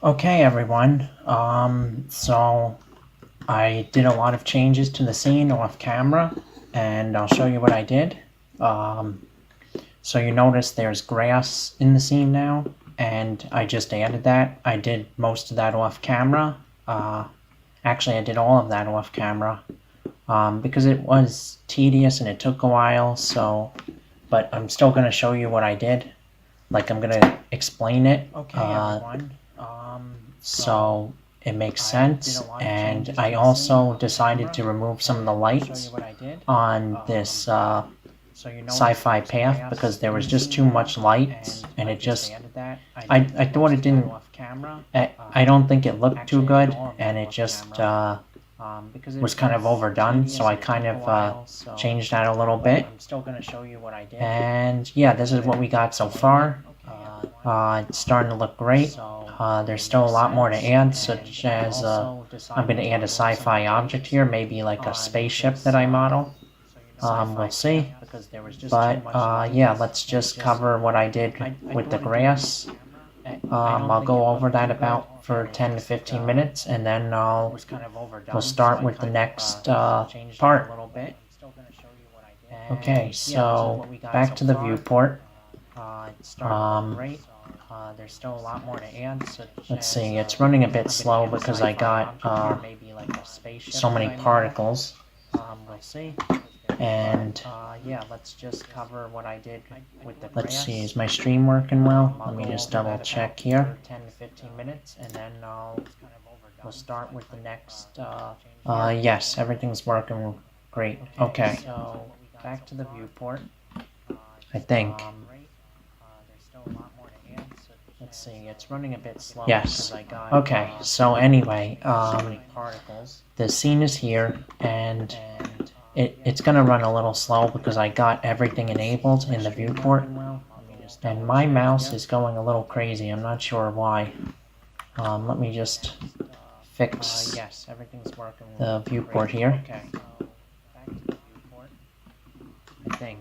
Okay, everyone. So I did a lot of changes to the scene off camera, and I'll show you what I did. So you notice there's grass in the scene now, and I just added that. I did most of that off camera. Actually, I did all of that off camera because it was tedious and it took a while. But I'm still going to show you what I did. Like, I'm going to explain it. Okay, everyone. So it makes sense, and I also decided to remove some of the lights on this sci-fi path because there was just too much light, and it just I thought it didn't I don't think it looked too good, and it just was kind of overdone, so I kind of changed that a little bit. And yeah, this is what we got so far. It's starting to look great. There's still a lot more to add, such as I'm going to add a sci-fi object here, maybe like a spaceship that I model. We'll see. But yeah, let's just cover what I did with the grass. I'll go over that about for 10 to 15 minutes, and then we'll start with the next part. Okay, so back to the viewport. There's still a lot more to add. Let's see, it's running a bit slow because I got so many particles. We'll see. And yeah, let's just cover what I did with the. Let's see, is my stream working well? Let me just double check here. 10 to 15 minutes, and then we'll start with the next. Yes, everything's working great. Okay. So back to the viewport. I think. Let's see, it's running a bit slow. Yes. Okay, so anyway, the scene is here, and it's going to run a little slow because I got everything enabled in the viewport, and my mouse is going a little crazy. I'm not sure why. Let me just fix the viewport here. I think.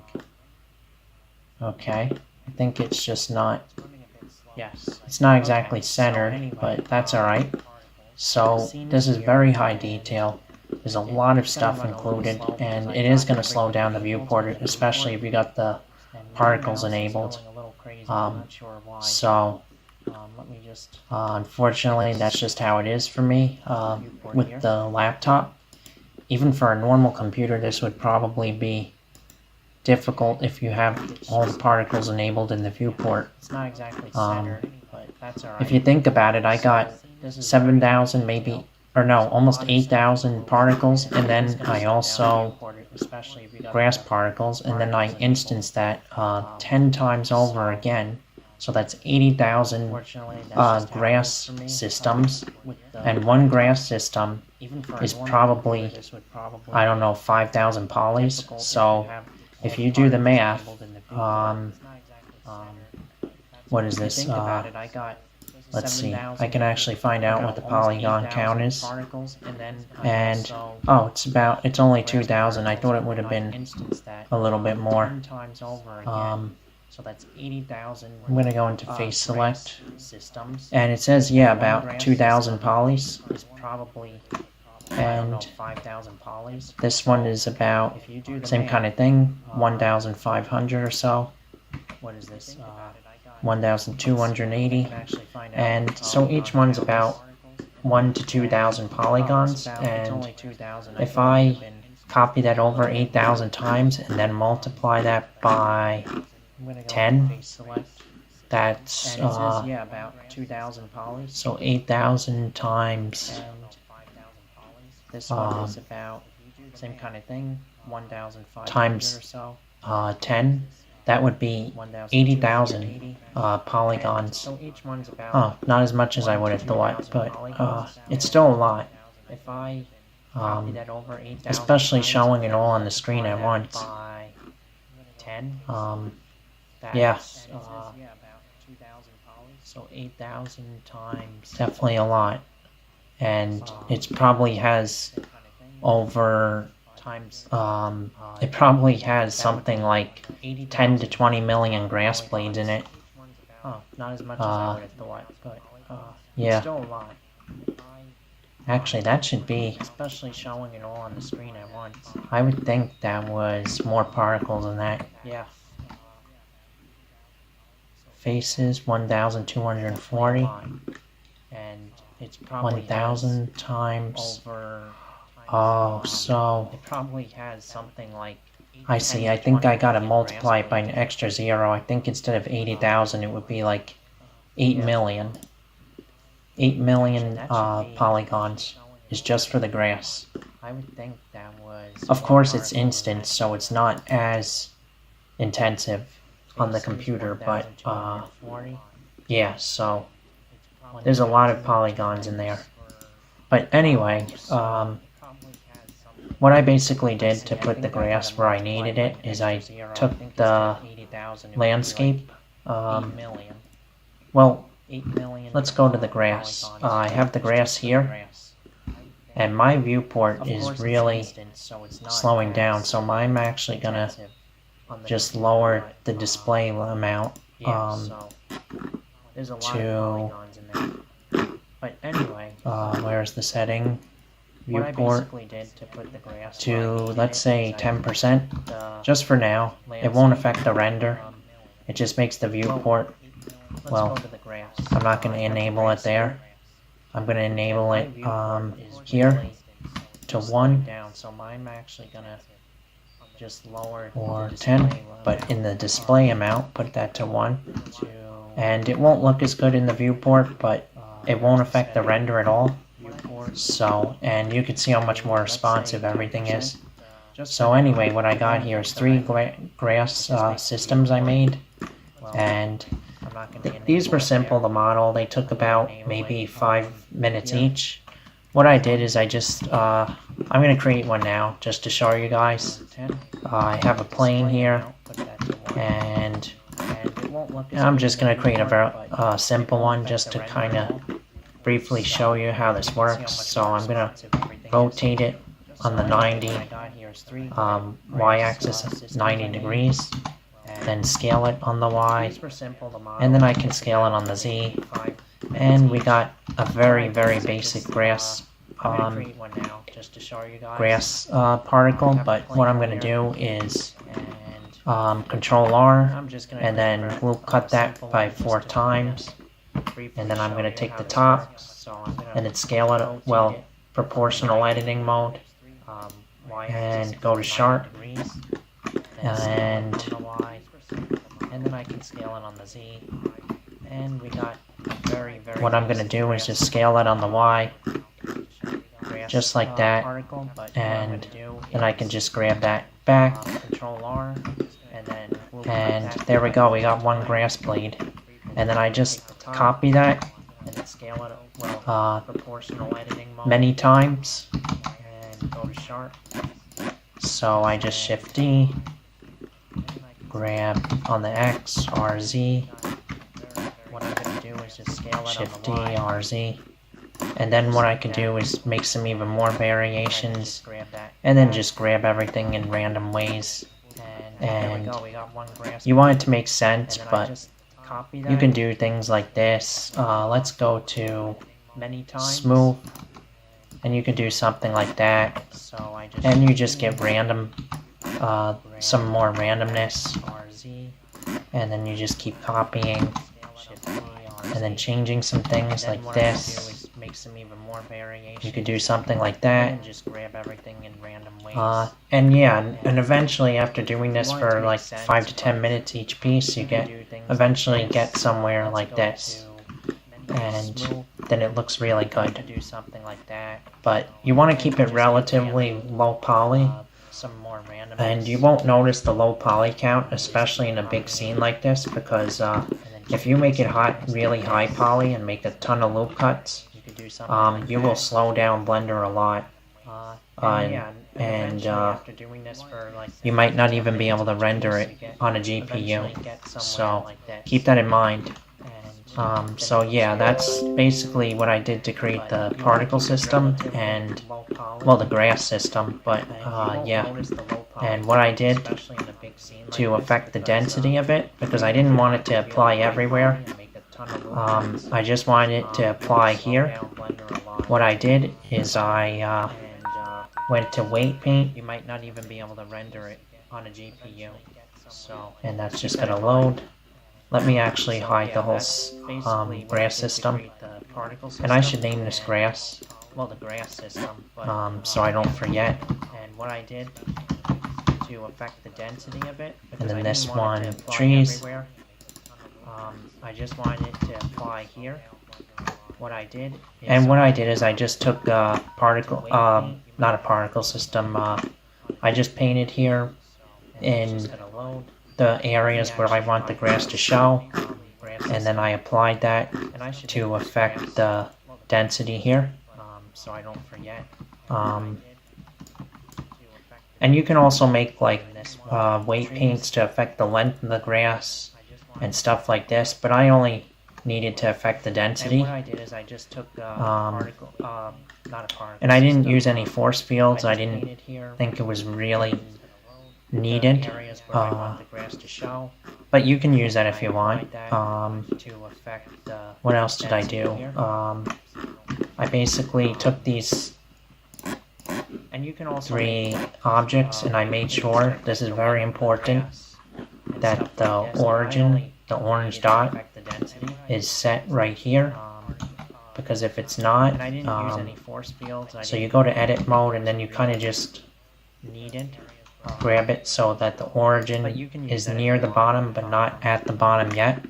Okay, I think it's just not. Yes, it's not exactly centered, but that's alright. So this is very high detail. There's a lot of stuff included, and it is going to slow down the viewport, especially if you got the particles enabled. Unfortunately, that's just how it is for me with the laptop. Even for a normal computer, this would probably be difficult if you have all the particles enabled in the viewport. It's not exactly centered, but that's alright. If you think about it, I got 7,000 maybe, or no, almost 8,000 particles, and then I also grass particles, and then I instanced that 10 times over again. So that's 80,000 grass systems, and one grass system is probably, I don't know, 5,000 polys. So if you do the math, what is this? Let's see, I can actually find out what the Polygon Count is. And, oh, it's only 2,000. I thought it would have been a little bit more. So that's 80,000. I'm going to go into face select. And it says, yeah, about 2,000 polys. And this one is about same kind of thing, 1,500 or so. What is this? 1,280. And so each one's about 1 to 2,000 polygons. And if I copy that over 8,000 times and then multiply that by 10, that's about 2,000 polys. So 8,000 times. This one is about same kind of thing, 1,500 times or so. 10. That would be 80,000 polygons. Oh, not as much as I would have thought, but it's still a lot. Especially showing it all on the screen at once. Yeah. So 8,000 times. Definitely a lot. And it probably has over it probably has something like 10 to 20 million grass blades in it. Oh, not as much as I would have thought, but Yeah. Still a lot. Actually, that should be, especially showing it all on the screen at once. I would think that was more particles than that. Yeah. Faces, 1,240. And it's probably 1,000 times over. Oh, so it probably has something like. I see. I think I gotta multiply it by an extra zero. I think instead of 80,000, it would be like 8 million. 8 million polygons is just for the grass. I would think that was. Of course, it's instant, so it's not as intensive on the computer, but yeah, so there's a lot of polygons in there. But anyway, what I basically did to put the grass where I needed it is I took the landscape. Well, let's go to the grass. I have the grass here, and my viewport is really slowing down, so I'm actually gonna just lower the display amount to. But anyway, where's the setting? Viewport to, let's say, 10%, just for now. It won't affect the render. It just makes the viewport, well, I'm not going to enable it there. I'm going to enable it here to 1 or 10, but in the display amount, put that to 1. And it won't look as good in the viewport, but it won't affect the render at all. So, and you can see how much more responsive everything is. So anyway, what I got here is 3 grass systems I made, and these were simple to model. They took about maybe 5 minutes each. What I did is I just, I'm going to create one now just to show you guys. I have a plane here, and I'm just going to create a very simple one just to kind of briefly show you how this works. So I'm going to rotate it on the 90 y-axis 90 degrees, then scale it on the y, and then I can scale it on the z, and we got a very basic grass particle. But what I'm going to do is Control R, and then we'll cut that by 4 times. And then I'm going to take the top and then scale it, well, proportional editing mode, and go to sharp, and then I can scale it on the Z, and we got what I'm going to do is just scale it on the Y, just like that, and then I can just grab that back, and there we go, we got 1 grass blade. And then I just copy that many times. So I just Shift D, grab on the X, RZ, Shift D, RZ. And then what I can do is make some even more variations, and then just grab everything in random ways. And you want it to make sense, but you can do things like this. Let's go to smooth, and you can do something like that, and you just get random, some more randomness, and then you just keep copying, and then changing some things like this. You could do something like that, and yeah, and eventually after doing this for like 5 to 10 minutes each piece, you eventually get somewhere like this, and then it looks really good. But you want to keep it relatively low poly, and you won't notice the low poly count, especially in a big scene like this, because if you make it really high poly and make a ton of loop cuts, you will slow down Blender a lot, and you might not even be able to render it on a GPU, so keep that in mind. So yeah, that's basically what I did to create the particle system and, well, the grass system, but yeah, and what I did to affect the density of it, because I didn't want it to apply everywhere, I just wanted it to apply here. What I did is I went to weight paint. You might not even be able to render it on a GPU. And that's just going to load. Let me actually hide the whole grass system. And I should name this grass. Well, the grass system. So I don't forget. And what I did to affect the density of it. And then this one, trees. I just wanted it to apply here. What I did is I just took a particle, not a particle system, I just painted here in the areas where I want the grass to show, and then I applied that to affect the density here. So I don't forget. And you can also make like weight paints to affect the length of the grass and stuff like this, but I only needed to affect the density. And what I did is I just took and I didn't use any force fields. I didn't think it was really needed. But you can use that if you want. What else did I do? I basically took these three objects and I made sure, this is very important, that the origin, the orange dot, is set right here, because if it's not, so you go to edit mode and then you kind of just grab it so that the origin is near the bottom but not at the bottom yet,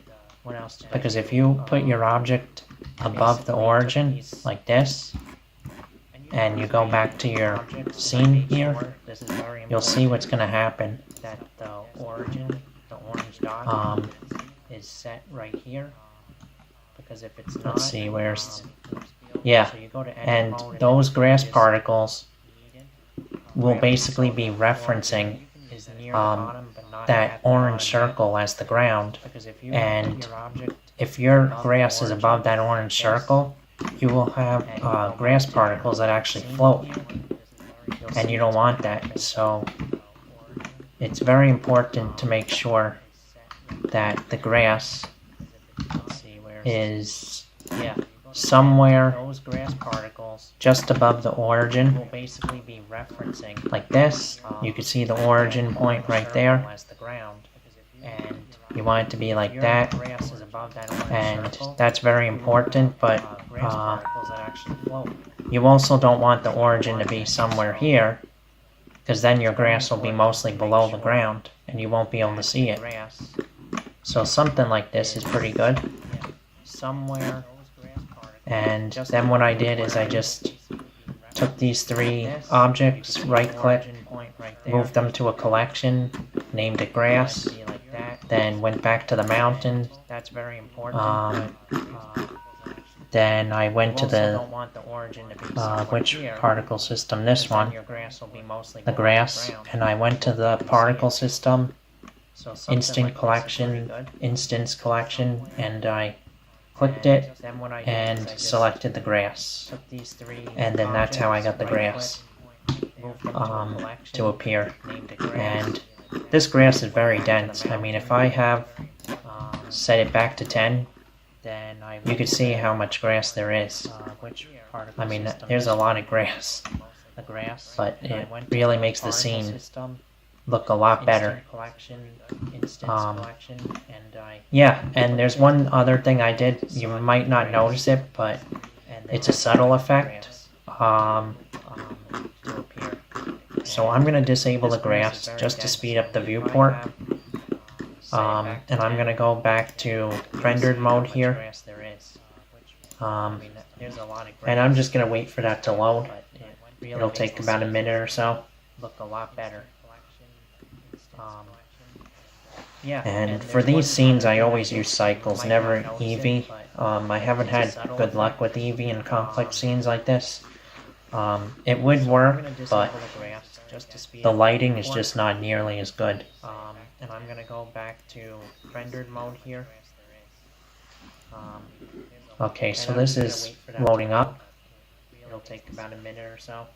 because if you put your object above the origin like this and you go back to your scene here, you'll see what's going to happen. That the origin, the orange dot, is set right here, because if it's not, let's see, where's, yeah, and those grass particles will basically be referencing that orange circle as the ground, and if your grass is above that orange circle, you will have grass particles that actually float, and you don't want that. So it's very important to make sure that the grass is somewhere just above the origin, like this. You can see the origin point right there, and you want it to be like that, and that's very important. But you also don't want the origin to be somewhere here, because then your grass will be mostly below the ground and you won't be able to see it. So something like this is pretty good. And then what I did is I just took these three objects, right click, moved them to a collection, named it grass, then went back to the mountain. Then I went to the, which particle system? This one, the grass, and I went to the particle system, instance collection, and I clicked it and selected the grass, and then that's how I got the grass to appear. And this grass is very dense. I mean, if I have set it back to 10, you can see how much grass there is. I mean, there's a lot of grass, but it really makes the scene look a lot better. Yeah, and there's one other thing I did. You might not notice it, but it's a subtle effect. So I'm going to disable the grass just to speed up the viewport. And I'm going to go back to rendered mode here. And I'm just going to wait for that to load. It'll take about a minute or so. And for these scenes, I always use cycles, never Eevee. I haven't had good luck with Eevee in complex scenes like this. It would work, but the lighting is just not nearly as good. And I'm going to go back to rendered mode here. Okay, so this is loading up. It'll take about a minute or so.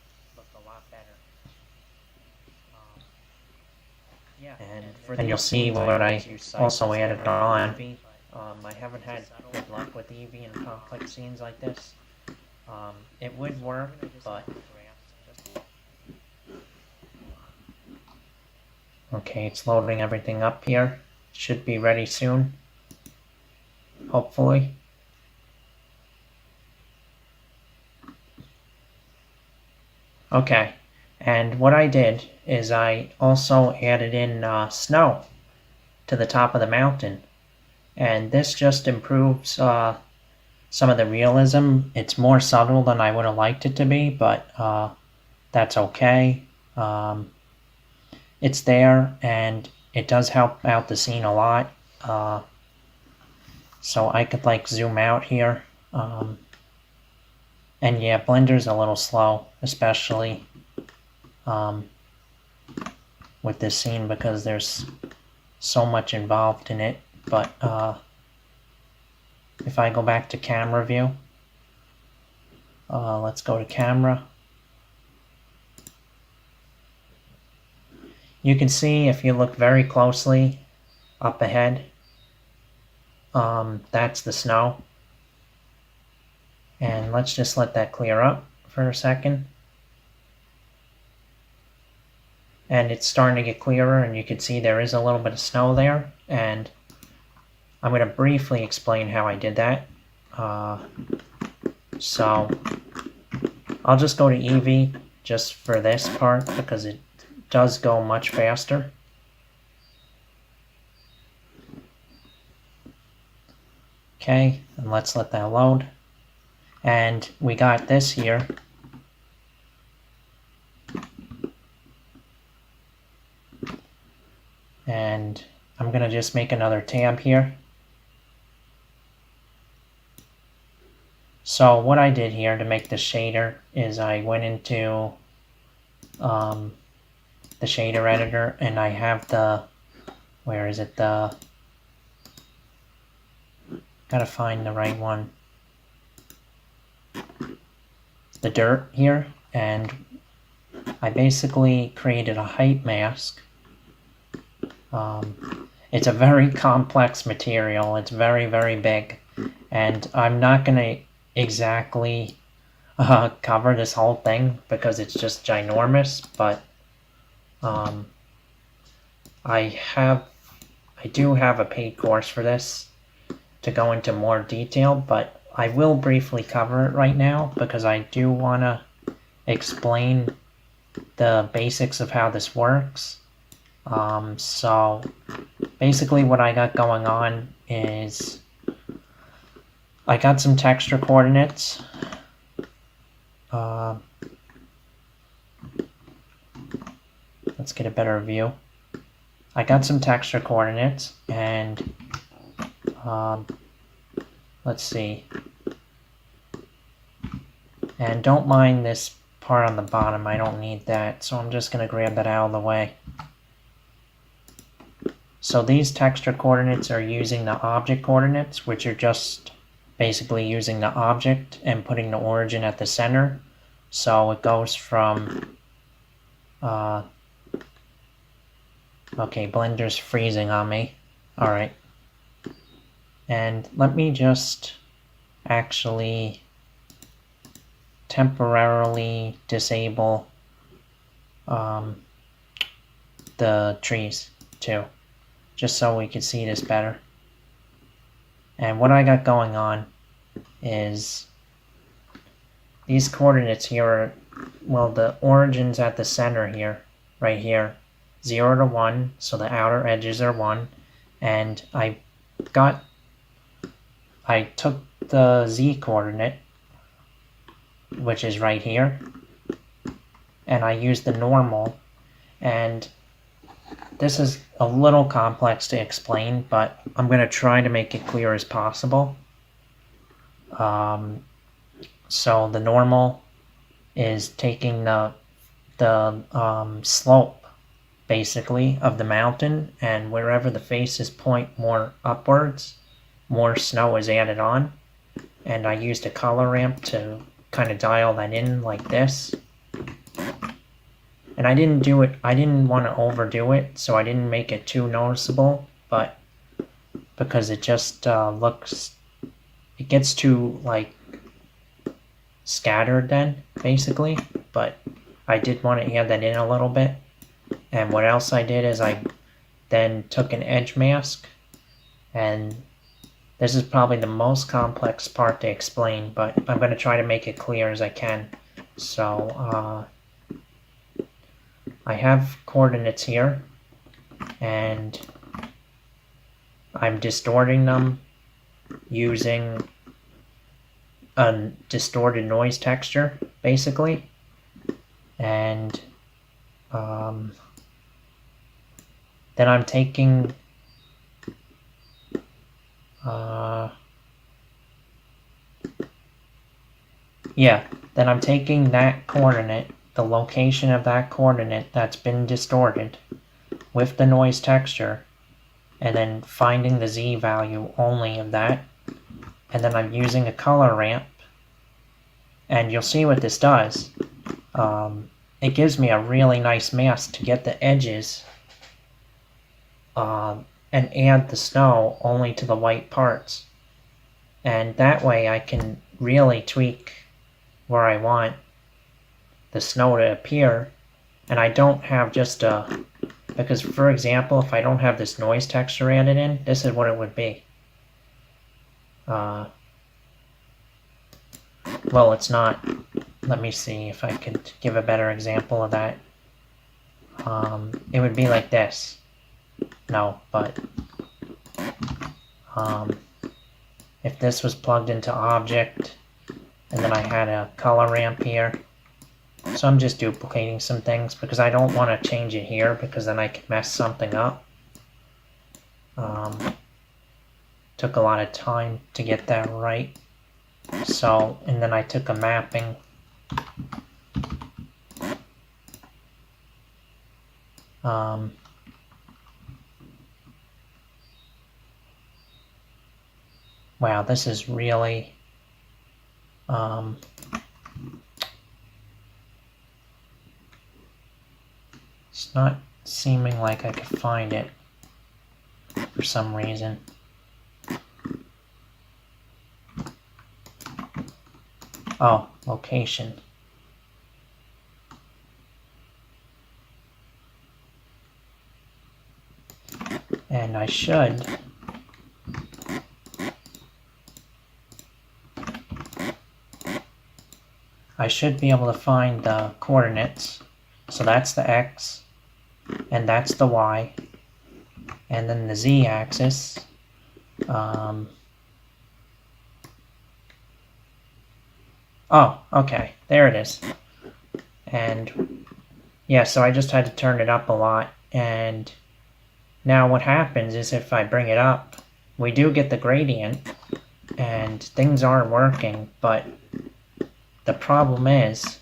And you'll see what I also added on. I haven't had good luck with Eevee in complex scenes like this. It would work, but... Okay, it's loading everything up here. Should be ready soon. Hopefully. Okay, and what I did is I also added in snow to the top of the mountain. And this just improves some of the realism. It's more subtle than I would have liked it to be, but that's okay. It's there, and it does help out the scene a lot. So I could like zoom out here. And yeah, Blender's a little slow, especially with this scene because there's so much involved in it. But if I go back to camera view, let's go to camera. You can see if you look very closely up ahead, that's the snow. And let's just let that clear up for a second. And it's starting to get clearer, and you can see there is a little bit of snow there. And I'm going to briefly explain how I did that. So I'll just go to Eevee just for this part because it does go much faster. Okay, and let's let that load. And we got this here. And I'm going to just make another tab here. So what I did here to make the shader is I went into the shader editor, and I have the, where is it, gotta find the right one, the dirt here, and I basically created a height mask. It's a very complex material, it's very, very big, and I'm not gonna exactly cover this whole thing because it's just ginormous, but I do have a paid course for this to go into more detail, but I will briefly cover it right now because I do want to explain the basics of how this works. So basically what I got going on is I got some texture coordinates. Let's get a better view. I got some texture coordinates, and let's see. And don't mind this part on the bottom, I don't need that, so I'm just going to grab that out of the way. So these texture coordinates are using the object coordinates, which are just basically using the object and putting the origin at the center. So it goes from okay, Blender's freezing on me. Alright. And let me just actually temporarily disable the trees too, just so we can see this better. And what I got going on is these coordinates here are, well, the origin's at the center here, right here, 0 to 1, so the outer edges are 1, and I took the z coordinate, which is right here, and I used the normal, and this is a little complex to explain, but I'm going to try to make it clear as possible. So the normal is taking the slope, basically, of the mountain, and wherever the faces point more upwards, more snow is added on. And I used a color ramp to kind of dial that in like this. And I didn't want to overdo it, so I didn't make it too noticeable, but because it just looks, it gets too like scattered then, basically. But I did want to add that in a little bit. And what else I did is I then took an edge mask, and this is probably the most complex part to explain, but I'm going to try to make it clear as I can. So I have coordinates here, and I'm distorting them using a distorted noise texture, basically. And then I'm taking then I'm taking that coordinate, the location of that coordinate that's been distorted with the noise texture, and then finding the Z value only of that. And then I'm using a color ramp, and you'll see what this does. It gives me a really nice mask to get the edges and add the snow only to the white parts. And that way I can really tweak where I want the snow to appear. And I don't have just a, because for example, if I don't have this noise texture added in, this is what it would be. Well, it's not. Let me see if I could give a better example of that. It would be like this. No, but if this was plugged into object, and then I had a color ramp here. So I'm just duplicating some things because I don't want to change it here because then I could mess something up. Took a lot of time to get that right. So, and then I took a mapping. Wow, this is really it's not seeming like I could find it for some reason. Oh, location. And I should be able to find the coordinates. So that's the X, and that's the Y, and then the Z axis. Oh, okay, there it is. And yeah, so I just had to turn it up a lot, and now what happens is if I bring it up, we do get the gradient, and things are working, but the problem is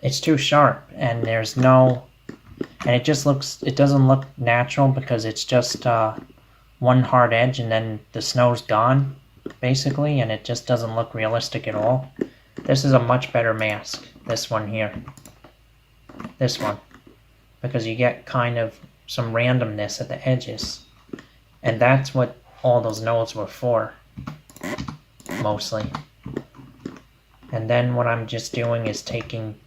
it's too sharp, and there's no, and it just looks, it doesn't look natural because it's just one hard edge and then the snow's gone, basically, and it just doesn't look realistic at all. This is a much better mask, this one here. This one. Because you get kind of some randomness at the edges. And that's what all those nodes were for, mostly. And then what I'm just doing is taking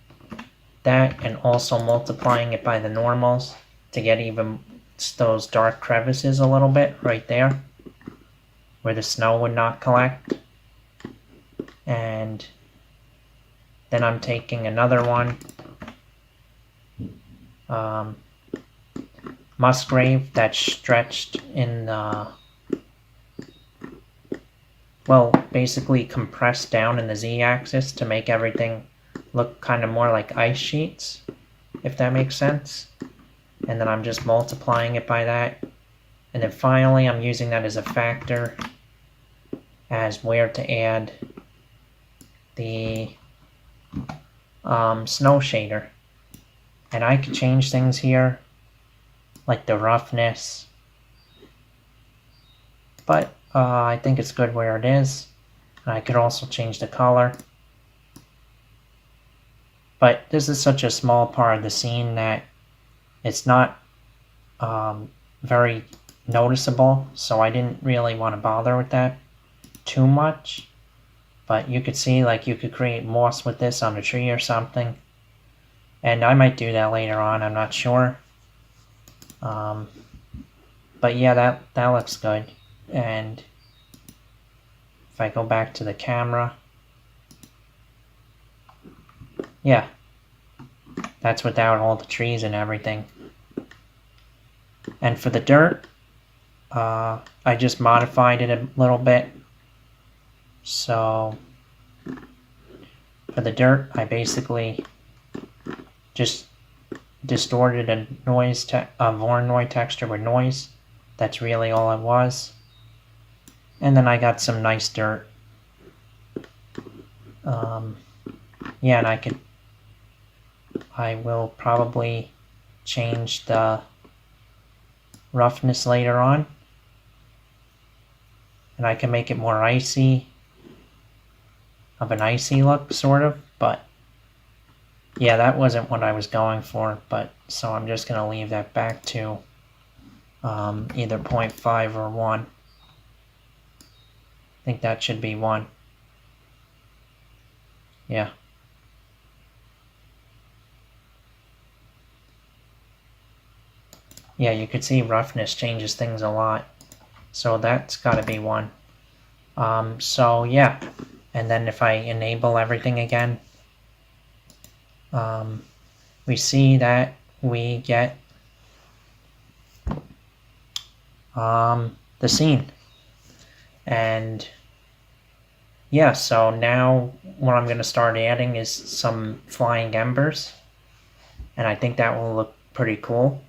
that and also multiplying it by the normals to get even those dark crevices a little bit right there, where the snow would not collect. And then I'm taking another one, Musgrave, that's stretched in the, well, basically compressed down in the Z-axis to make everything look kind of more like ice sheets, if that makes sense. And then I'm just multiplying it by that. And then finally I'm using that as a factor as where to add the snow shader. And I could change things here, like the roughness. But I think it's good where it is. And I could also change the color. But this is such a small part of the scene that it's not very noticeable, so I didn't really want to bother with that too much. But you could see, like, you could create moss with this on a tree or something. And I might do that later on, I'm not sure. But yeah, that looks good. And if I go back to the camera, yeah, that's without all the trees and everything. And for the dirt, I just modified it a little bit. So for the dirt, I basically just distorted a Voronoi texture with noise. That's really all it was. And then I got some nice dirt. Yeah, and I will probably change the roughness later on. And I can make it more icy, of an icy look, sort of, but yeah, that wasn't what I was going for, but so I'm just going to leave that back to either 0.5 or 1. I think that should be 1. Yeah. Yeah, you could see roughness changes things a lot. So that's got to be 1. So yeah, and then if I enable everything again, we see that we get the scene. And yeah, so now what I'm going to start adding is some flying embers, and I think that will look pretty cool,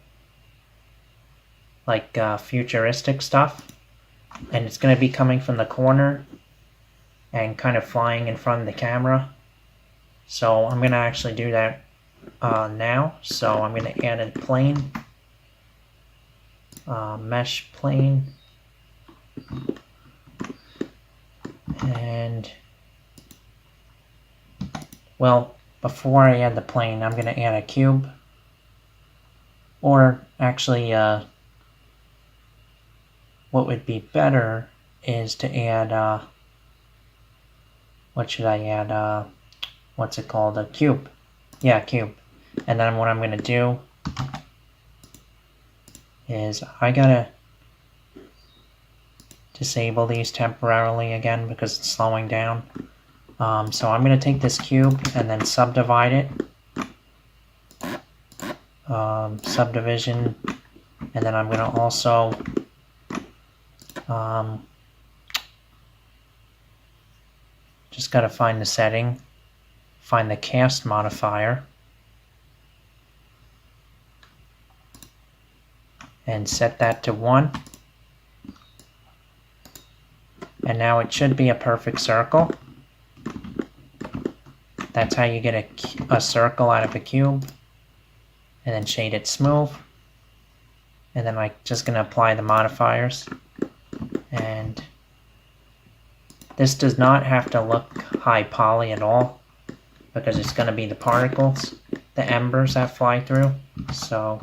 like futuristic stuff. And it's going to be coming from the corner and kind of flying in front of the camera. So I'm going to actually do that now. So I'm going to add a plane, mesh plane, and well, before I add the plane, I'm going to add a cube, or actually what would be better is to add what should I add? What's it called? A cube. Yeah, cube. And then what I'm going to do is I gotta disable these temporarily again because it's slowing down. So I'm going to take this cube and then subdivide it. Subdivision. And then I'm going to also just got to find the setting, find the cast modifier, and set that to 1. And now it should be a perfect circle. That's how you get a circle out of a cube. And then shade it smooth. And then I'm just going to apply the modifiers. And this does not have to look high poly at all, because it's going to be the particles, the embers that fly through. So,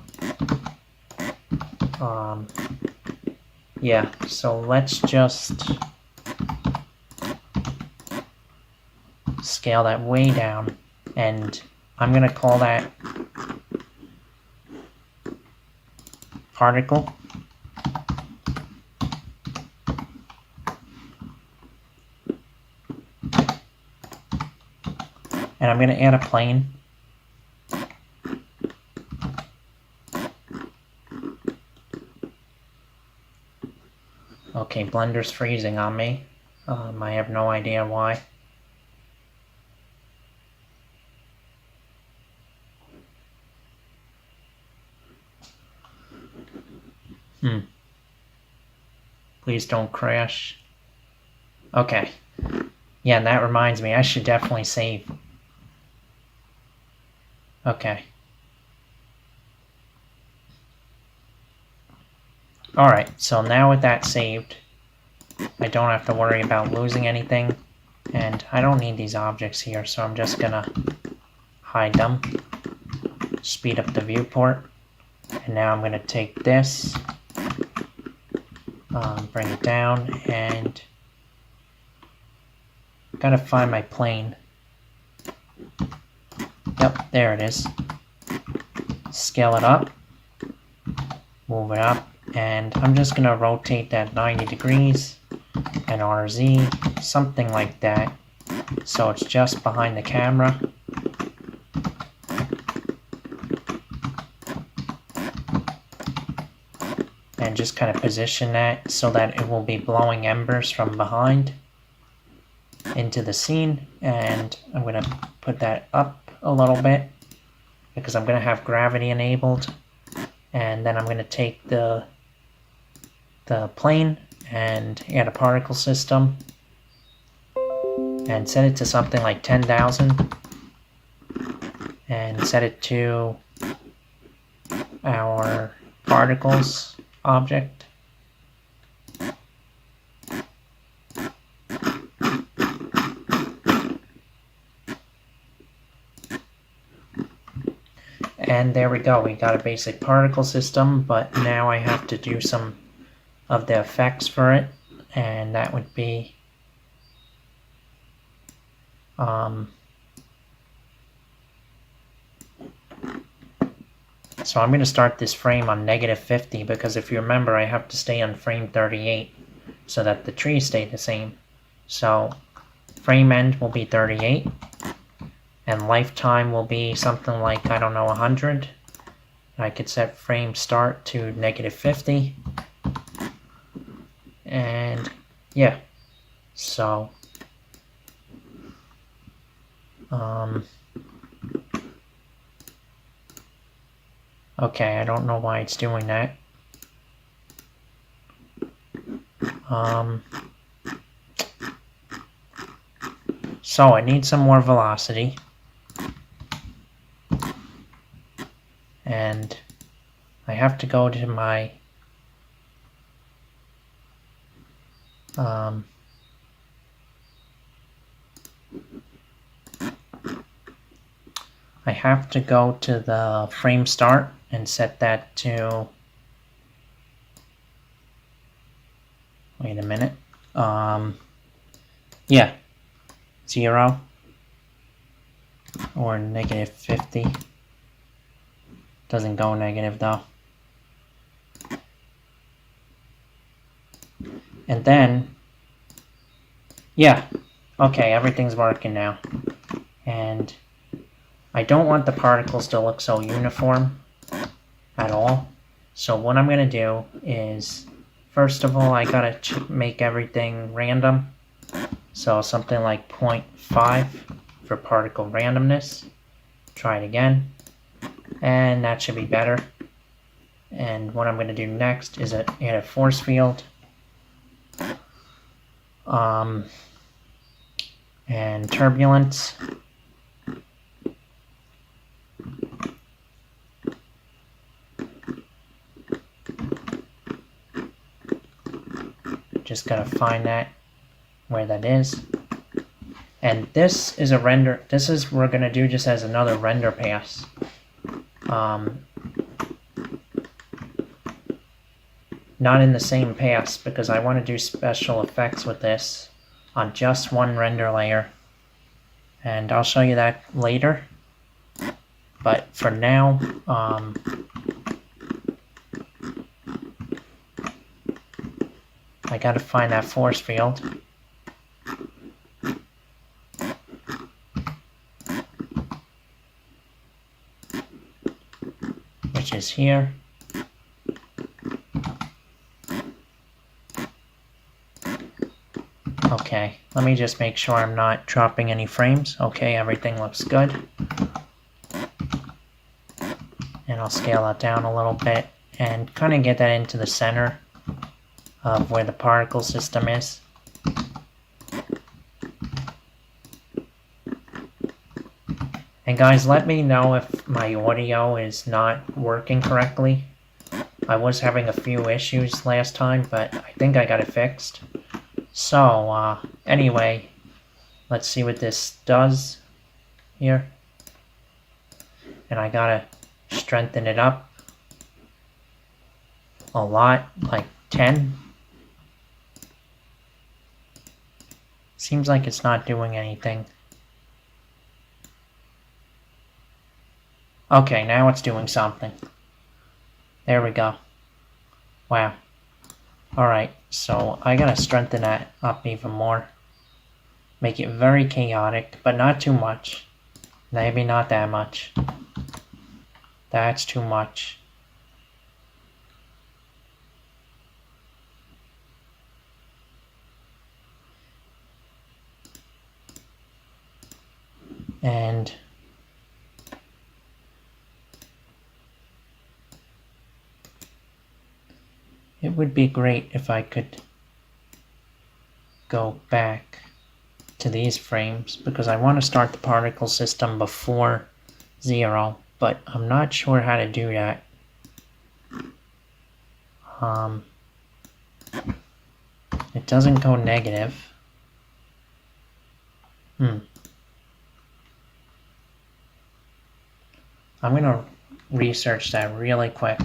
yeah, so let's just scale that way down, and I'm going to call that particle. And I'm going to add a plane. Okay, Blender's freezing on me. I have no idea why. Please don't crash. Okay. Yeah, and that reminds me, I should definitely save. Okay. Alright, so now with that saved, I don't have to worry about losing anything. And I don't need these objects here, so I'm just gonna hide them. Speed up the viewport. And now I'm gonna take this Bring it down, and gotta find my plane. Yep, there it is. Scale it up, move it up, and I'm just gonna rotate that 90 degrees and RZ, something like that, so it's just behind the camera. And just kind of position that so that it will be blowing embers from behind into the scene. And I'm going to put that up a little bit because I'm going to have gravity enabled. And then I'm going to take the plane and add a particle system and set it to something like 10,000 and set it to our particles object. And there we go, we got a basic particle system, but now I have to do some of the effects for it, and that would be so I'm going to start this frame on -50 because if you remember I have to stay on frame 38 so that the trees stay the same. So frame end will be 38 and lifetime will be something like, I don't know, 100. I could set frame start to -50 and yeah, so okay, I don't know why it's doing that. So I need some more velocity. And I have to go to my I have to go to the frame start and set that to, wait a minute, yeah, 0 or -50. Doesn't go negative though. And then, yeah, okay, everything's working now. And I don't want the particles to look so uniform at all. So what I'm going to do is, first of all, I gotta make everything random. So something like 0.5 for particle randomness. Try it again. And that should be better. And what I'm going to do next is add a force field. And turbulence. Just gotta find that, where that is. And this is a render, this is we're gonna do just as another render pass. Not in the same pass, because I want to do special effects with this on just one render layer. And I'll show you that later. But for now, I gotta find that force field. Which is here. Okay, let me just make sure I'm not dropping any frames. Okay, everything looks good. And I'll scale that down a little bit and kind of get that into the center of where the particle system is. And guys, let me know if my audio is not working correctly. I was having a few issues last time, but I think I got it fixed. So, anyway, let's see what this does here. And I gotta strengthen it up a lot, like 10. Seems like it's not doing anything. Okay, now it's doing something. There we go. Wow. Alright, so I gotta strengthen that up even more. Make it very chaotic, but not too much. Maybe not that much. That's too much. And it would be great if I could go back to these frames, because I want to start the particle system before 0, but I'm not sure how to do that. It doesn't go negative. I'm going to research that really quick.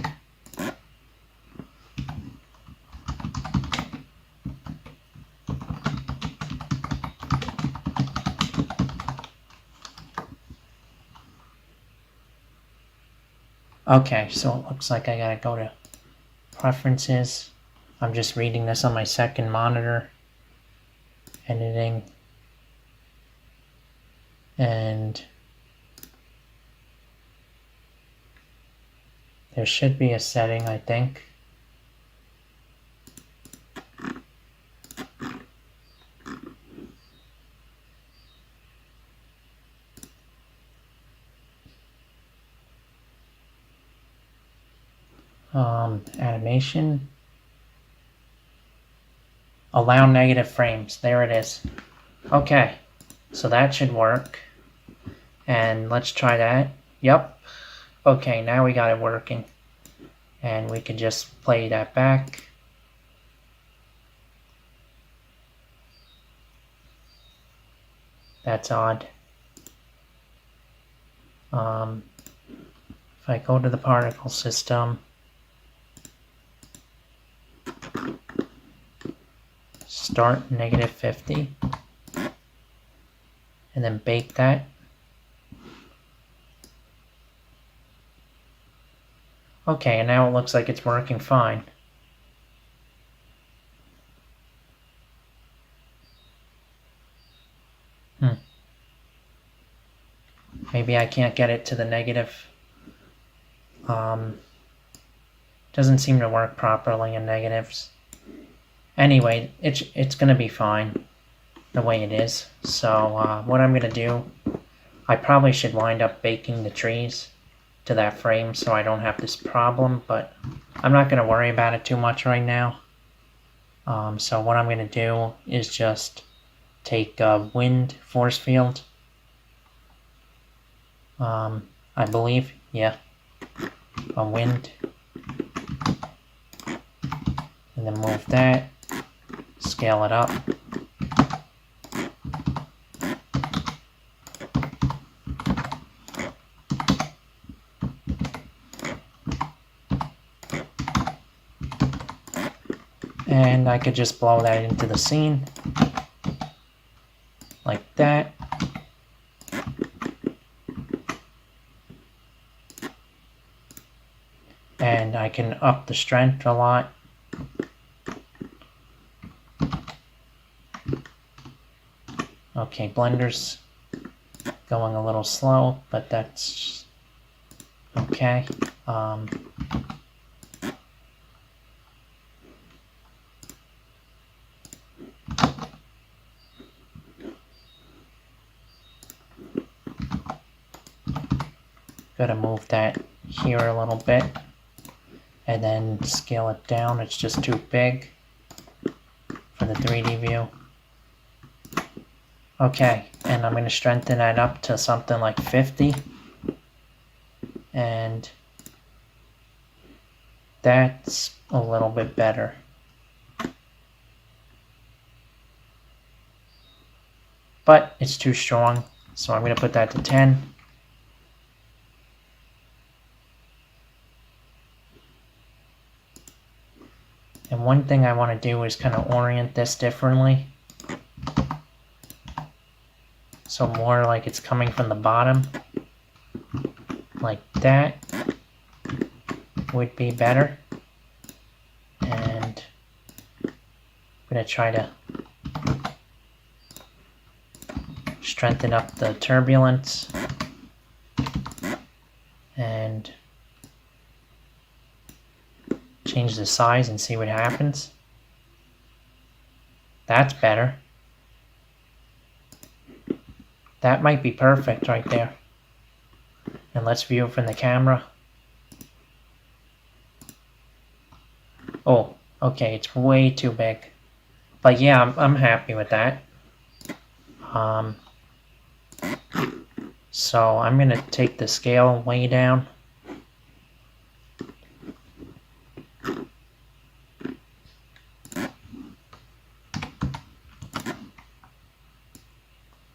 Okay, so it looks like I gotta go to Preferences. I'm just reading this on my second monitor. Editing. And there should be a setting, I think. Animation. Allow negative frames. There it is. Okay, so that should work. And let's try that. Yep. Okay, now we got it working. And we can just play that back. That's odd. If I go to the particle system, start -50, and then bake that. Okay, and now it looks like it's working fine. Maybe I can't get it to the negative. Doesn't seem to work properly in negatives. Anyway, it's going to be fine the way it is. So what I'm going to do, I probably should wind up baking the trees to that frame so I don't have this problem, but I'm not going to worry about it too much right now. So what I'm going to do is just take a wind force field. I believe, yeah, a wind, and then move that, scale it up. And I could just blow that into the scene, like that. And I can up the strength a lot. Okay, Blender's going a little slow, but that's okay. Gotta move that here a little bit, and then scale it down. It's just too big for the 3D view. Okay, and I'm going to strengthen that up to something like 50. And that's a little bit better. But it's too strong, so I'm going to put that to 10. And one thing I want to do is kind of orient this differently. So more like it's coming from the bottom, like that would be better. And I'm going to try to strengthen up the turbulence and change the size and see what happens. That's better. That might be perfect right there. And let's view it from the camera. Oh, okay, it's way too big. But yeah, I'm happy with that. So I'm going to take the scale way down.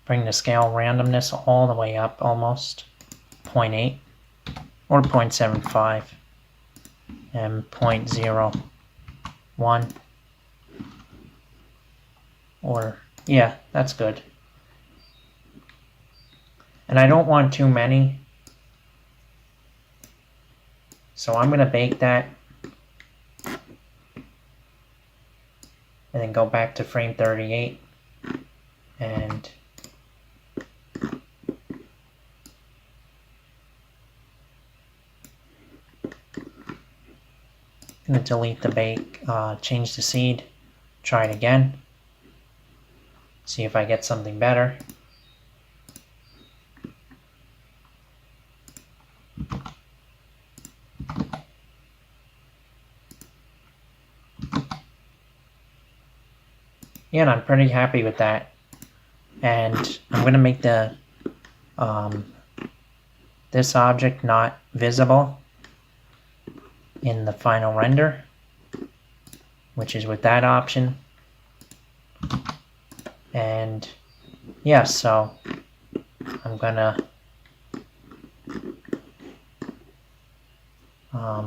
Bring the scale randomness all the way up, almost 0.8 or 0.75 and 0.01, or yeah, that's good. And I don't want too many, so I'm going to bake that and then go back to frame 38 and I'm going to delete the bake, change the seed, try it again, see if I get something better. Yeah, and I'm pretty happy with that. And I'm going to make the this object not visible in the final render, which is with that option. And yeah, so I'm gonna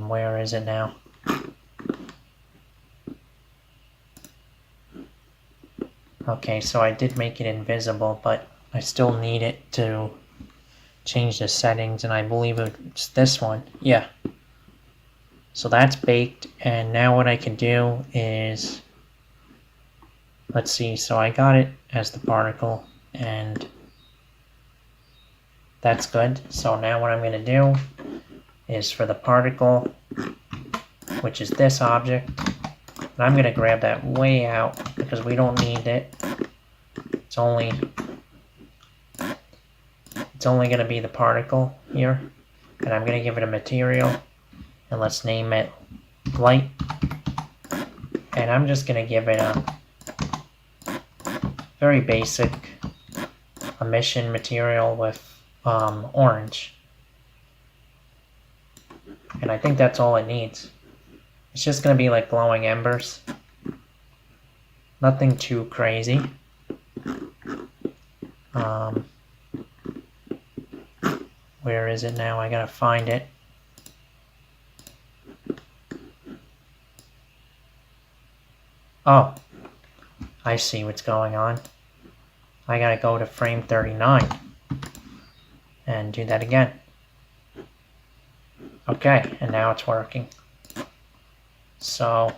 where is it now? Okay, so I did make it invisible, but I still need it to change the settings, and I believe it's this one. Yeah. So that's baked, and now what I can do is, let's see, so I got it as the particle, and that's good. So now what I'm going to do is for the particle, which is this object, and I'm going to grab that way out because we don't need it. It's only going to be the particle here, and I'm going to give it a material, and let's name it light, and I'm just going to give it a very basic emission material with orange, and I think that's all it needs. It's just going to be like glowing embers, nothing too crazy. Where is it now? I gotta find it. Oh, I see what's going on. I gotta go to frame 39 and do that again. Okay, and now it's working. So,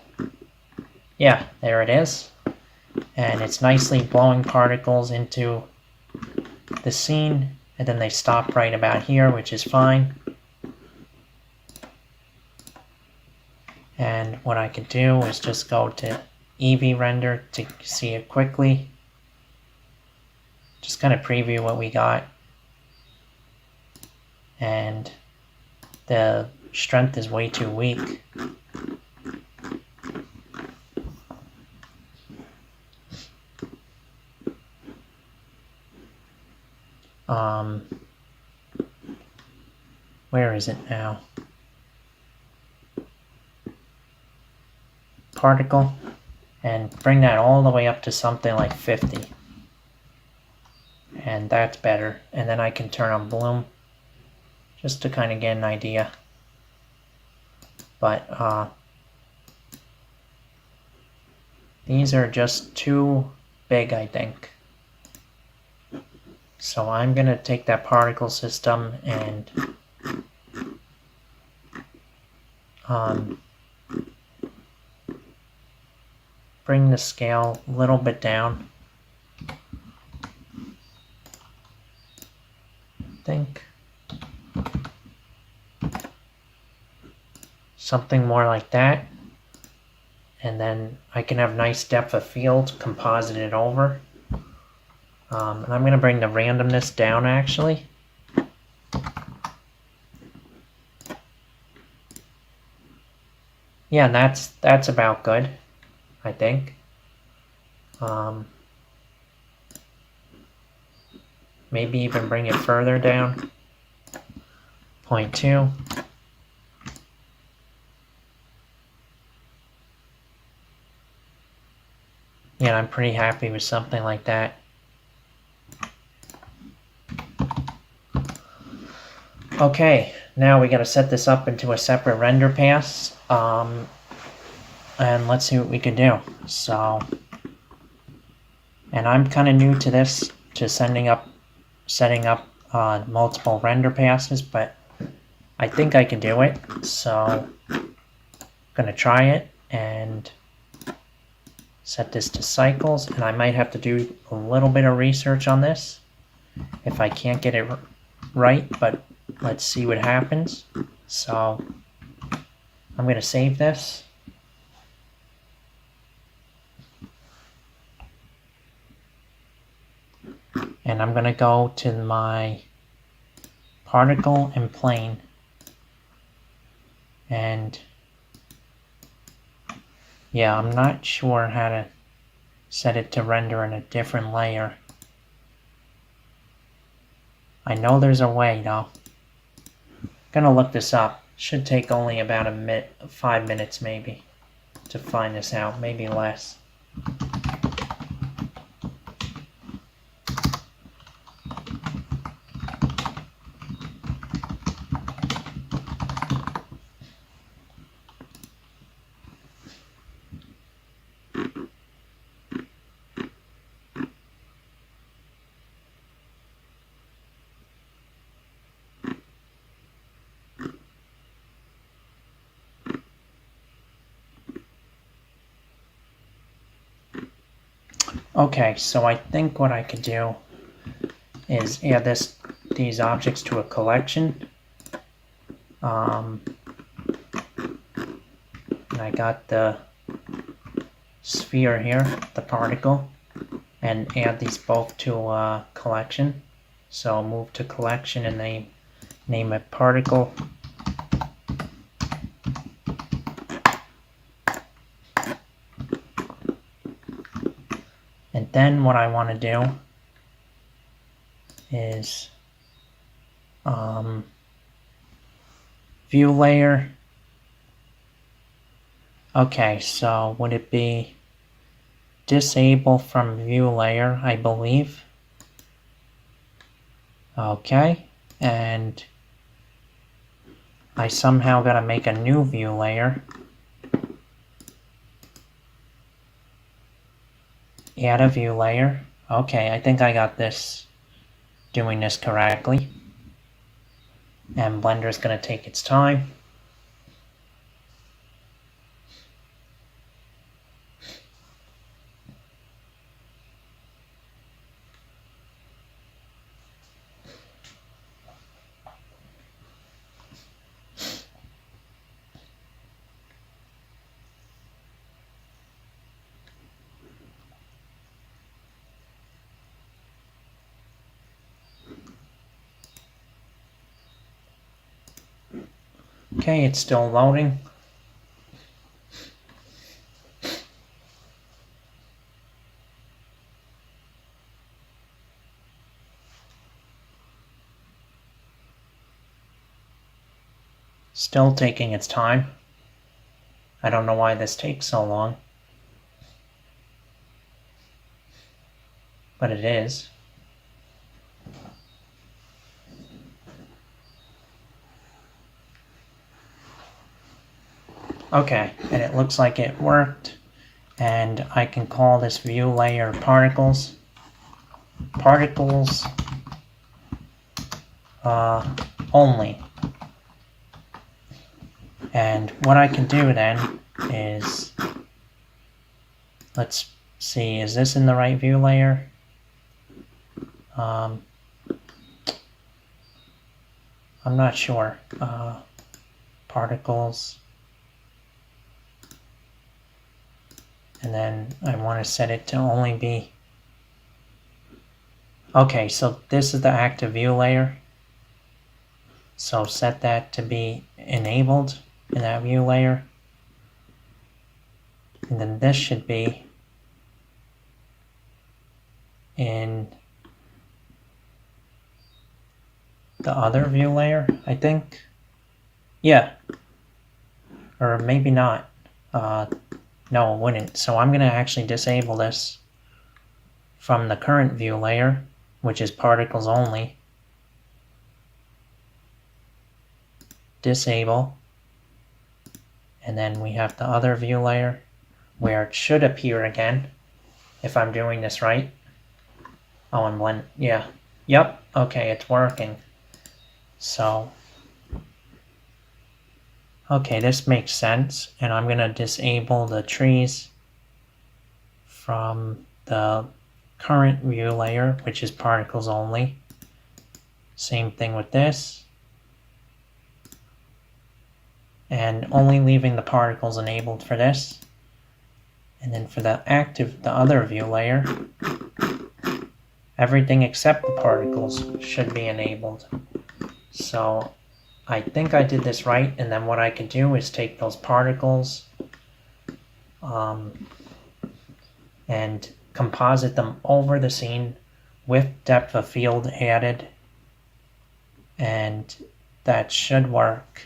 yeah, there it is. And it's nicely blowing particles into the scene, and then they stop right about here, which is fine. And what I could do is just go to Eevee render to see it quickly. Just kind of preview what we got. And the strength is way too weak. Where is it now? Particle, and bring that all the way up to something like 50. And that's better. And then I can turn on bloom just to kind of get an idea. But these are just too big, I think. So I'm going to take that particle system and bring the scale a little bit down. I think something more like that. And then I can have nice depth of field composited over. And I'm going to bring the randomness down actually. Yeah, and that's about good, I think. Maybe even bring it further down. 0.2. Yeah, I'm pretty happy with something like that. Okay, now we got to set this up into a separate render pass, and let's see what we can do. So, and I'm kind of new to this, to setting up multiple render passes, but I think I can do it. So, I'm gonna try it and set this to cycles, and I might have to do a little bit of research on this if I can't get it right, but let's see what happens. So I'm going to save this. And I'm going to go to my particle and plane. And yeah, I'm not sure how to set it to render in a different layer. I know there's a way though. Gonna look this up. Should take only about 5 minutes maybe to find this out, maybe less. Okay, so I think what I could do is add these objects to a collection. And I got the sphere here, the particle, and add these both to a collection. So move to collection and name it particle. And then what I want to do is view layer. Okay, so would it be disable from view layer, I believe. Okay, and I somehow gotta make a new view layer. Add a view layer. Okay, I think I got this, doing this correctly. And Blender's gonna take its time. Okay, it's still loading. Still taking its time. I don't know why this takes so long, but it is. Okay, and it looks like it worked, and I can call this view layer particles. Particles only. And what I can do then is, let's see, is this in the right view layer? I'm not sure. Particles. And then I want to set it to only be... Okay, so this is the active view layer. So set that to be enabled in that view layer. And then this should be in the other view layer, I think. Yeah. Or maybe not. No, it wouldn't. So I'm going to actually disable this from the current view layer, which is particles only. Disable. And then we have the other view layer where it should appear again, if I'm doing this right. Oh, and blend. Yeah. Yep. Okay, it's working. So, okay, this makes sense, and I'm going to disable the trees from the current view layer, which is particles only. Same thing with this. And only leaving the particles enabled for this. And then for the other view layer, everything except the particles should be enabled. So I think I did this right, and then what I can do is take those particles and composite them over the scene with depth of field added, and that should work.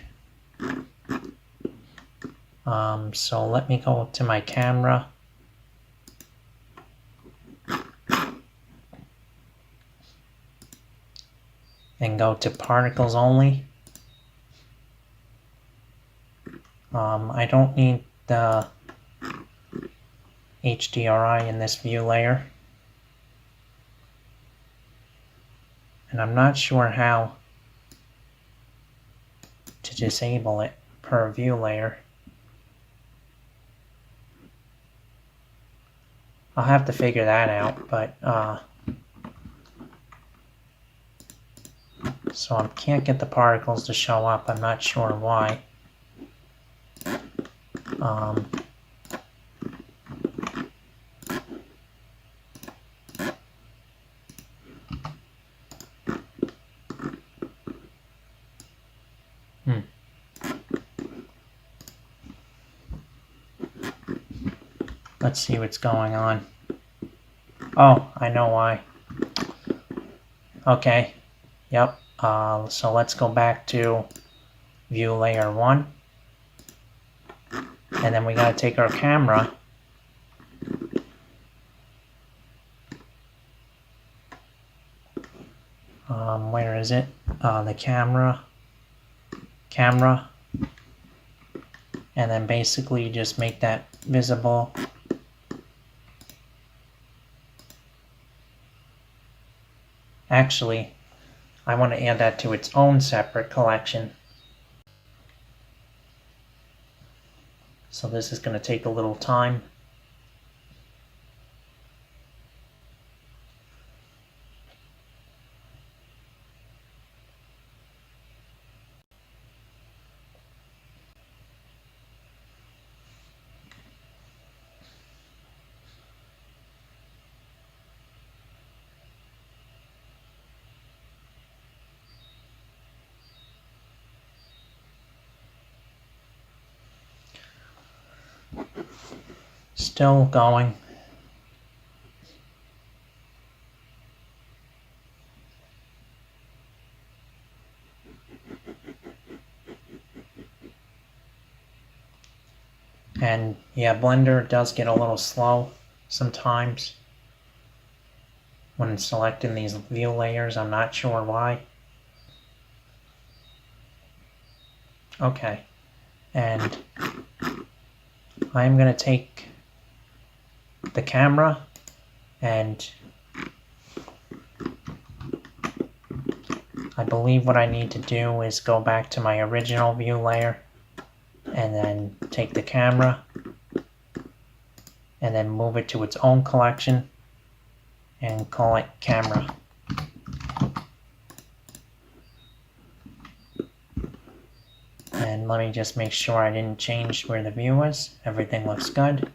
So let me go to my camera. And go to particles only. I don't need the HDRI in this view layer. And I'm not sure how to disable it per view layer. I'll have to figure that out, but so I can't get the particles to show up. I'm not sure why. Let's see what's going on. Oh, I know why. Okay. Yep. So let's go back to view layer 1. And then we gotta take our camera where is it? The camera, and then basically just make that visible. Actually, I want to add that to its own separate collection. So this is going to take a little time. Still going. And yeah, Blender does get a little slow sometimes when selecting these view layers. I'm not sure why. Okay, and I'm going to take the camera and I believe what I need to do is go back to my original view layer and then take the camera and then move it to its own collection and call it camera. And let me just make sure I didn't change where the view was. Everything looks good.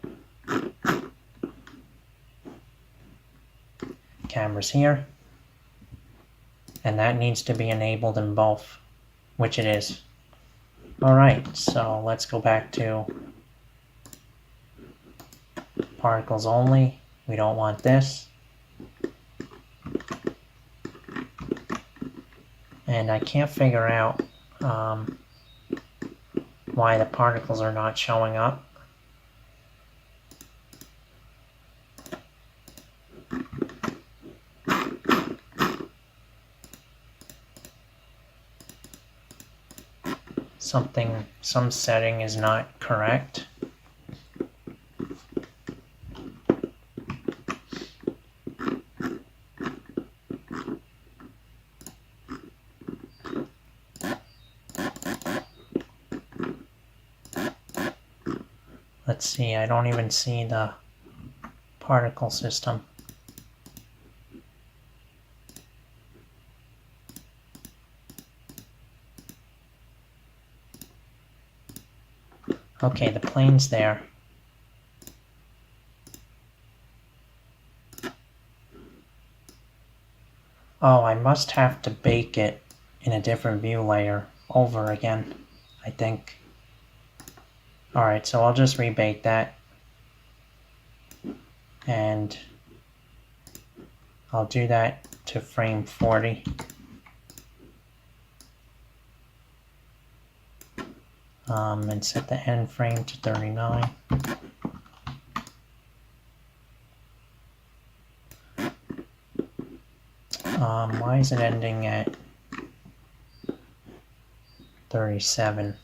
Camera's here. And that needs to be enabled in both, which it is. Alright, so let's go back to particles only. We don't want this. And I can't figure out why the particles are not showing up. Some setting is not correct. Let's see, I don't even see the particle system. Okay, the plane's there. Oh, I must have to bake it in a different view layer over again, I think. Alright, so I'll just rebake that. And I'll do that to frame 40. And set the end frame to 39. Why is it ending at 37?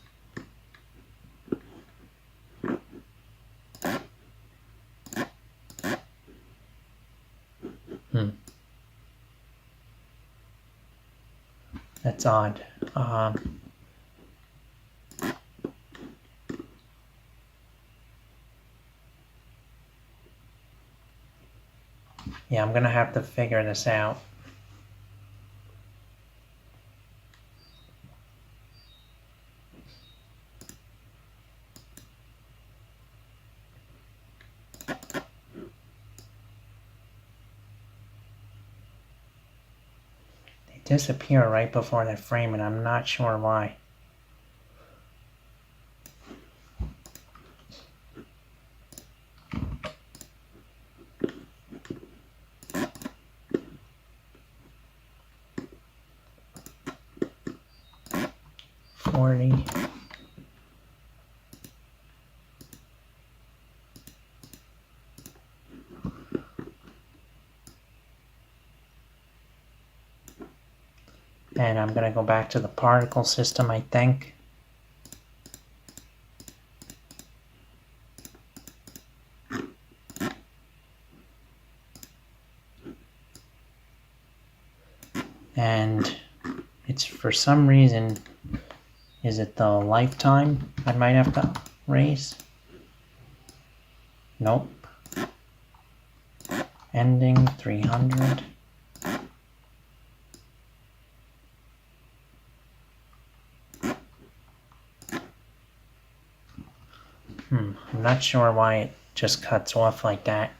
That's odd. Yeah, I'm gonna have to figure this out. They disappear right before that frame, and I'm not sure why. And I'm going to go back to the particle system, I think. And it's for some reason, is it the lifetime I might have to raise? Nope. Ending 300. I'm not sure why it just cuts off like that.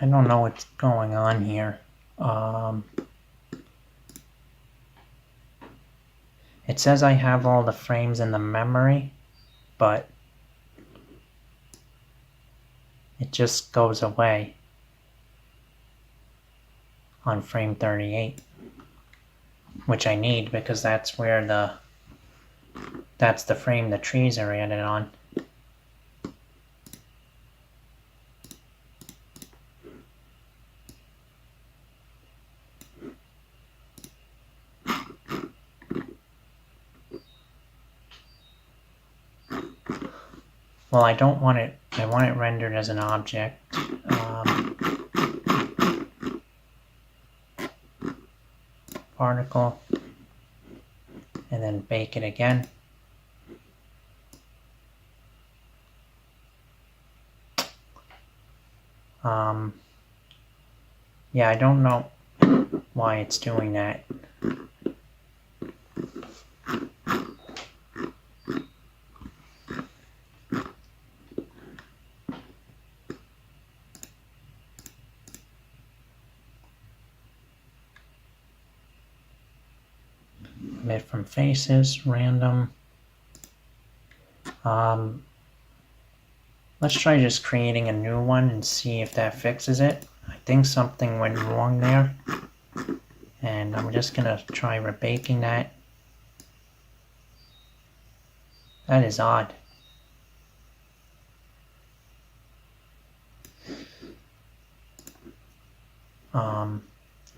I don't know what's going on here. It says I have all the frames in the memory, but it just goes away on frame 38. which I need because that's where that's the frame the trees are added on. Well, I don't want it, I want it rendered as an object. Particle, and then bake it again. Yeah, I don't know why it's doing that. Emit from faces, random. Let's try just creating a new one and see if that fixes it. I think something went wrong there. And I'm just gonna try rebaking that. That is odd.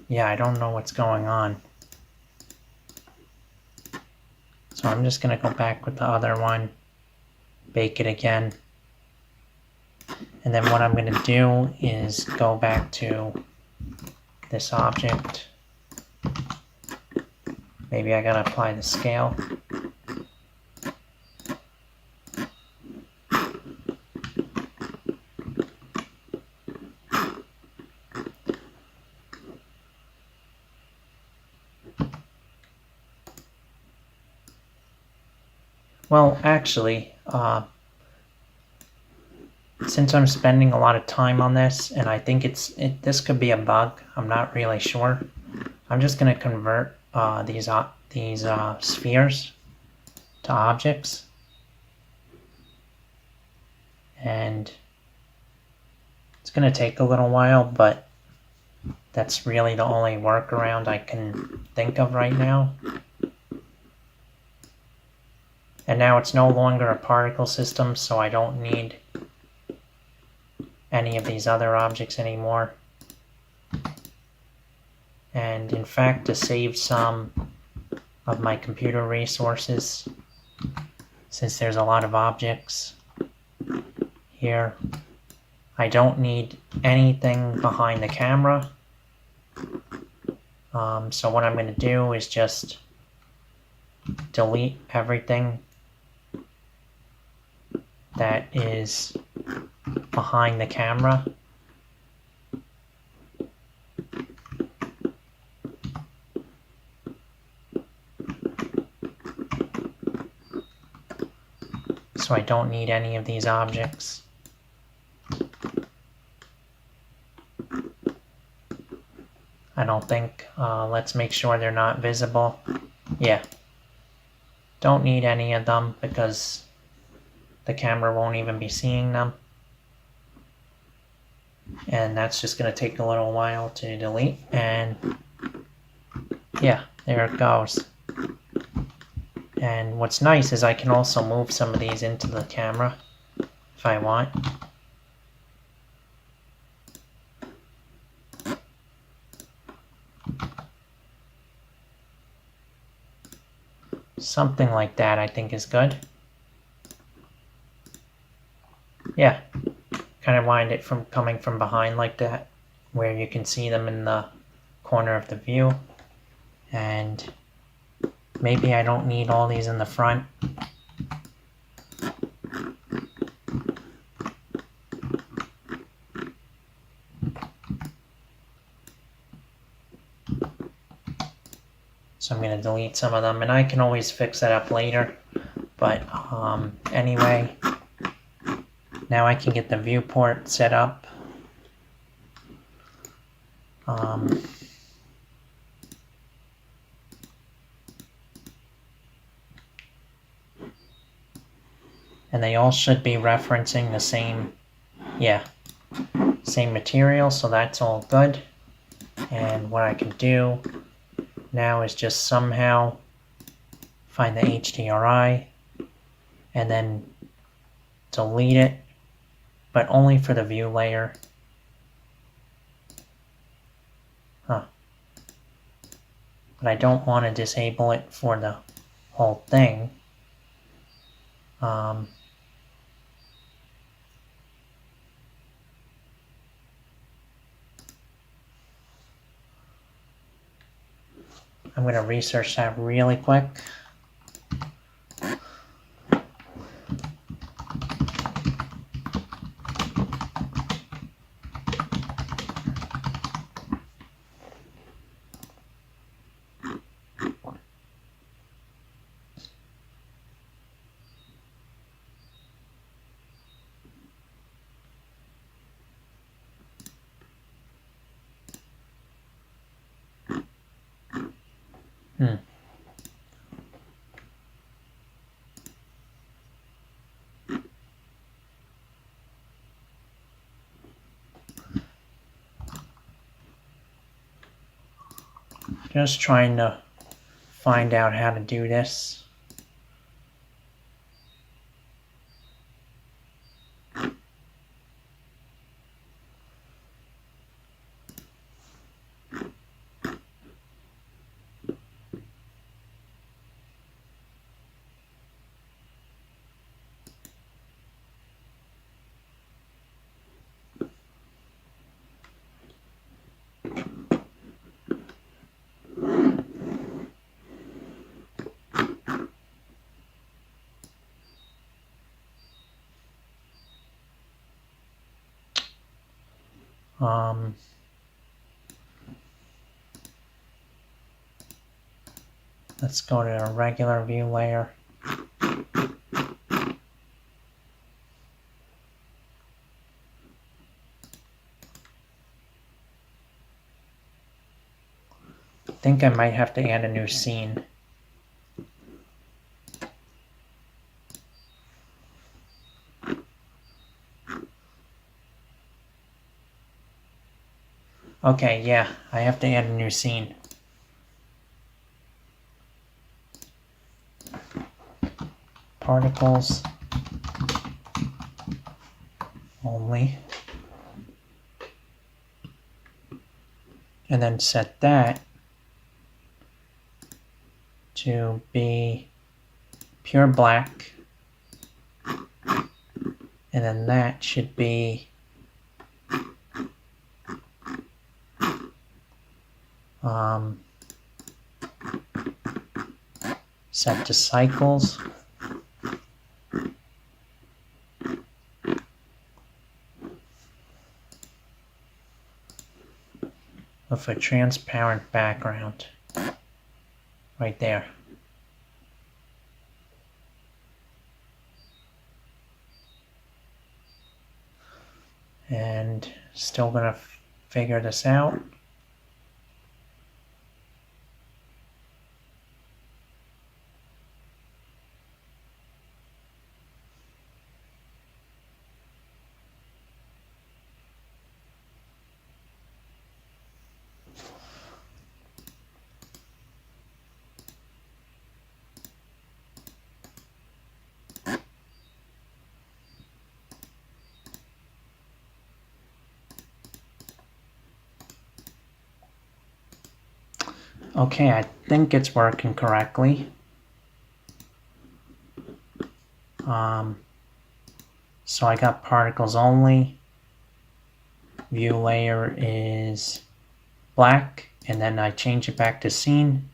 Yeah, I don't know what's going on. So I'm just gonna go back with the other one, bake it again. And then what I'm gonna do is go back to this object. Maybe I gotta apply the scale. Well, actually, since I'm spending a lot of time on this, and I think this could be a bug, I'm not really sure. I'm just going to convert these spheres to objects, and it's going to take a little while, but that's really the only workaround I can think of right now. And now it's no longer a particle system, so I don't need any of these other objects anymore. And in fact, to save some of my computer resources, since there's a lot of objects here, I don't need anything behind the camera. So what I'm going to do is just delete everything that is behind the camera. So I don't need any of these objects. I don't think. Let's make sure they're not visible. Yeah. Don't need any of them because the camera won't even be seeing them. And that's just going to take a little while to delete. And yeah, there it goes. And what's nice is I can also move some of these into the camera if I want. Something like that I think is good. Yeah, kind of wind it from coming from behind like that, where you can see them in the corner of the view. And maybe I don't need all these in the front. So I'm going to delete some of them, and I can always fix that up later. But anyway, now I can get the viewport set up. And they all should be referencing the same, same material, so that's all good. And what I can do now is just somehow find the HDRI and then delete it, but only for the view layer. But I don't want to disable it for the whole thing. I'm going to research that really quick. Just trying to find out how to do this. Let's go to a regular view layer. I think I might have to add a new scene. Okay, yeah, I have to add a new scene. Particles only. And then set that to be pure black. And then that should be set to cycles. With a transparent background right there. And still gonna figure this out. Okay, I think it's working correctly. So I got particles only. View layer is black, and then I change it back to scene.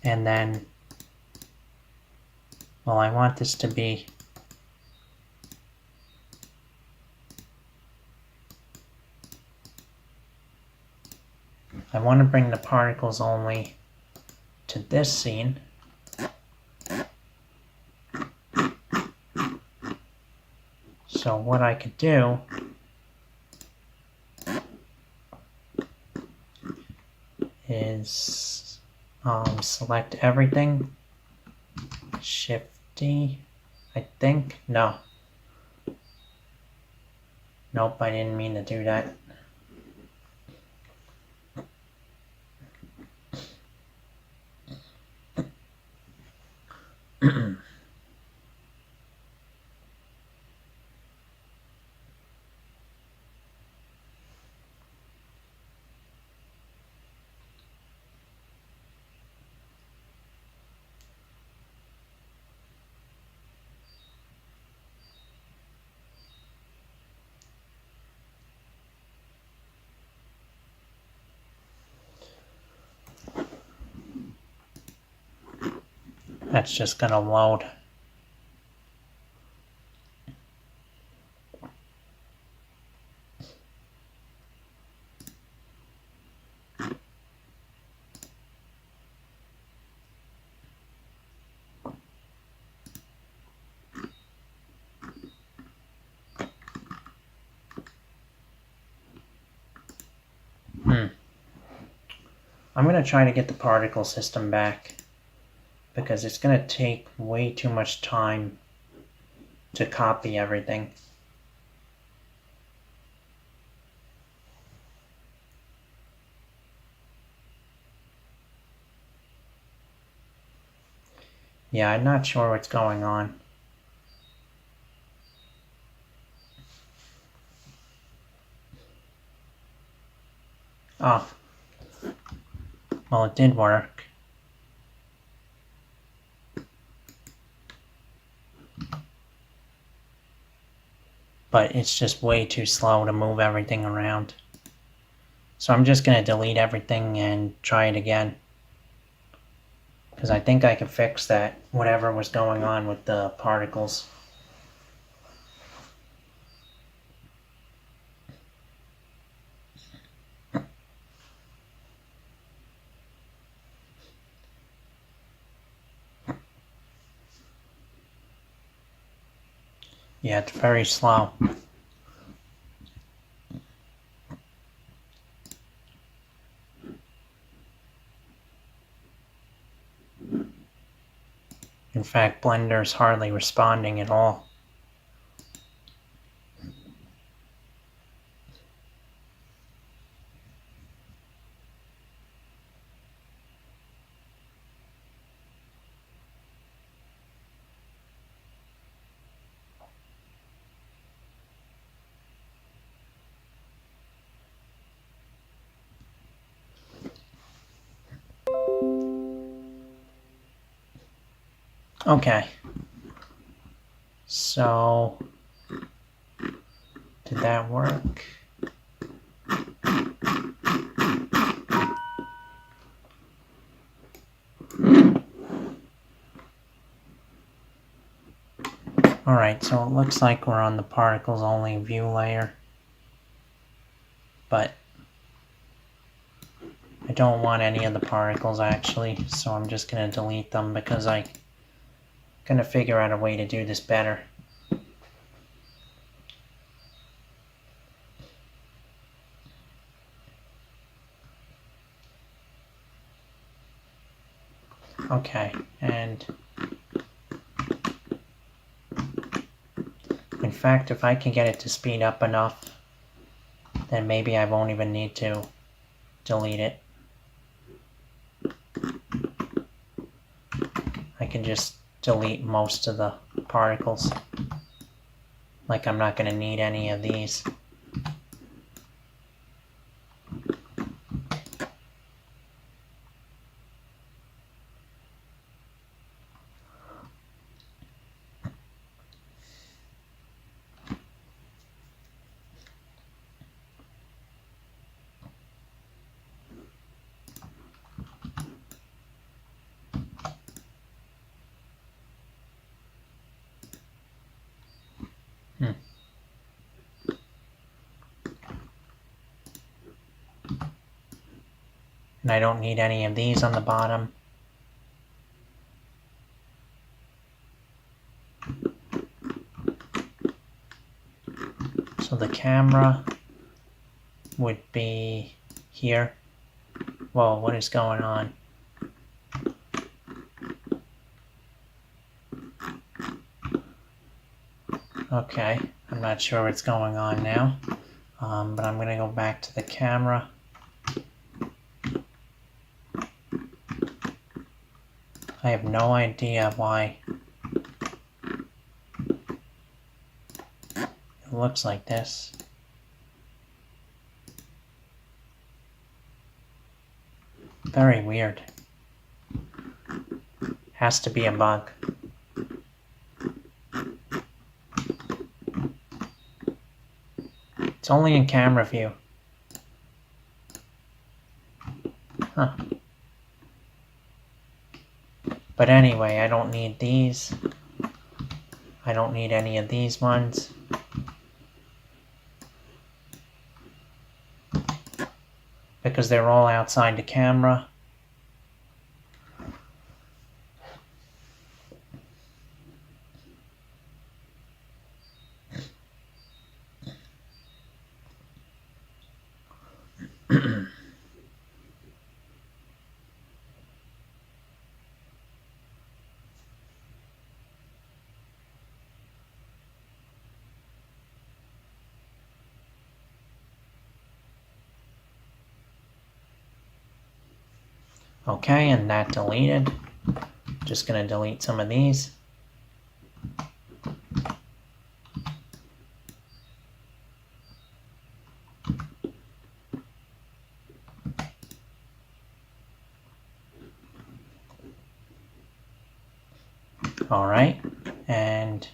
And then, well, I want this to be I want to bring the particles only to this scene. So what I could do is select everything, Shift D, I think. No. Nope, I didn't mean to do that. That's just gonna load. I'm going to try to get the particle system back because it's going to take way too much time to copy everything. Yeah, I'm not sure what's going on. Oh. Well, it did work. But it's just way too slow to move everything around. So I'm just going to delete everything and try it again. Because I think I can fix that, whatever was going on with the particles. Yeah, it's very slow. In fact, Blender's hardly responding at all. Okay. So, did that work? Alright, so it looks like we're on the particles only view layer. But I don't want any of the particles actually, so I'm just going to delete them because I'm going to figure out a way to do this better. Okay, and in fact, if I can get it to speed up enough, then maybe I won't even need to delete it. I can just delete most of the particles. Like I'm not going to need any of these. And I don't need any of these on the bottom. So the camera would be here. Whoa, what is going on? Okay, I'm not sure what's going on now, but I'm going to go back to the camera. I have no idea why it looks like this. Very weird. Has to be a bug. It's only in camera view. Huh. But anyway, I don't need these. I don't need any of these ones. Because they're all outside the camera. Okay, and that deleted. Just gonna delete some of these. All right, and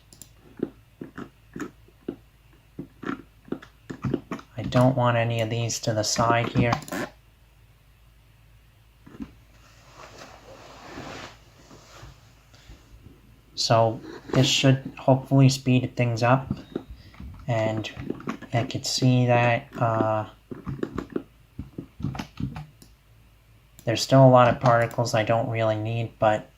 I don't want any of these to the side here. So this should hopefully speed things up, and I could see that there's still a lot of particles I don't really need, but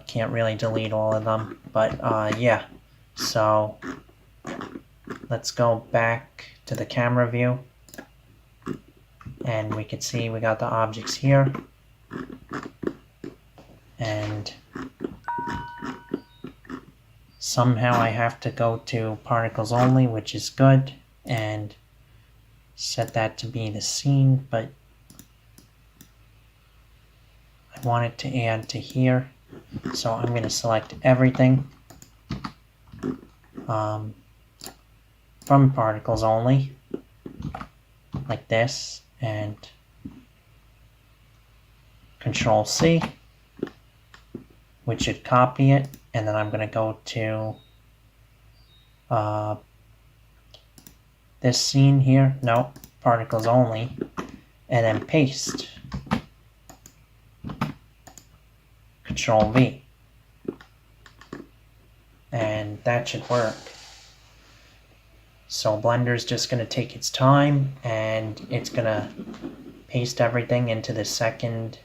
can't really delete all of them. But yeah, so let's go back to the camera view, and we can see we got the objects here, and somehow I have to go to particles only, which is good, and set that to be the scene, but I want it to add to here, so I'm going to select everything from particles only, like this, and Control C, which should copy it, and then I'm going to go to this scene here, no, particles only, and then paste. Control V. And that should work. So Blender's just going to take its time, and it's going to paste everything into the second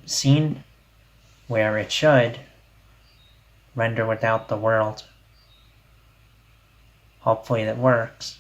scene, where it should render without the world. Hopefully that works.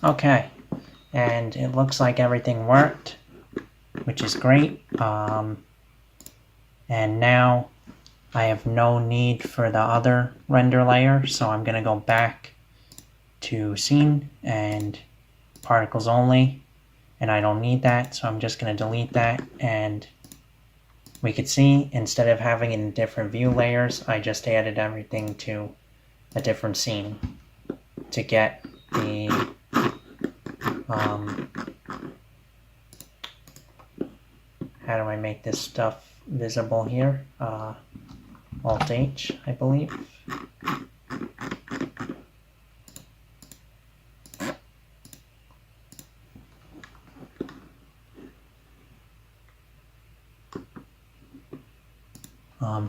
Okay, and it looks like everything worked, which is great. And now I have no need for the other render layer, so I'm going to go back to scene and particles only, and I don't need that, so I'm just going to delete that. And we could see, instead of having it in different view layers, I just added everything to a different scene to get the how do I make this stuff visible here? Alt H, I believe.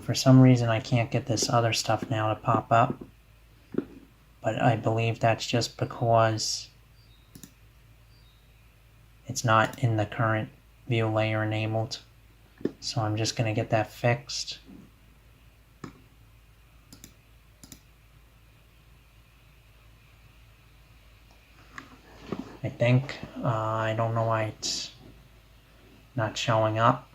For some reason I can't get this other stuff now to pop up, but I believe that's just because it's not in the current view layer enabled. So I'm just going to get that fixed. I think. I don't know why it's not showing up.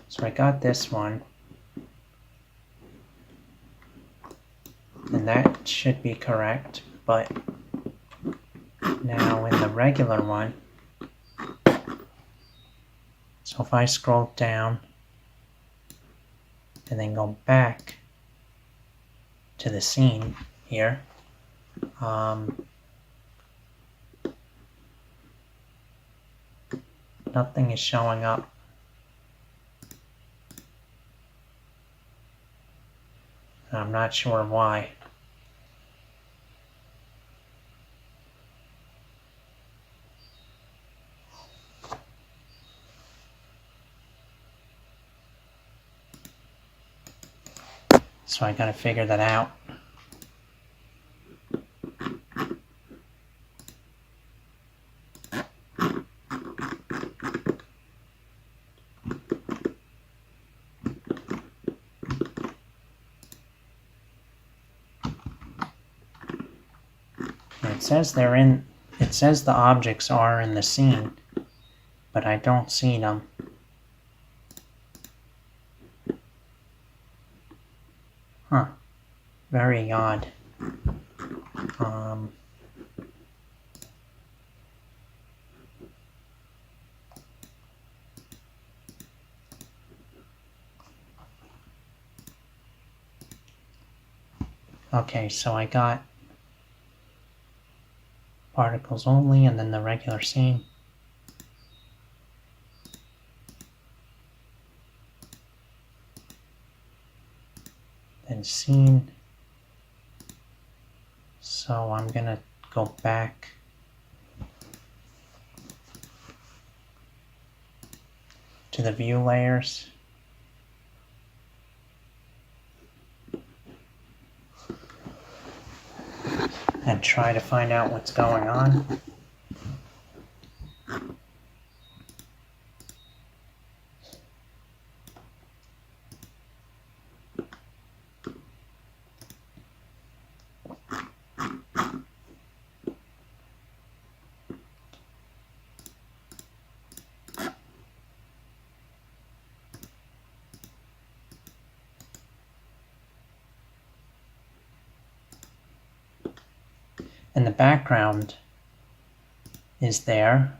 So I got this one. And that should be correct, but now in the regular one, so if I scroll down and then go back to the scene here, nothing is showing up. I'm not sure why. So I gotta figure that out. It says the objects are in the scene, but I don't see them. Huh. Very odd. Okay, so I got particles only and then the regular scene. Then scene. So I'm gonna go back to the view layers. And try to find out what's going on. And the background is there.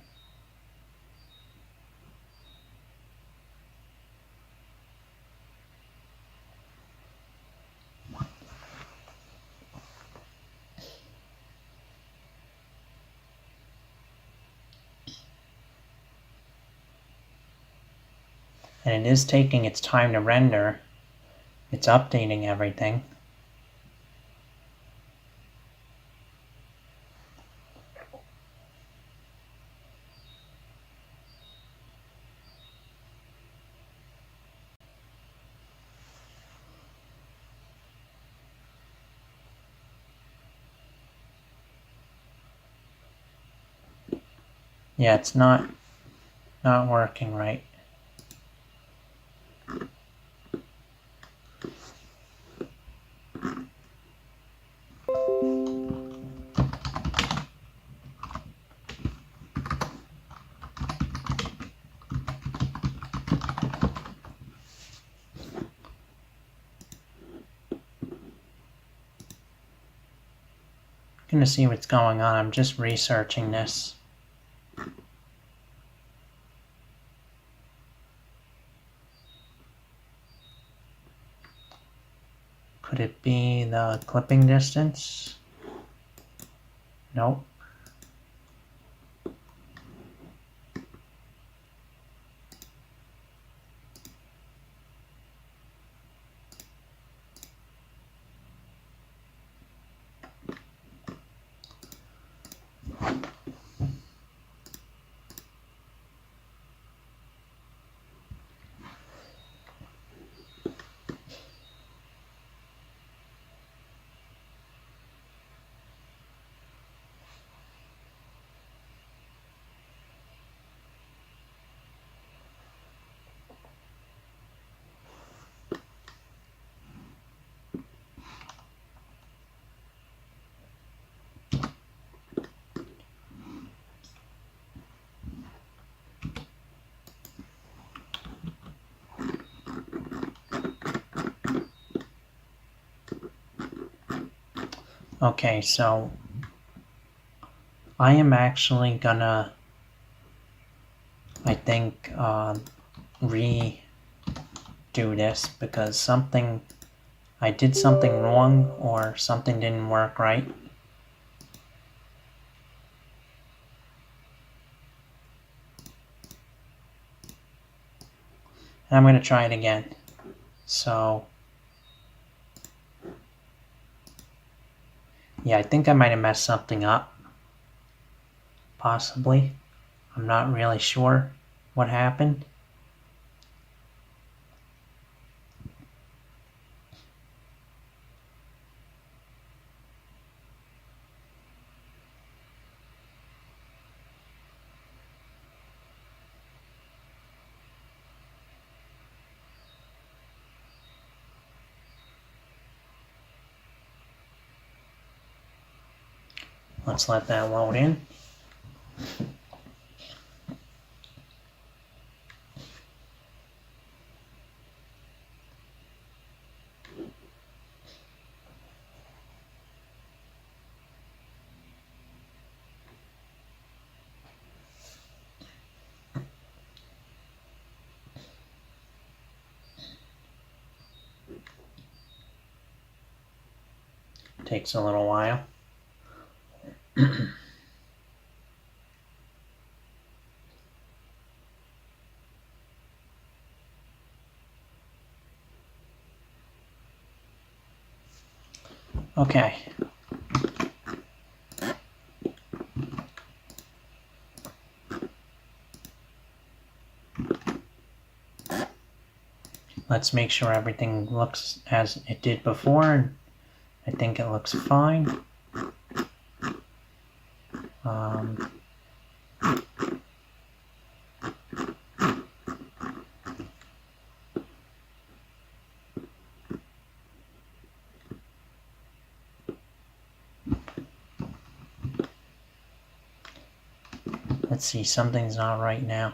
And it is taking its time to render. It's updating everything. Yeah, it's not working right. I'm gonna see what's going on. I'm just researching this. Could it be the clipping distance? Nope. Okay, so I am actually gonna, I think, redo this because I did something wrong or something didn't work right. And I'm gonna try it again. So, yeah, I think I might have messed something up. Possibly. I'm not really sure what happened. Let's let that load in. Takes a little while. Okay. Let's make sure everything looks as it did before. I think it looks fine. Let's see, something's not right now.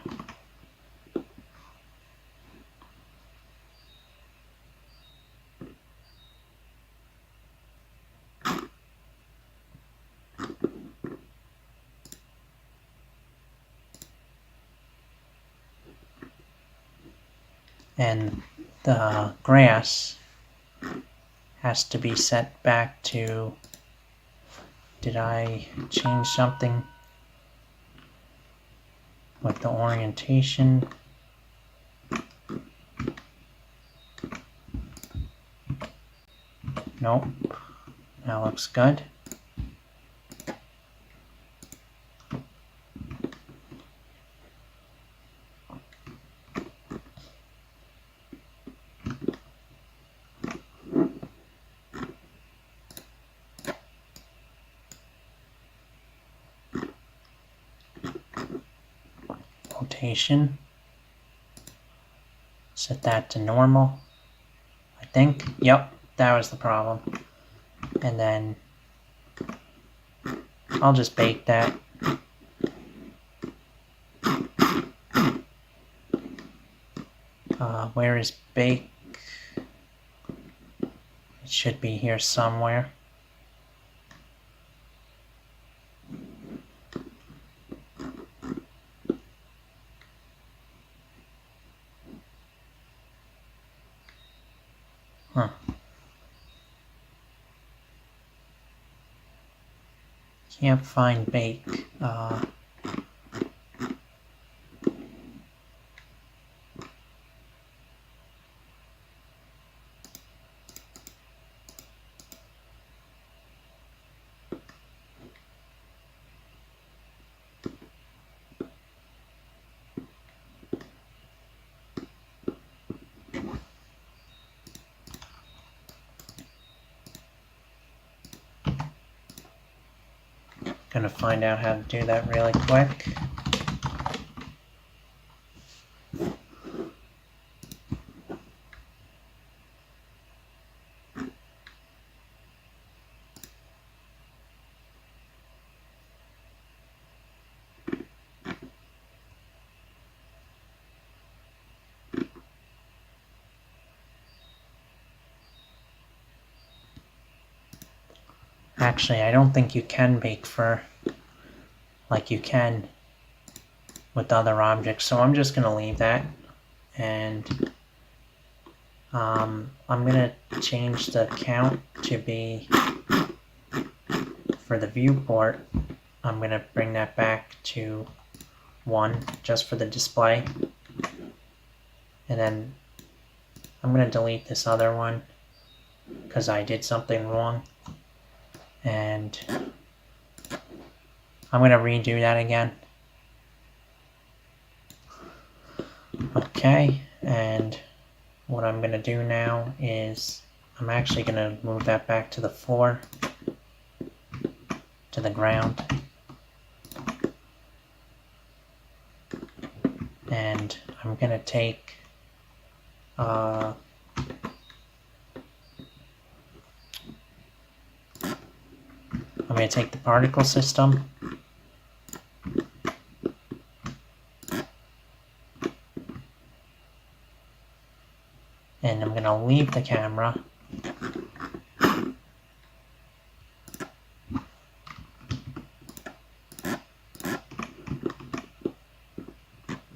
And the grass has to be set back to, did I change something with the orientation? Nope, that looks good. Rotation. Set that to normal, I think. Yep, that was the problem. And then I'll just bake that. Where is bake? It should be here somewhere. Huh. Can't find bake. Gonna find out how to do that really quick. Actually, I don't think you can bake fur like you can with other objects, so I'm just going to leave that. And I'm going to change the count to be, for the viewport, I'm going to bring that back to 1 just for the display. And then I'm going to delete this other one because I did something wrong. And I'm going to redo that again. Okay, and what I'm going to do now is I'm actually going to move that back to the floor, to the ground. And I'm going to take I'm going to take the particle system and I'm going to leave the camera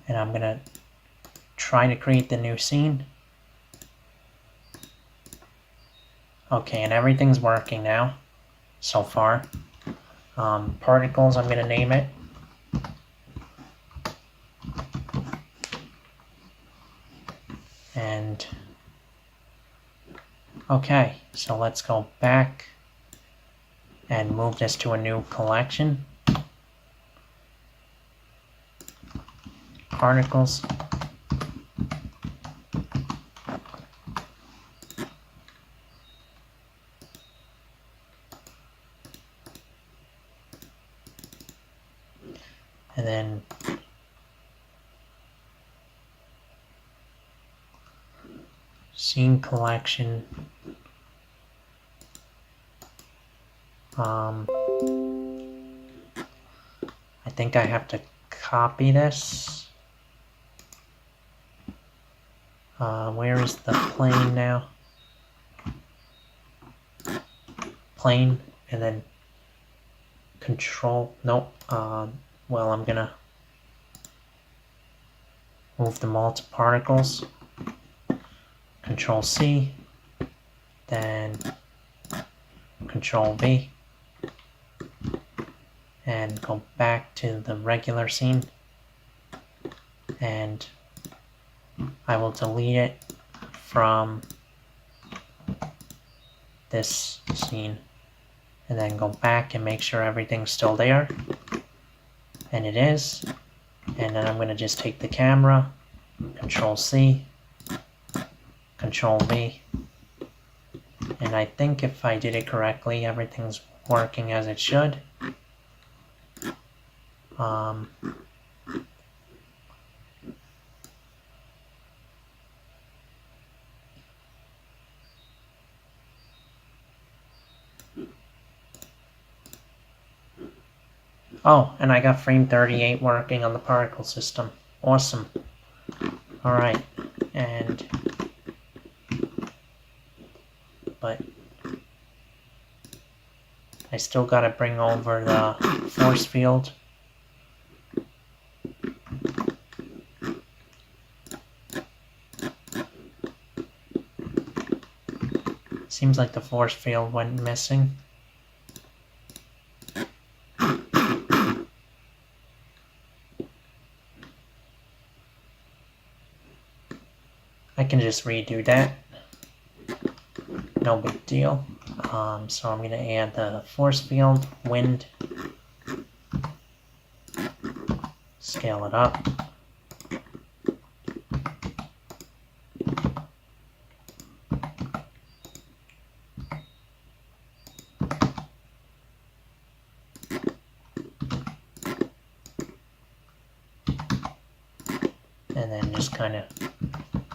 and I'm going to try to create the new scene. Okay, and everything's working now so far. Particles, I'm going to name it. And okay, so let's go back and move this to a new collection. Particles. And then scene collection. I think I have to copy this. Where is the plane now? Plane, and then control, nope. Well, I'm gonna move them all to particles. Control C, then Control V, and go back to the regular scene, and I will delete it from this scene, and then go back and make sure everything's still there, and it is. And then I'm going to just take the camera, Control C, Control V, and I think if I did it correctly, everything's working as it should. Oh, and I got frame 38 working on the particle system. Awesome. Alright, but I still gotta bring over the force field. Seems like the force field went missing. I can just redo that. No big deal. So I'm going to add the force field, wind, scale it up. And then just kind of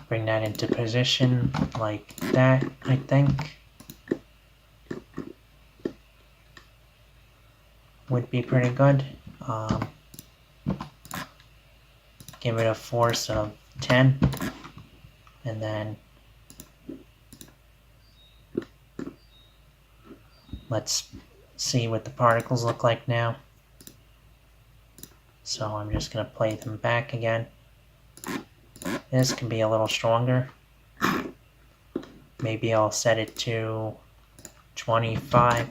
bring that into position like that, I think. Would be pretty good. Give it a force of 10. And then let's see what the particles look like now. So I'm just going to play them back again. This can be a little stronger. Maybe I'll set it to 25.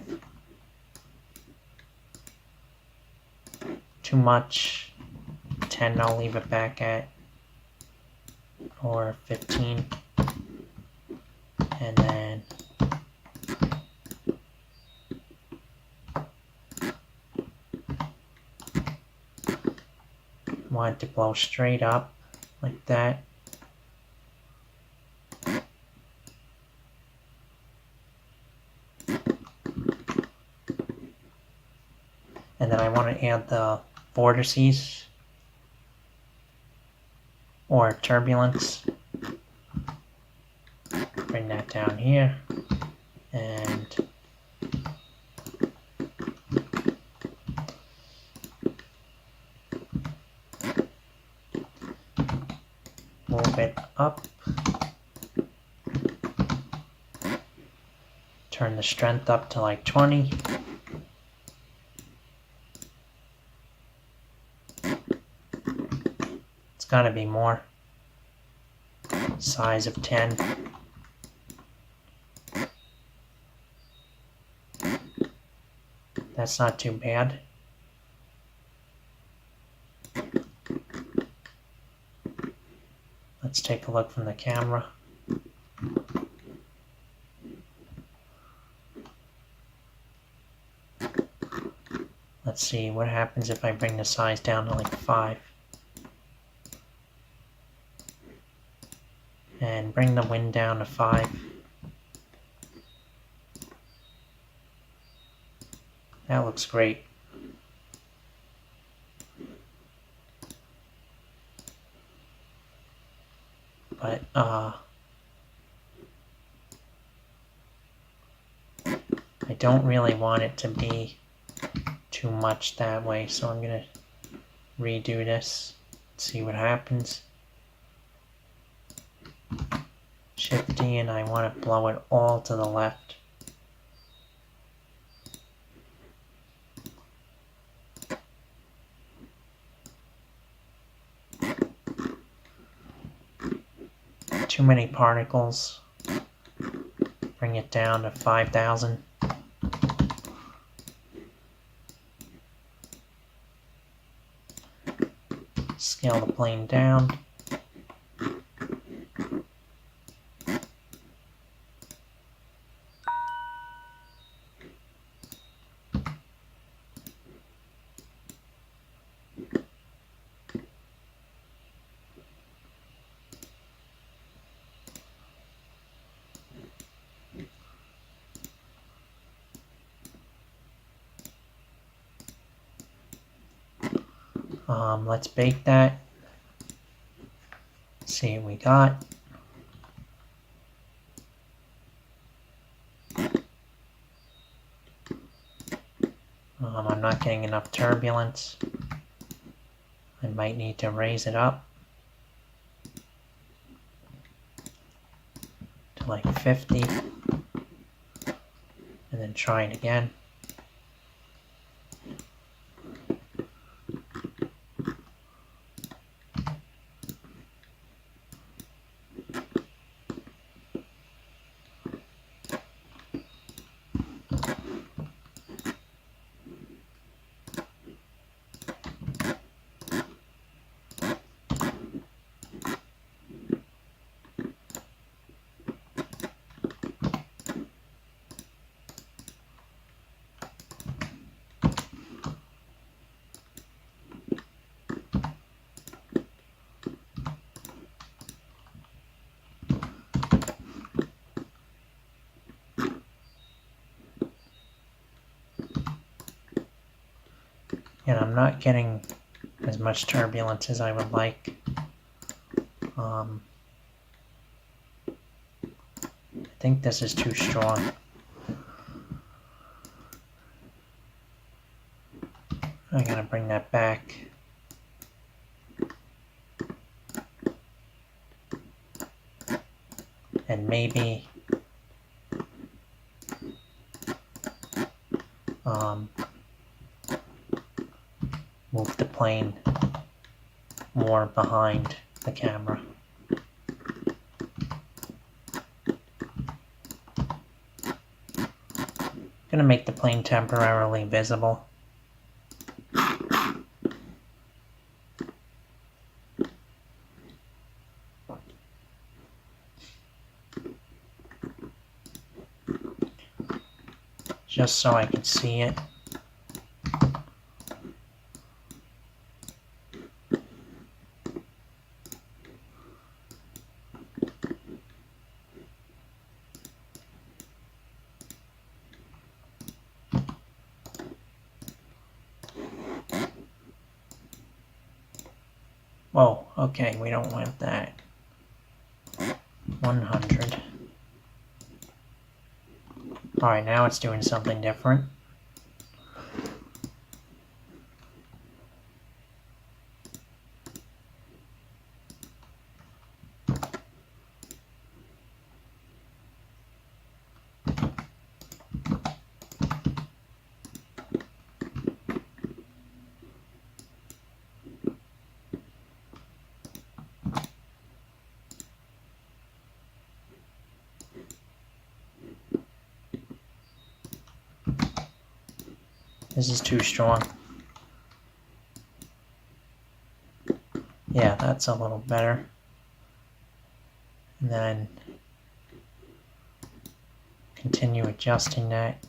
Too much. 10 I'll leave it back at. Or 15. And then want it to blow straight up like that. And then I want to add the vortices or turbulence. Bring that down here and move it up. Turn the strength up to like 20. It's gotta be more. Size of 10. That's not too bad. Let's take a look from the camera. Let's see what happens if I bring the size down to like 5. And bring the wind down to 5. That looks great. But I don't really want it to be too much that way, so I'm gonna redo this, see what happens. Shift D, and I want to blow it all to the left. Too many particles. Bring it down to 5,000. Scale the plane down. Let's bake that. See what we got. I'm not getting enough turbulence. I might need to raise it up to like 50 and then try it again. And I'm not getting as much turbulence as I would like. I think this is too strong. I gotta bring that back. And maybe move the plane more behind the camera. Gonna make the plane temporarily visible. Just so I can see it. Whoa, okay, we don't want that. 100. Alright, now it's doing something different. This is too strong. Yeah, that's a little better. And then continue adjusting that.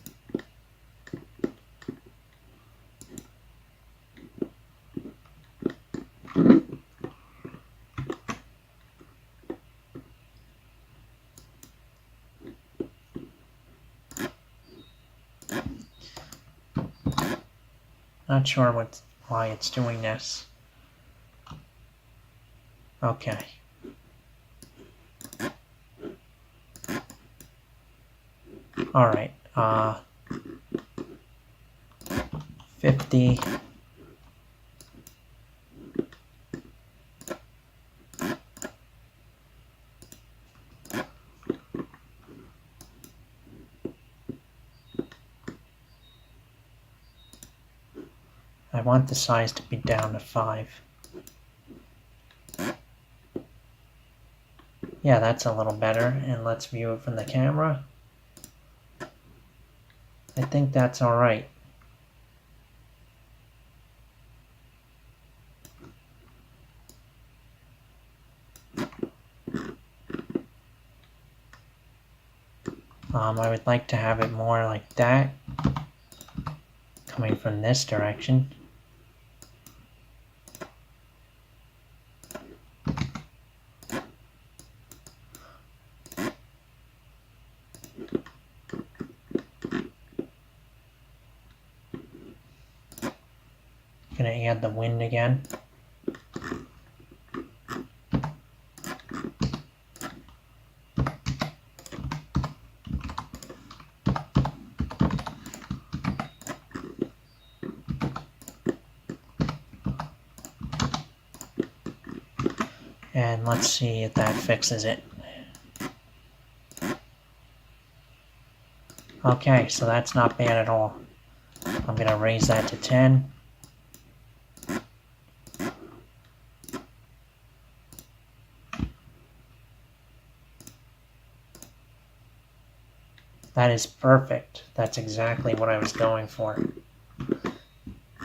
Not sure why it's doing this. Okay. Alright, 50. I want the size to be down to 5. Yeah, that's a little better, and let's view it from the camera. I think that's alright. I would like to have it more like that, coming from this direction. Gonna add the wind again. And let's see if that fixes it. Okay, so that's not bad at all. I'm gonna raise that to 10. That is perfect. That's exactly what I was going for.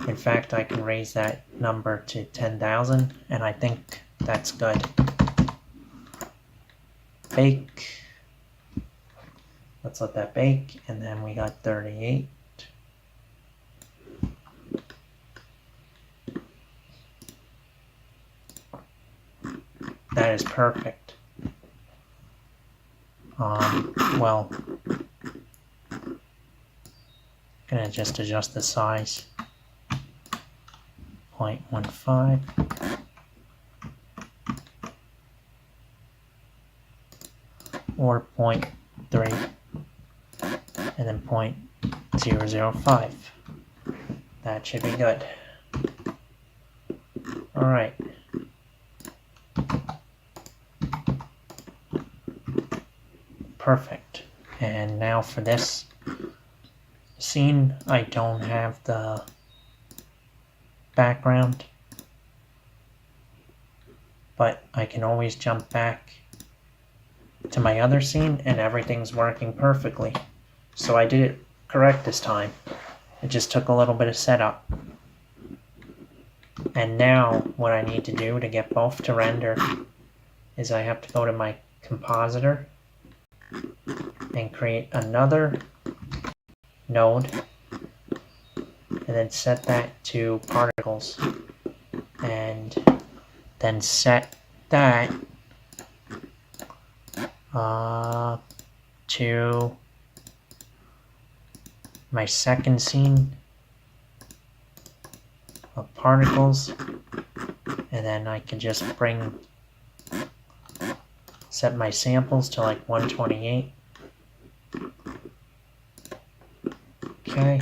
In fact, I can raise that number to 10,000, and I think that's good. Bake. Let's let that bake, and then we got 38. That is perfect. Well, gonna just adjust the size. 0.15. Or 0.3. And then 0.005. That should be good. Alright. Perfect. And now for this scene, I don't have the background, but I can always jump back to my other scene and everything's working perfectly. So I did it correct this time. It just took a little bit of setup. And now what I need to do to get both to render is I have to go to my Compositor and create another node and then set that to particles and then set that to my second scene of particles, and then I can just set my samples to like 128. Okay,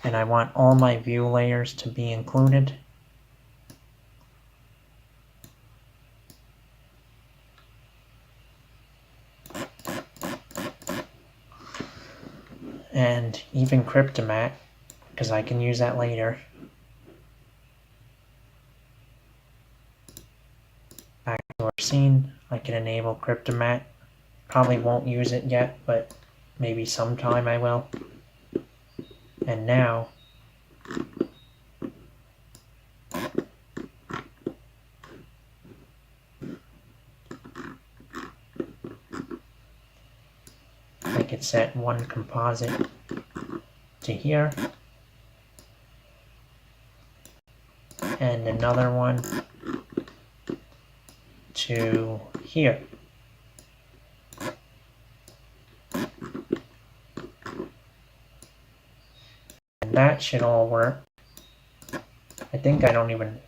and I want all my view layers to be included. And even Cryptomat, because I can use that later. Back to our scene, I can enable Cryptomat. Probably won't use it yet, but maybe sometime I will. And now, I could set one composite to here, and another one to here. And that should all work. I think I don't even,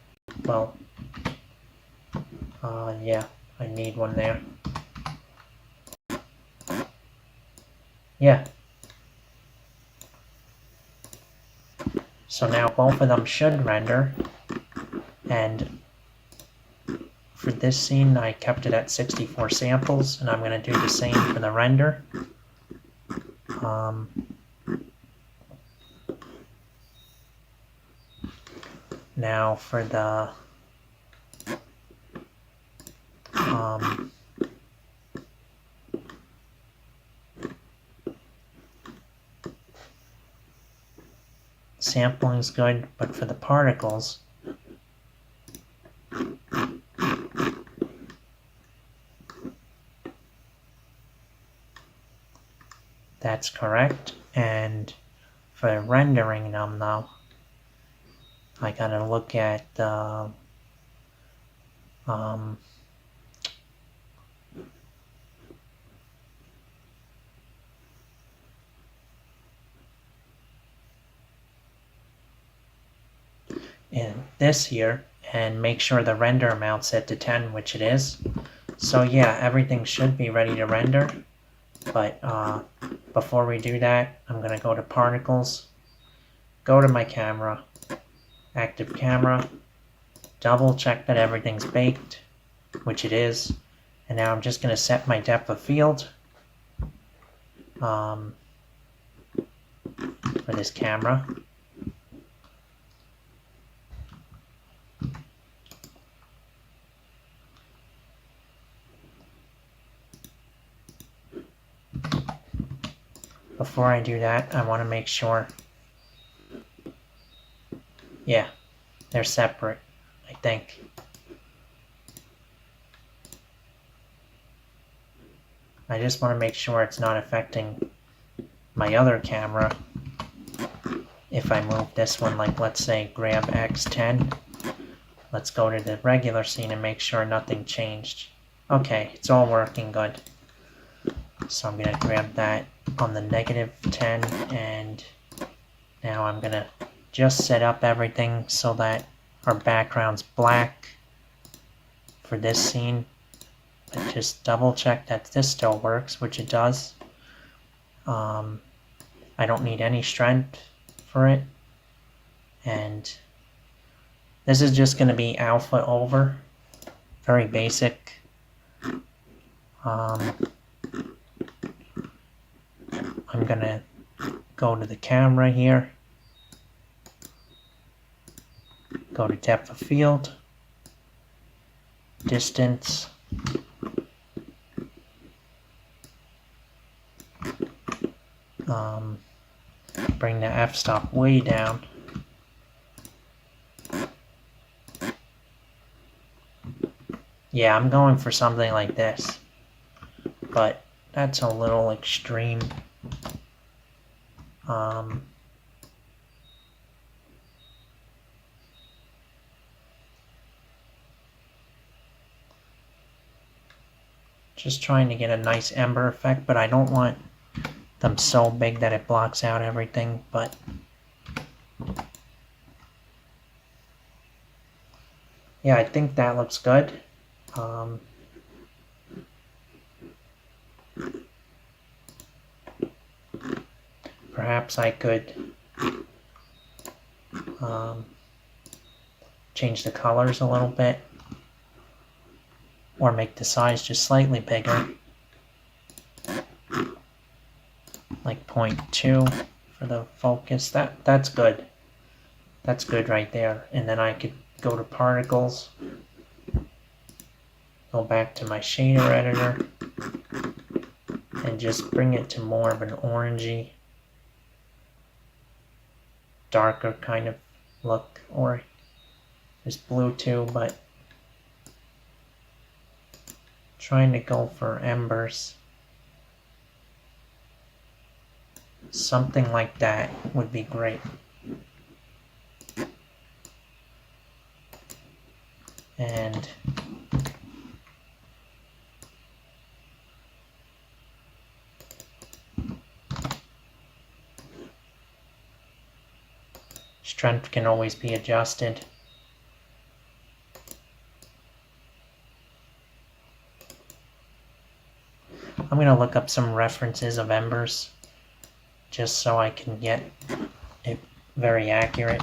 well, yeah, I need one there. Yeah. So now both of them should render, and for this scene I kept it at 64 samples, and I'm going to do the same for the render. Now for the sampling is good, but for the particles, that's correct. And for rendering them though, I gotta look at the in this here and make sure the render amount's set to 10, which it is. So yeah, everything should be ready to render, but before we do that, I'm gonna go to particles, go to my camera, active camera, double check that everything's baked, which it is, and now I'm just gonna set my depth of field for this camera. Before I do that, I want to make sure, yeah, they're separate, I think. I just want to make sure it's not affecting my other camera. If I move this one, like let's say grab X10, let's go to the regular scene and make sure nothing changed. Okay, it's all working good. So I'm going to grab that on the -10, and now I'm going to just set up everything so that our background's black for this scene. But just double check that this still works, which it does. I don't need any strength for it. And this is just going to be alpha over. Very basic. I'm going to go to the camera here, go to depth of field, distance, bring the f-stop way down. Yeah, I'm going for something like this, but that's a little extreme. Just trying to get a nice ember effect, but I don't want them so big that it blocks out everything, but yeah, I think that looks good. Perhaps I could change the colors a little bit, or make the size just slightly bigger, like 0.2 for the focus. That's good. That's good right there. And then I could go to particles, go back to my shader editor, and just bring it to more of an orangey, darker kind of look. Or there's blue too, but trying to go for embers. Something like that would be great. And strength can always be adjusted. I'm going to look up some references of embers just so I can get it very accurate.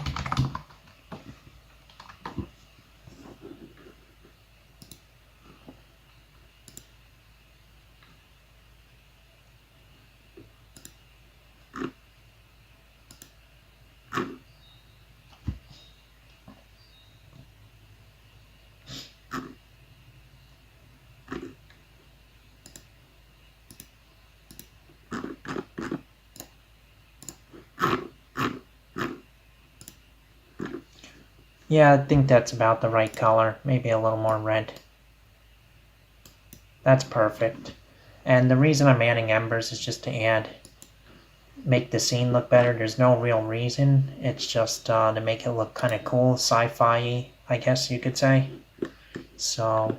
Yeah, I think that's about the right color. Maybe a little more red. That's perfect. And the reason I'm adding embers is just to make the scene look better. There's no real reason. It's just to make it look kind of cool, sci-fi-y, I guess you could say. So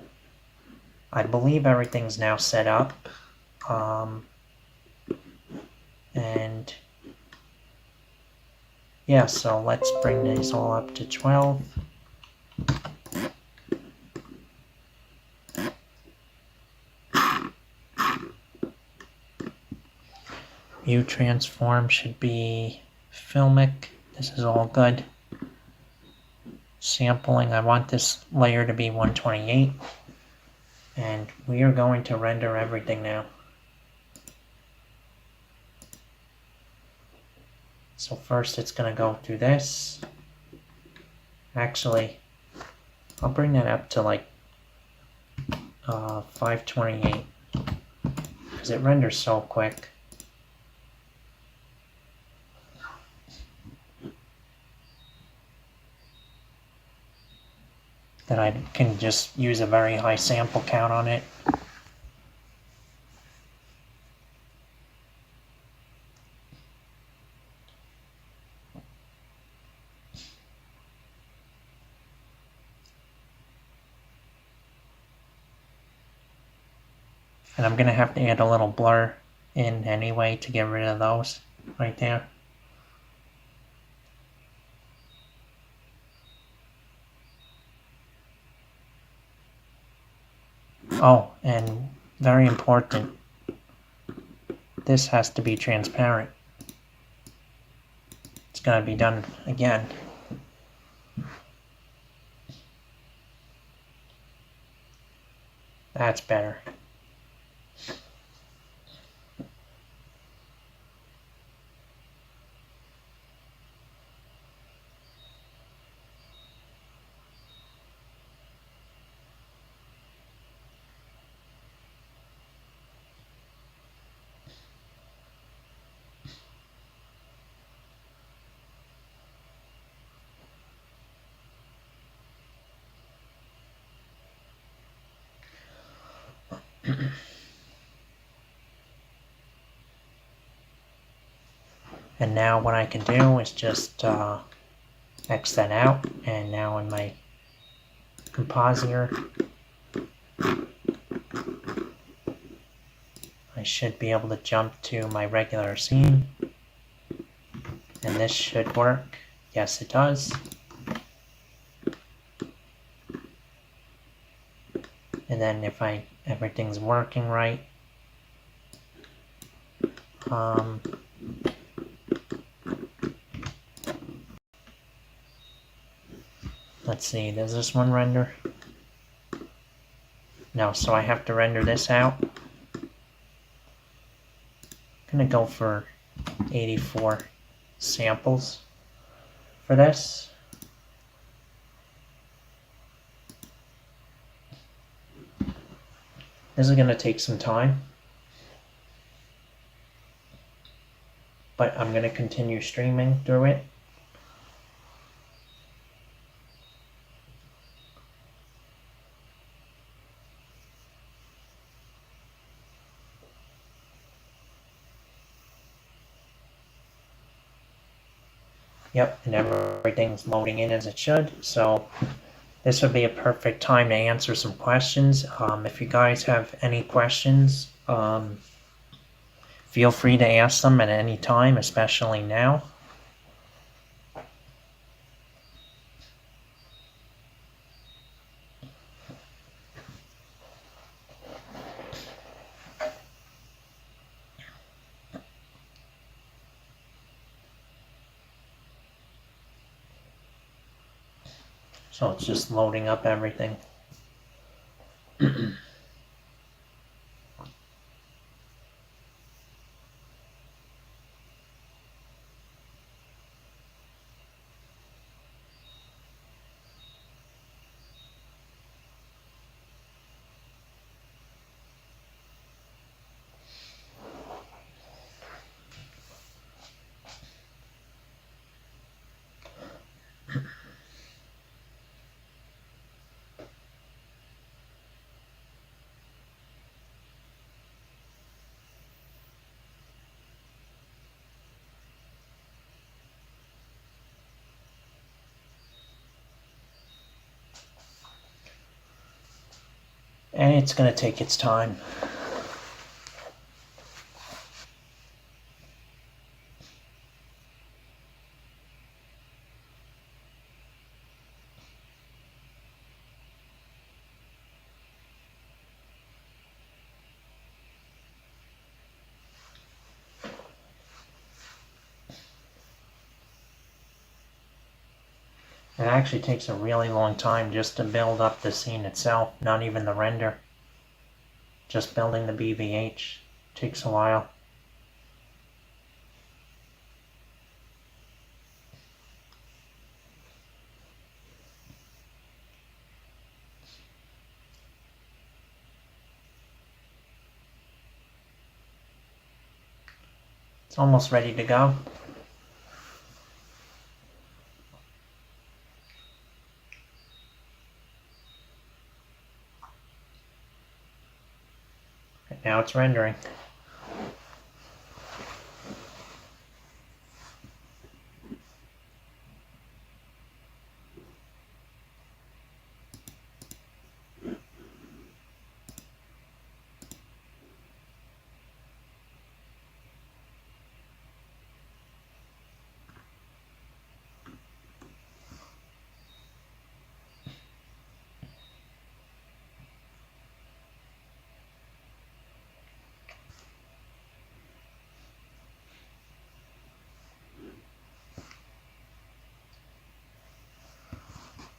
I believe everything's now set up. And yeah, so let's bring these all up to 12. View transform should be filmic. This is all good. Sampling, I want this layer to be 128. And we are going to render everything now. So first it's going to go through this. Actually, I'll bring that up to like 528 because it renders so quick. That I can just use a very high sample count on it. And I'm going to have to add a little blur in anyway to get rid of those right there. Oh, and very important, this has to be transparent. It's going to be done again. That's better. And now what I can do is just X that out, and now in my Compositor I should be able to jump to my regular scene, and this should work. Yes, it does. And then if everything's working right, let's see, does this one render? No, so I have to render this out. I'm gonna go for 84 samples for this. This is gonna take some time, but I'm gonna continue streaming through it. Yep, and everything's loading in as it should, so this would be a perfect time to answer some questions. If you guys have any questions, feel free to ask them at any time, especially now. So it's just loading up everything. And it's going to take its time. It actually takes a really long time just to build up the scene itself, not even the render. Just building the BVH takes a while. It's almost ready to go. Now it's rendering.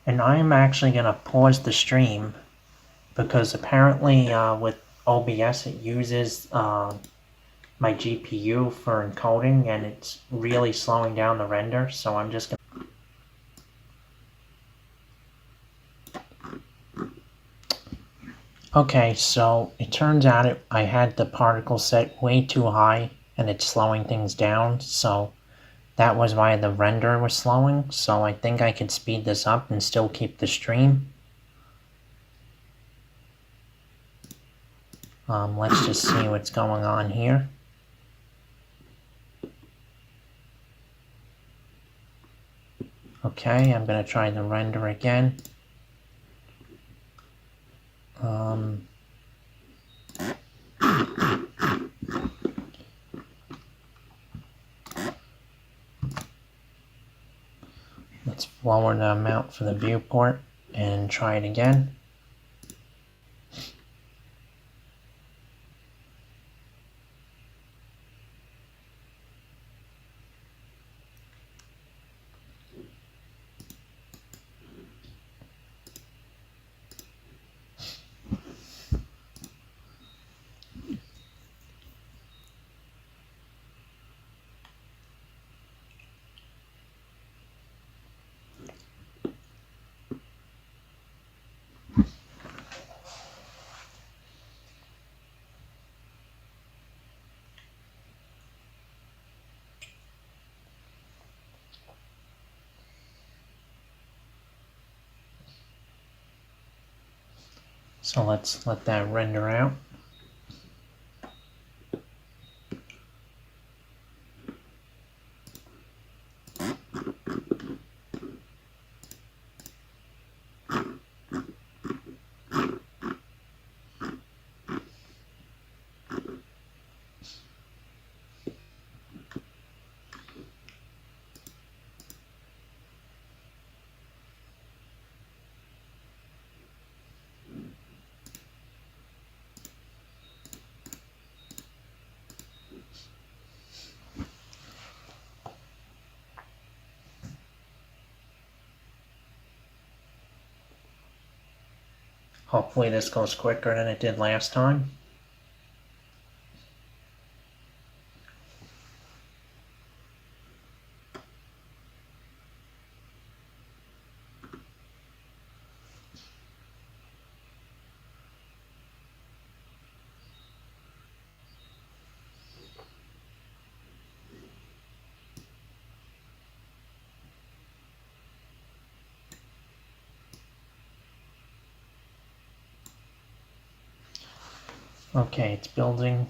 And I'm actually going to pause the stream because apparently with OBS it uses my GPU for encoding and it's really slowing down the render, so I'm just going to... Okay, so it turns out I had the particle set way too high and it's slowing things down, so that was why the render was slowing, so I think I could speed this up and still keep the stream. Let's just see what's going on here. Okay, I'm going to try the render again. Let's lower the amount for the viewport and try it again. So let's let that render out. Hopefully this goes quicker than it did last time. Okay, it's building.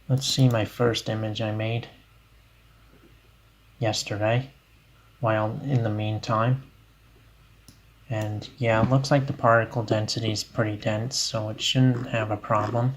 Let's see my first image I made yesterday while in the meantime. And yeah, it looks like the particle density is pretty dense, so it shouldn't have a problem.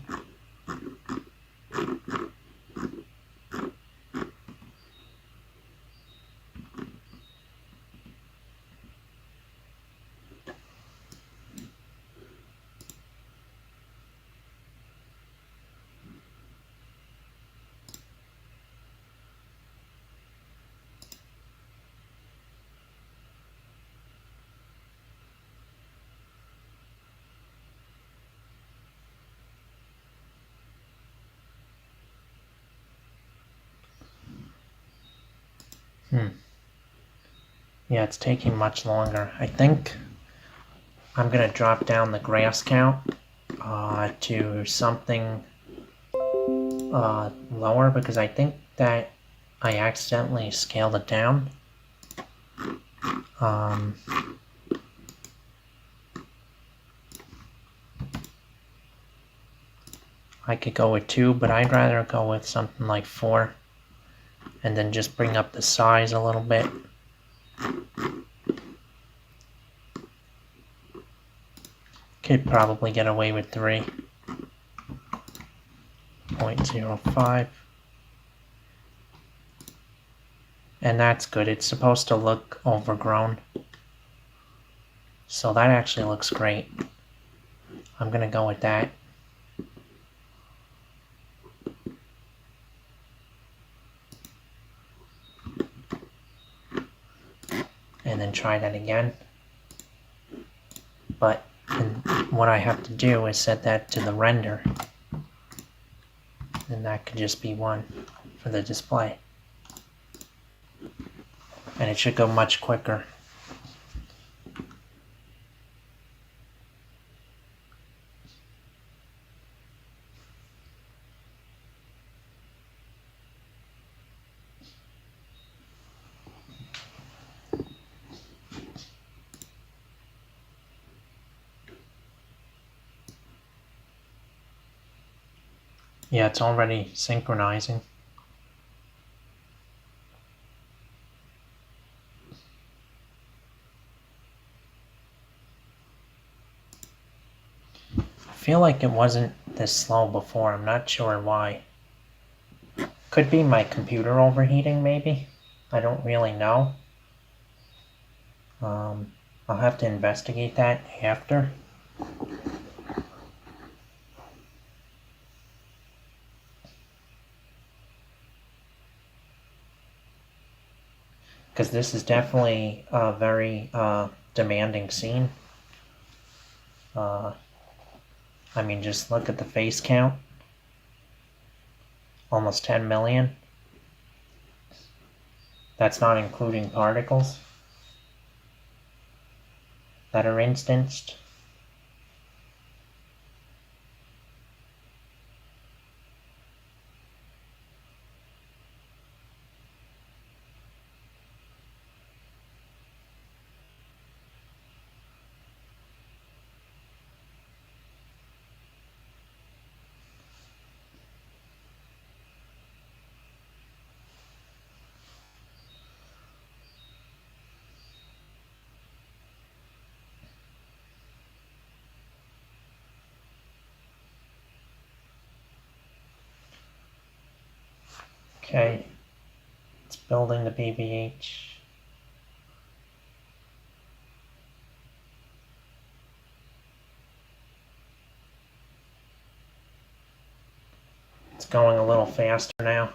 Yeah, it's taking much longer. I think I'm going to drop down the grass count to something lower, because I think that I accidentally scaled it down. I could go with 2, but I'd rather go with something like 4 and then just bring up the size a little bit. Could probably get away with 3.05. And that's good. It's supposed to look overgrown. So that actually looks great. I'm gonna go with that. And then try that again. But what I have to do is set that to the render. And that could just be 1 for the display. and it should go much quicker. Yeah, it's already synchronizing. I feel like it wasn't this slow before. I'm not sure why. Could be my computer overheating, maybe. I don't really know. I'll have to investigate that after. Because this is definitely a very demanding scene. I mean, just look at the face count. Almost 10 million. That's not including particles that are instanced. Okay, it's building the BBH. It's going a little faster now.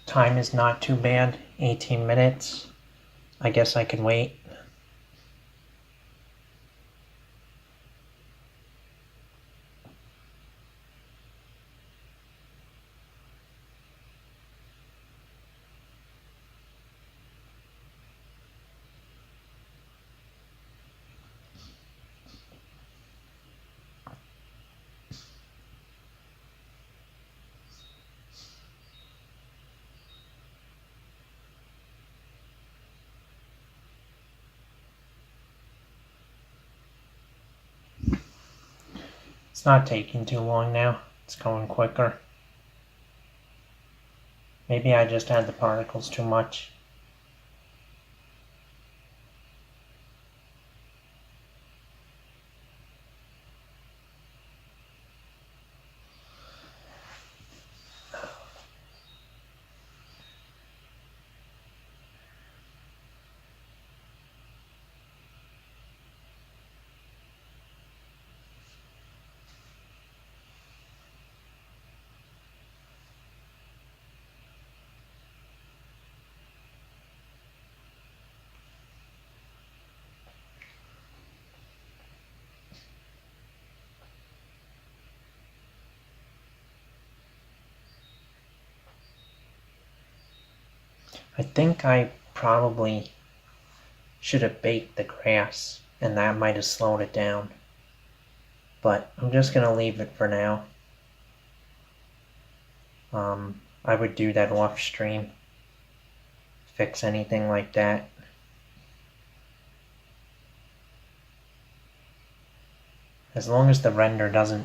Time is not too bad, 18 minutes. I guess I can wait. It's not taking too long now. It's going quicker. Maybe I just had the particles too much. I think I probably should have baked the grass, and that might have slowed it down. But I'm just going to leave it for now. I would do that off stream. Fix anything like that. As long as the render doesn't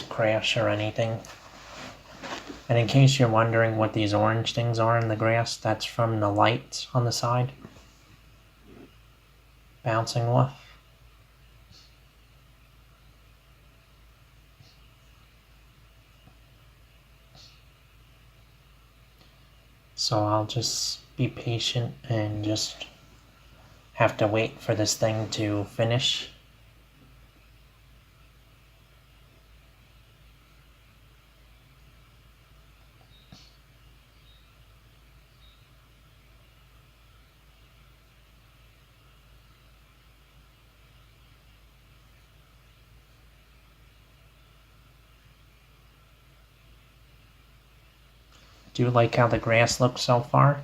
crash or anything. And in case you're wondering what these orange things are in the grass, that's from the lights on the side bouncing off. So I'll just be patient and just have to wait for this thing to finish. Do you like how the grass looks so far?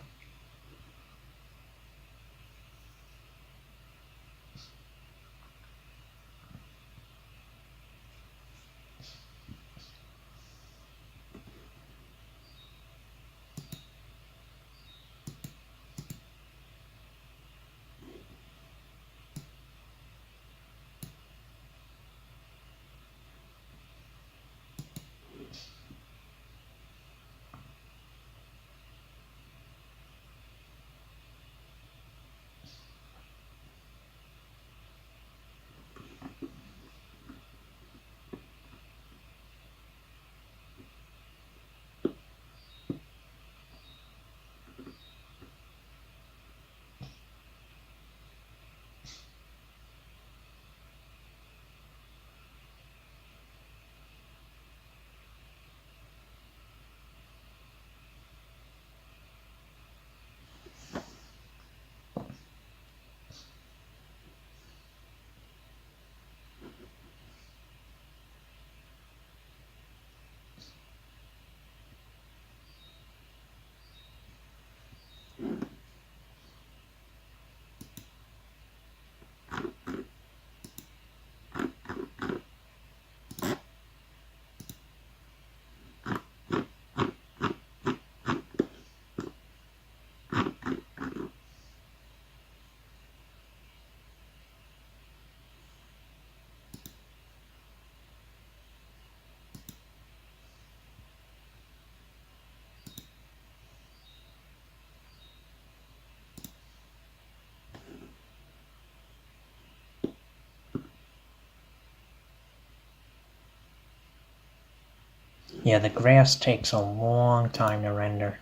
Yeah, the grass takes a long time to render.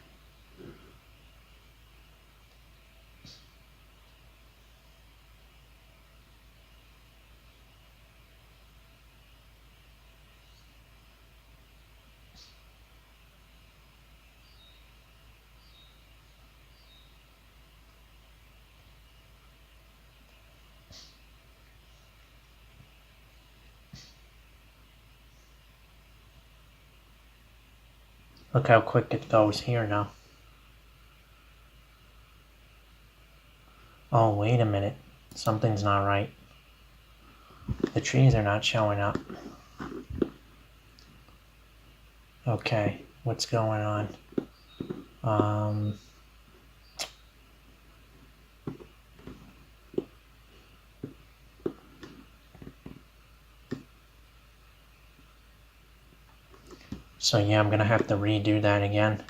Look how quick it goes here now. Oh, wait a minute. Something's not right. The trees are not showing up. Okay, what's going on? So yeah, I'm gonna have to redo that again.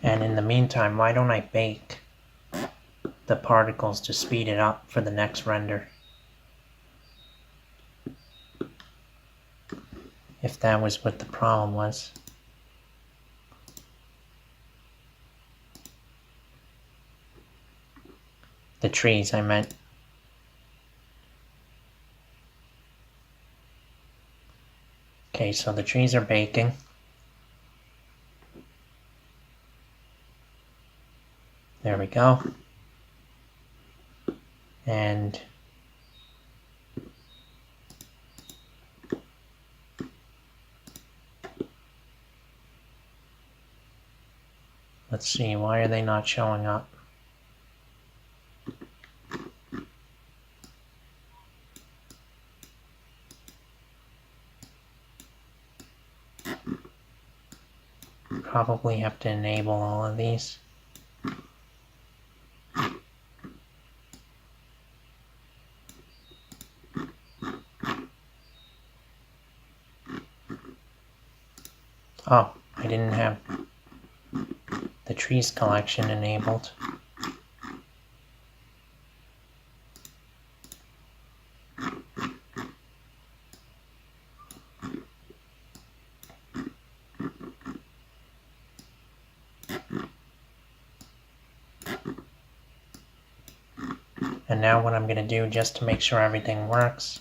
And in the meantime, why don't I bake the particles to speed it up for the next render? If that was what the problem was. The trees, I meant. Okay, so the trees are baking. There we go. And let's see, why are they not showing up? Probably have to enable all of these. Oh, I didn't have the trees collection enabled. And now what I'm going to do, just to make sure everything works,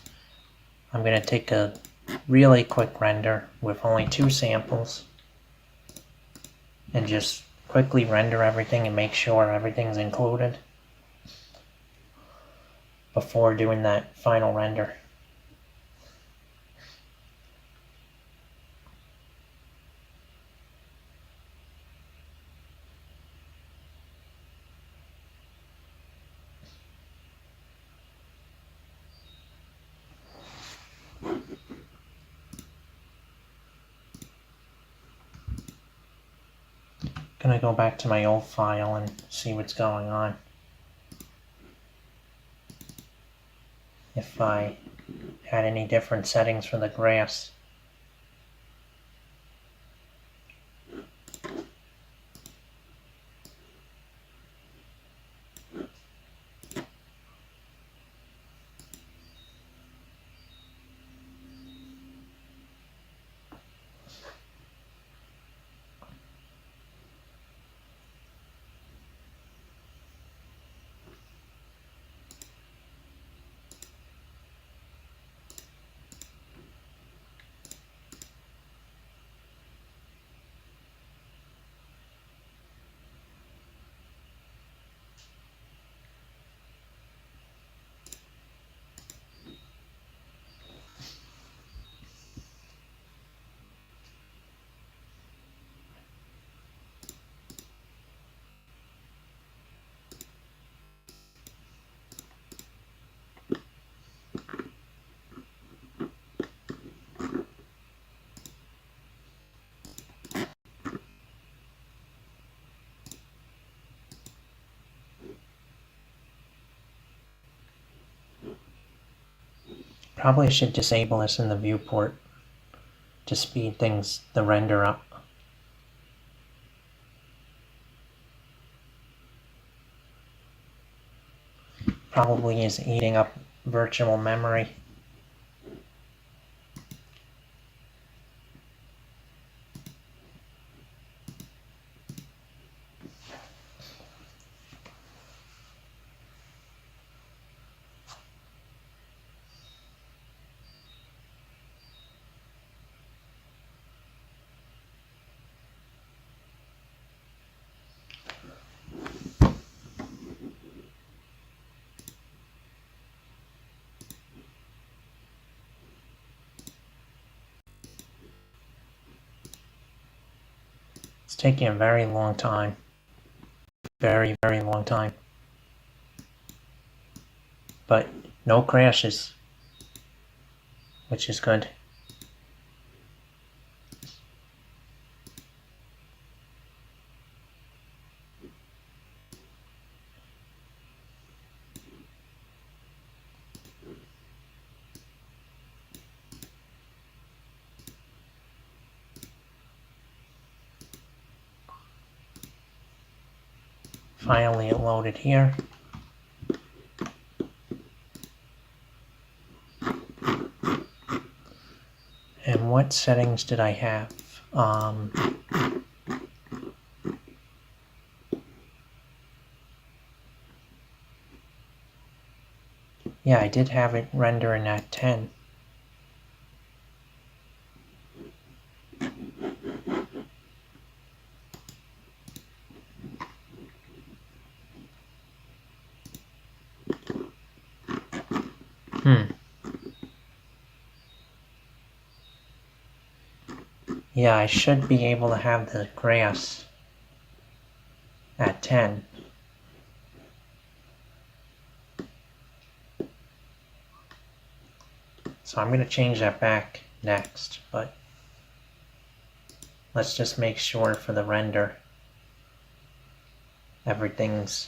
I'm going to take a really quick render with only 2 samples and just quickly render everything and make sure everything's included before doing that final render. Gonna go back to my old file and see what's going on. If I had any different settings for the grass. Probably should disable this in the viewport to speed the render up. Probably is eating up virtual memory. It's taking a very long time. Very, very long time. But no crashes, which is good. Finally, it loaded here. And what settings did I have? Yeah, I did have it rendering at 10. Yeah, I should be able to have the grass at 10. So I'm going to change that back next, but let's just make sure for the render everything's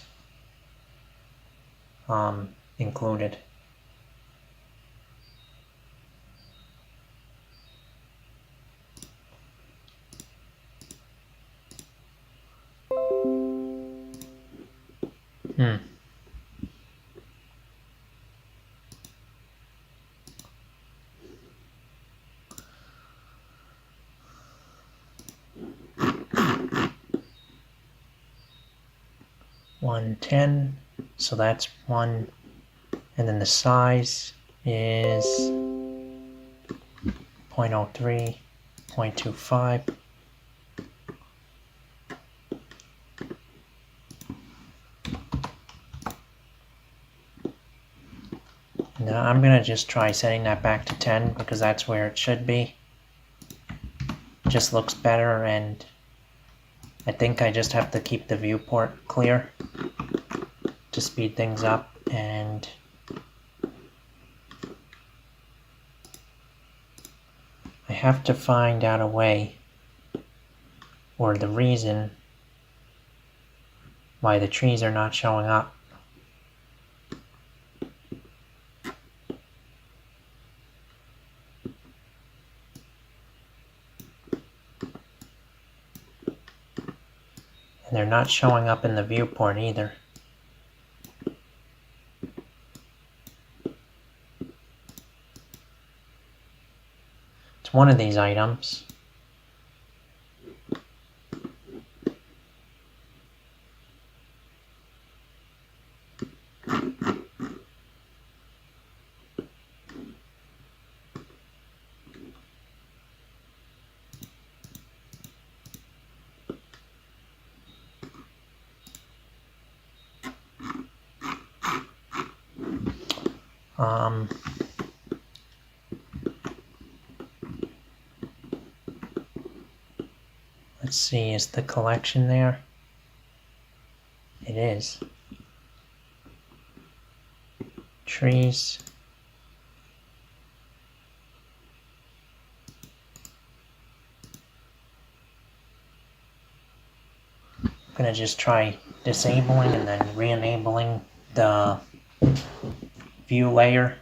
included. $110, so that's 1 And then the size is 0.03, 0.25. Now I'm going to just try setting that back to 10 because that's where it should be. It just looks better, and I think I just have to keep the viewport clear to speed things up, and I have to find out a way or the reason why the trees are not showing up. And they're not showing up in the viewport either. It's one of these items. Let's see, is the collection there? It is. Trees. I'm gonna just try disabling and then re-enabling the view layer.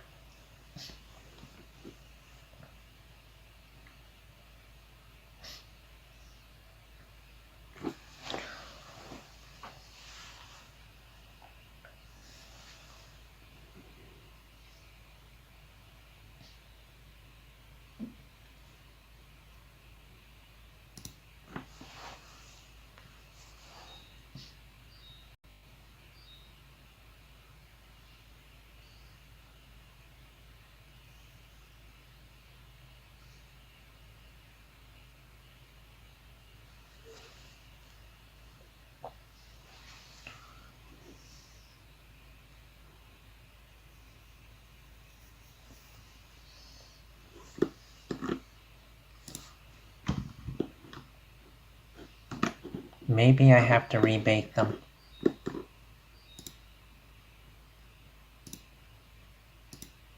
Maybe I have to rebake them.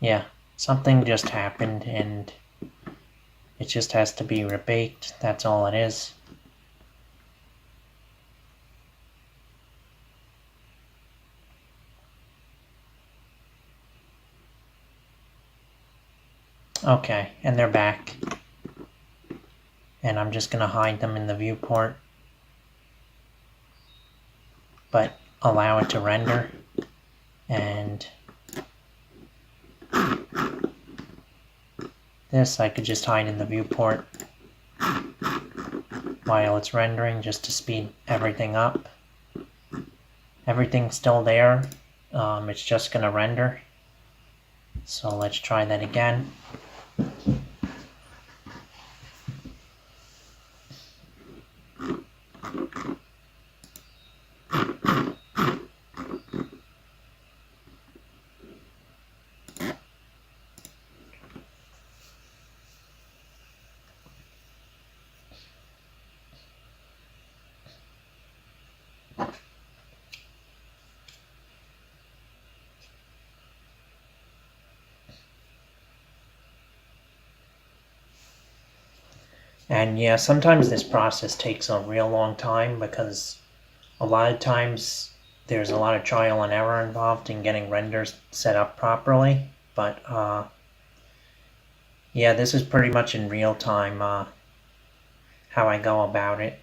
Yeah, something just happened and it just has to be rebaked. That's all it is. Okay, and they're back. And I'm just gonna hide them in the viewport, but allow it to render. And this I could just hide in the viewport while it's rendering, just to speed everything up. Everything's still there, it's just gonna render. So let's try that again. And yeah, sometimes this process takes a real long time because a lot of times there's a lot of trial and error involved in getting renders set up properly. But yeah, this is pretty much in real time how I go about it.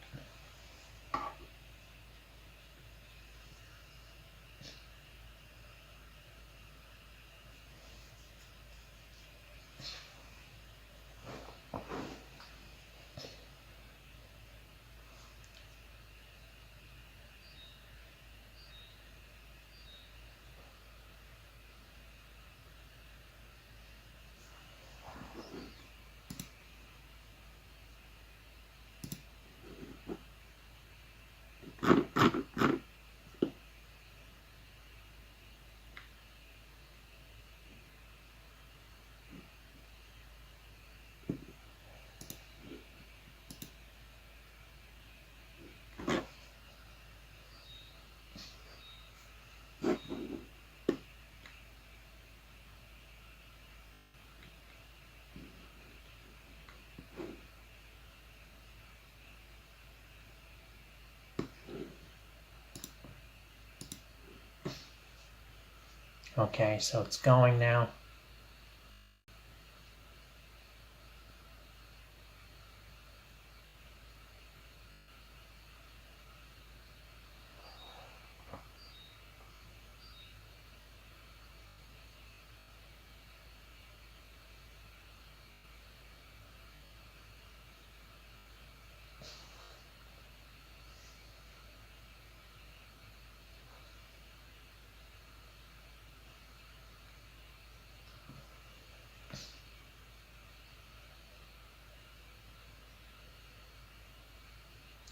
Okay, so it's going now.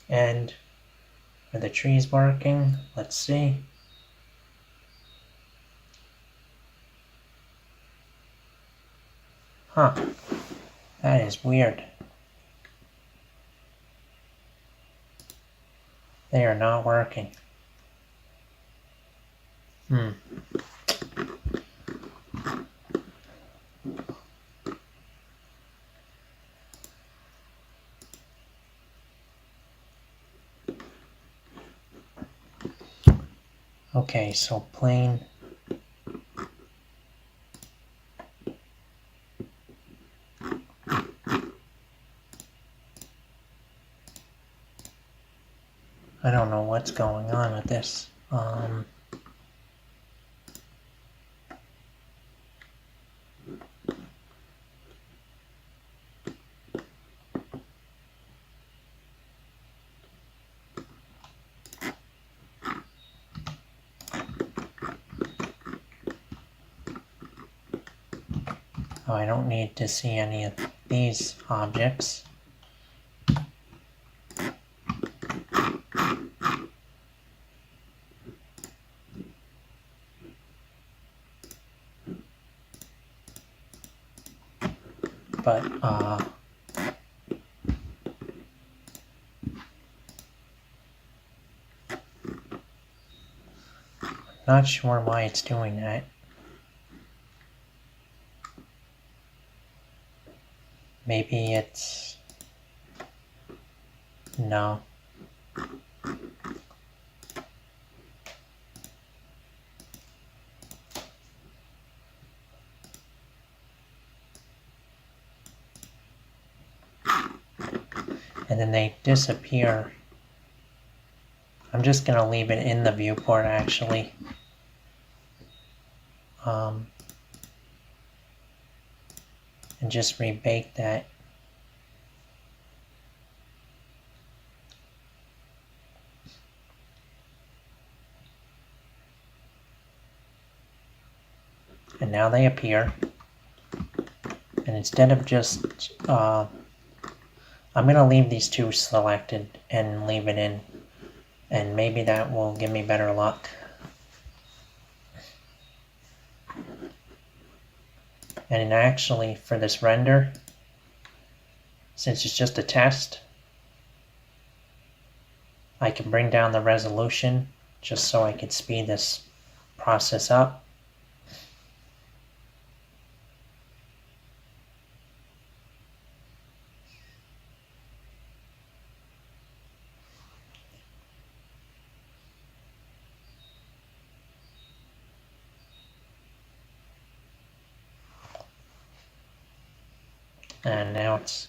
And are the trees working? Let's see. Huh. That is weird. They are not working. Okay, so plane. I don't know what's going on with this. Oh, I don't need to see any of these objects. But, not sure why it's doing that. Maybe it's... No. And then they disappear. I'm just gonna leave it in the viewport actually. And just rebake that. And now they appear. And instead of just, I'm gonna leave these two selected and leave it in. And maybe that will give me better luck. And actually, for this render, since it's just a test, I can bring down the resolution just so I can speed this process up. And now it's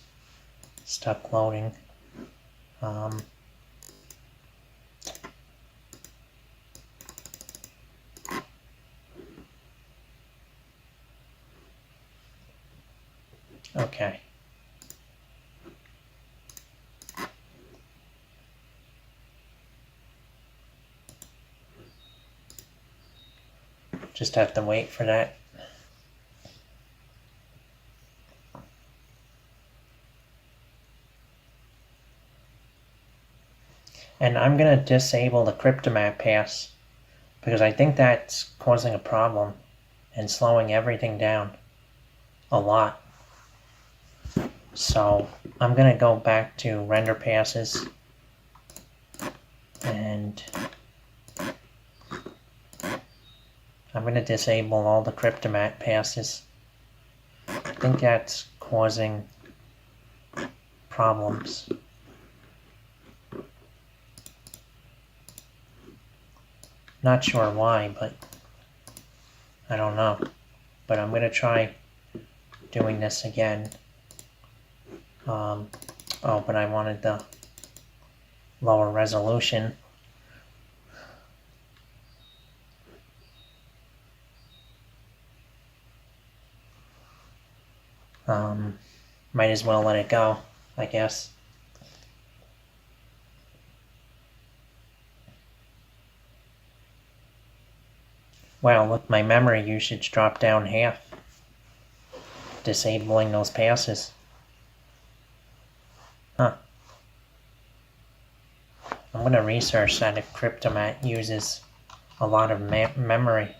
stuck loading. Okay. Just have to wait for that. And I'm going to disable the cryptomap pass because I think that's causing a problem and slowing everything down a lot. So I'm going to go back to render passes and I'm going to disable all the cryptomap passes. I think that's causing problems. Not sure why, but I don't know. But I'm going to try doing this again. Oh, but I wanted the lower resolution. Might as well let it go, I guess. Wow, look, my memory usage dropped down half. Disabling those passes. Huh. I'm gonna research that if Cryptomat uses a lot of memory.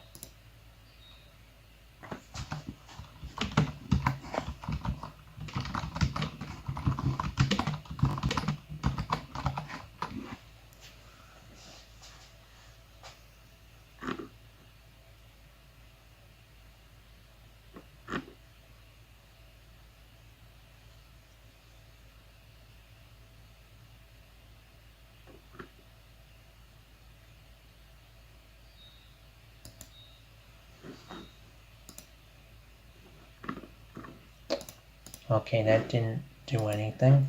Okay, that didn't do anything.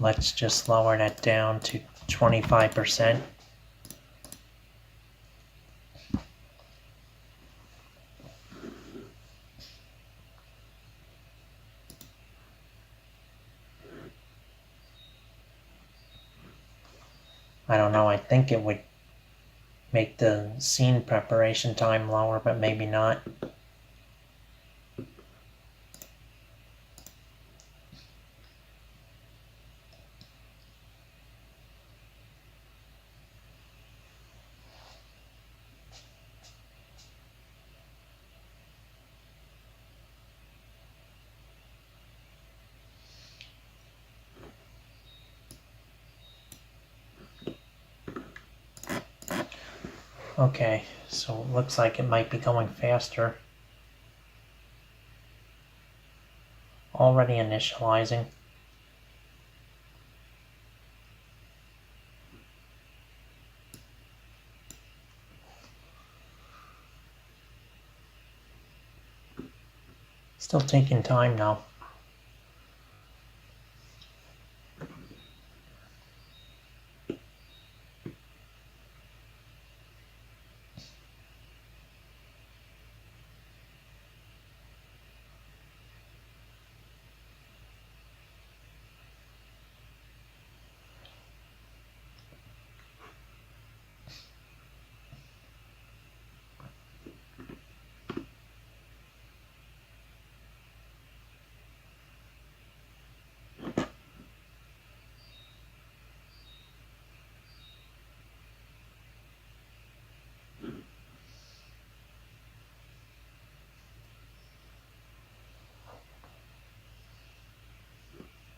Let's just lower that down to 25%. I don't know, I think it would make the scene preparation time lower, but maybe not. Okay, so it looks like it might be going faster. Already initializing. Still taking time now.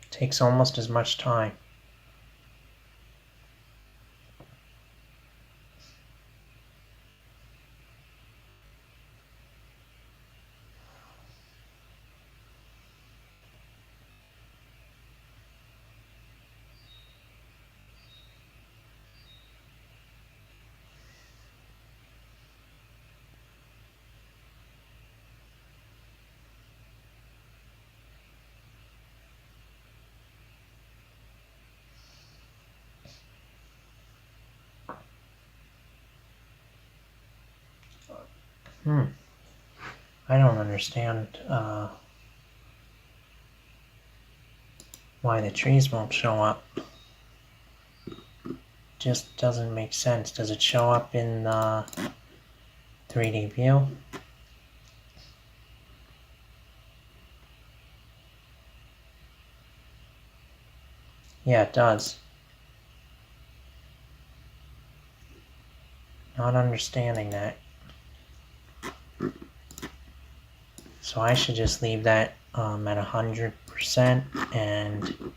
Takes almost as much time. I don't understand why the trees won't show up. Just doesn't make sense. Does it show up in the 3D view? Yeah, it does. Not understanding that. So I should just leave that at 100%, and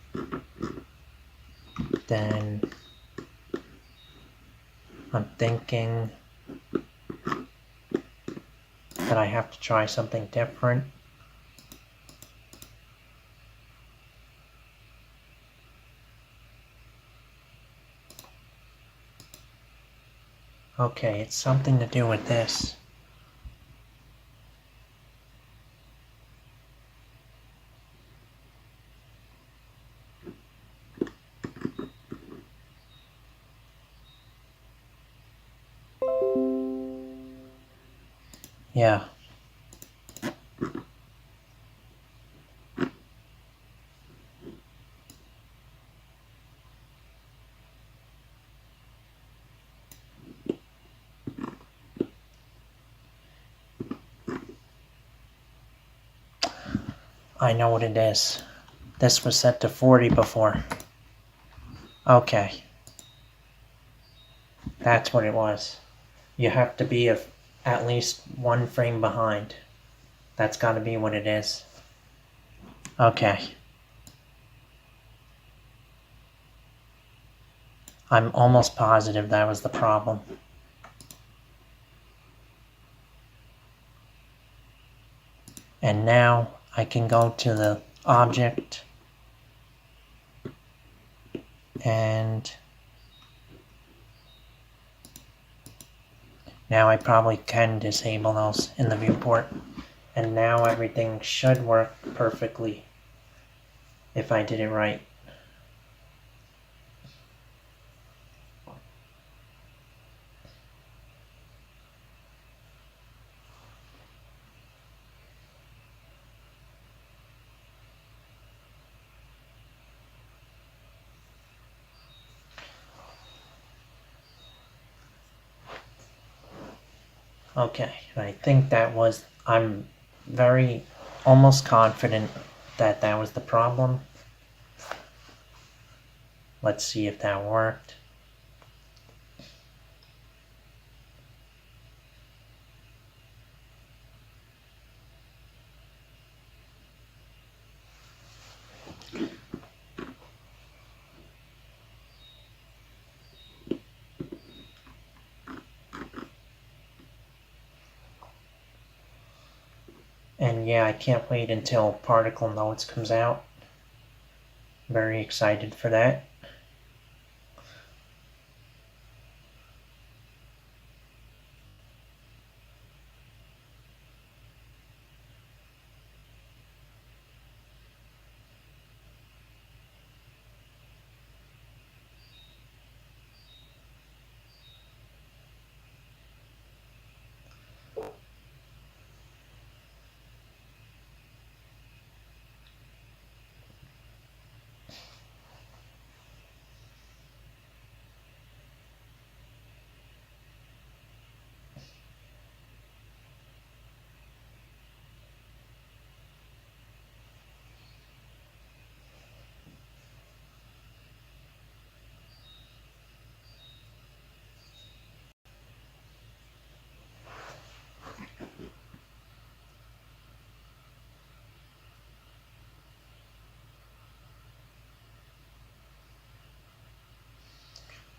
then I'm thinking that I have to try something different. Okay, it's something to do with this. Yeah. I know what it is. This was set to 40 before. Okay. That's what it was. You have to be at least one frame behind. That's gotta be what it is. Okay. I'm almost positive that was the problem. And now I can go to the object and now I probably can disable those in the viewport. And now everything should work perfectly if I did it right. Okay, I think I'm very almost confident that that was the problem. Let's see if that worked. And yeah, I can't wait until Particle Nodes comes out. Very excited for that.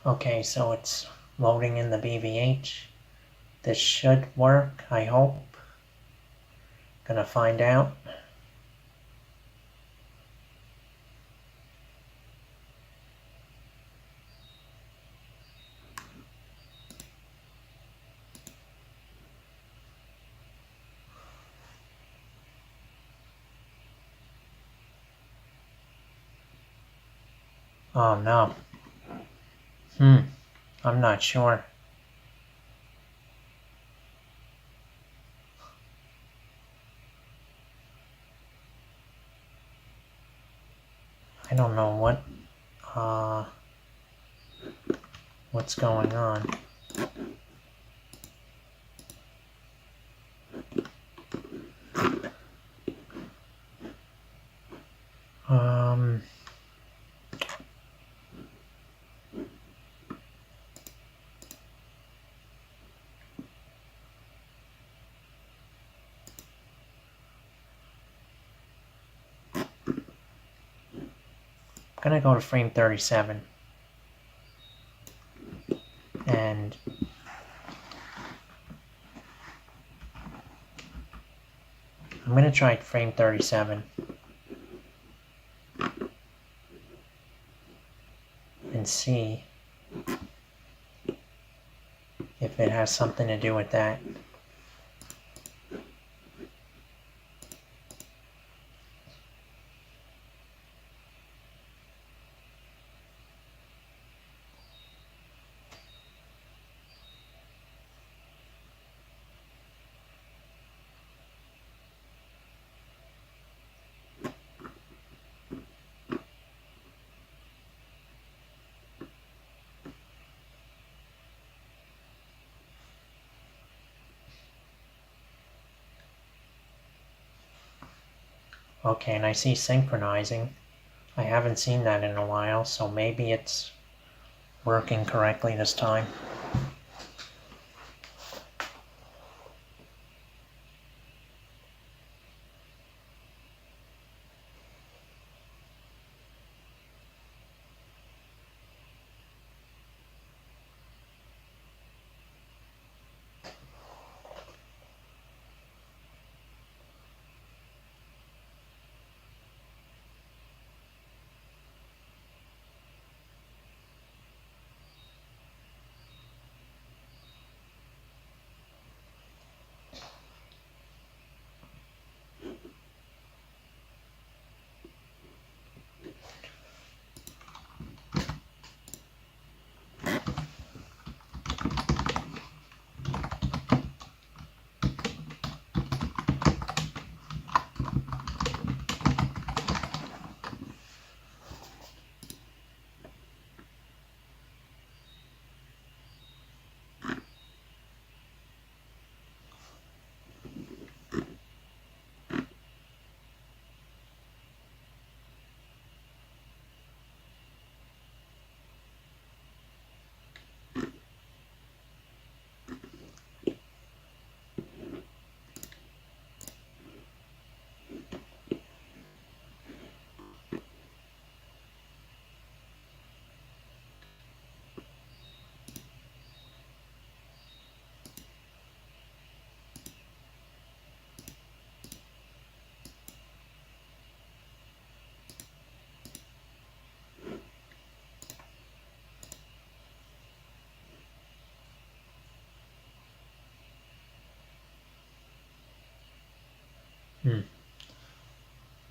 Okay, so it's loading in the BVH. This should work, I hope. Gonna find out. Oh no. I'm not sure. I don't know what's going on. Um, I'm gonna go to frame 37. And I'm gonna try frame 37. And see if if it has something to do with that. Okay, and I see synchronizing. I haven't seen that in a while, so maybe it's working correctly this time.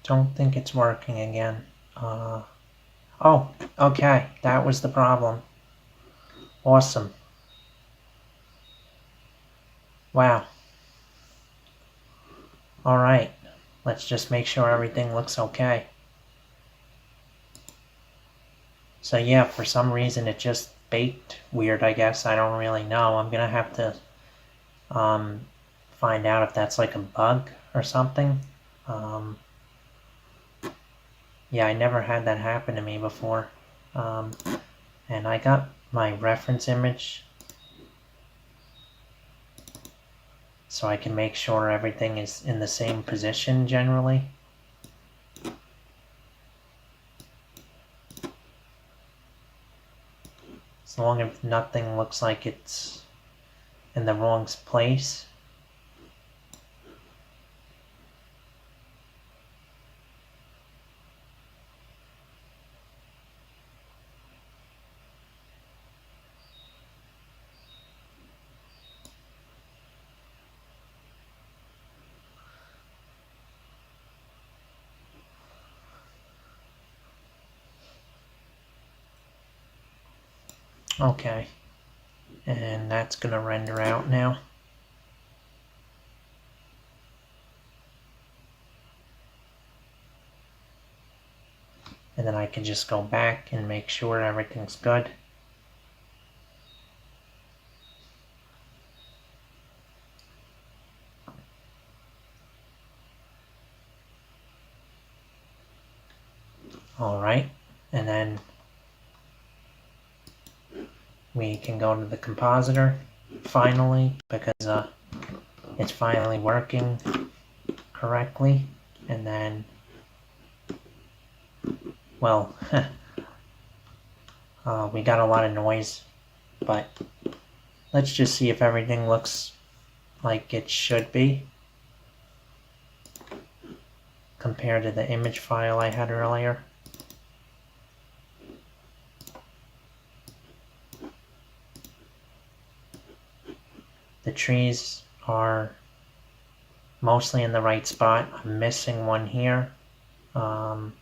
Don't think it's working again. Oh, okay, that was the problem. Awesome. Wow. Alright, let's just make sure everything looks okay. So yeah, for some reason it just baked weird, I guess. I don't really know. I'm gonna have to find out if that's like a bug or something. Yeah, I never had that happen to me before. And I got my reference image so I can make sure everything is in the same position generally. As long as nothing looks like it's in the wrong place. Okay, and that's gonna render out now. And then I can just go back and make sure everything's good. Alright, and then we can go to the compositor finally, because it's finally working correctly. And then, well, we got a lot of noise, but let's just see if everything looks like it should be compared to the image file I had earlier. The trees are mostly in the right spot. I'm missing one here. But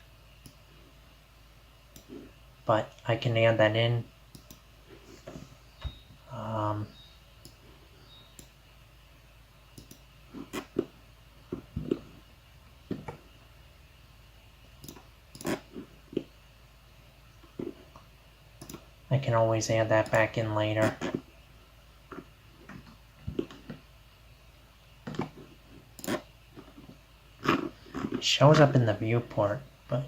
I can add that in. I can always add that back in later. It shows up in the viewport, but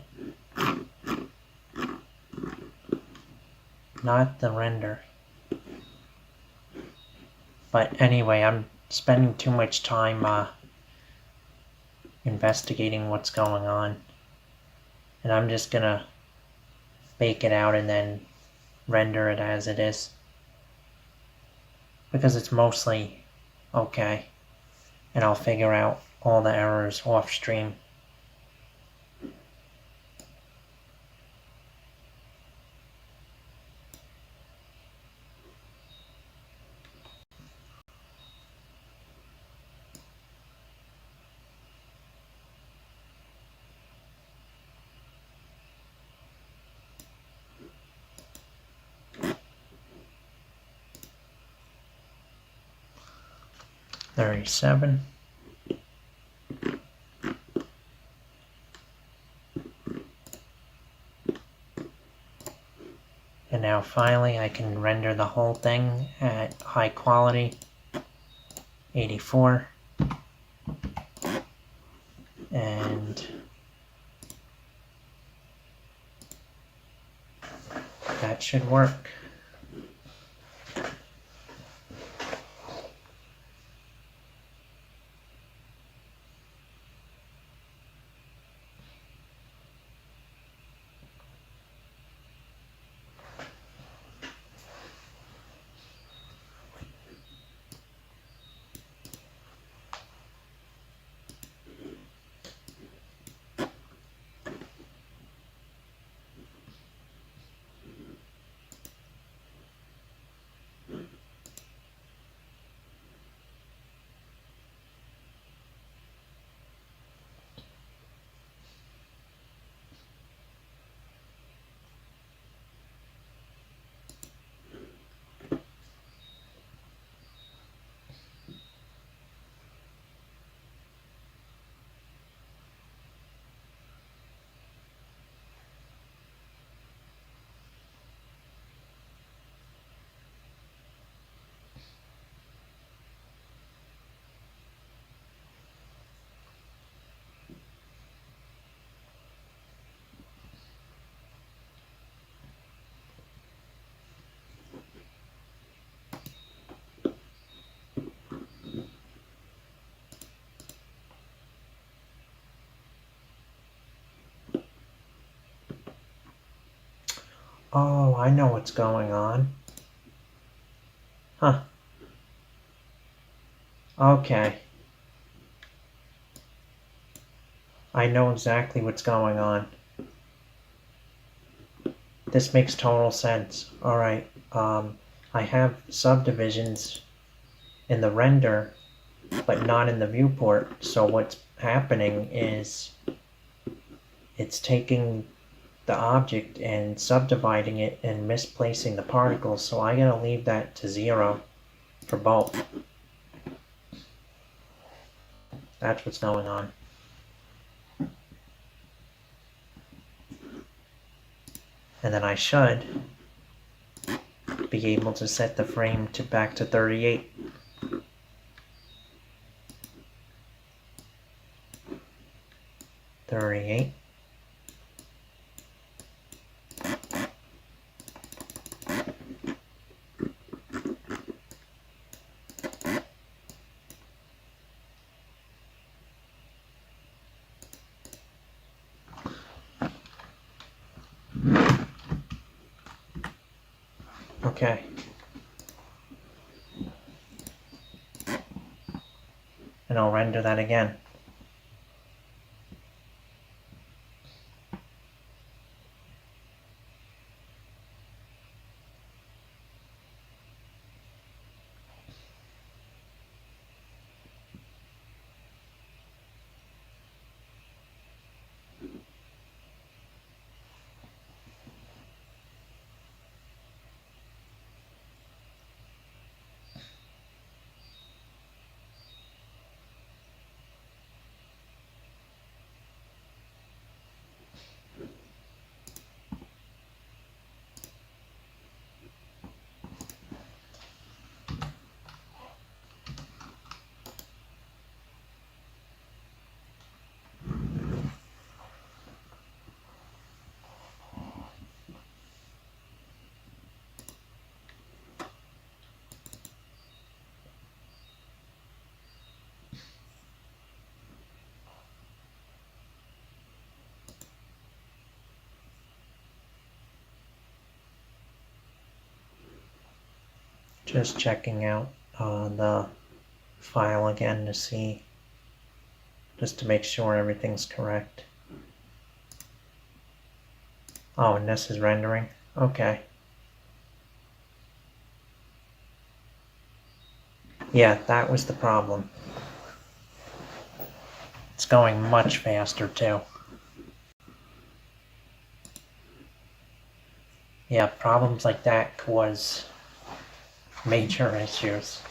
not the render. But anyway, I'm spending too much time investigating what's going on. And I'm just gonna bake it out and then render it as it is. Because it's mostly okay. And I'll figure out all the errors off stream. $37. And now finally I can render the whole thing at high quality, 84. And that should work. Oh, I know what's going on. Huh. Okay. I know exactly what's going on. This makes total sense. Alright. I have subdivisions in the render, but not in the viewport. So what's happening is it's taking the object and subdividing it and misplacing the particles, so I gotta leave that to 0 for both. That's what's going on. And then I should be able to set the frame to back to 38. Okay. And I'll render that again. Just checking out the file again to see, just to make sure everything's correct. Oh, and this is rendering? Okay. Yeah, that was the problem. It's going much faster too. Yeah, problems like that cause major issues.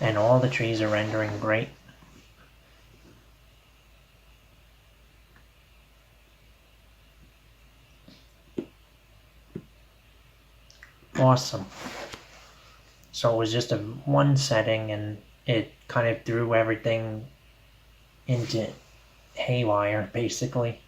And all the trees are rendering great. Awesome. So it was just a one setting and it kind of threw everything into haywire, basically.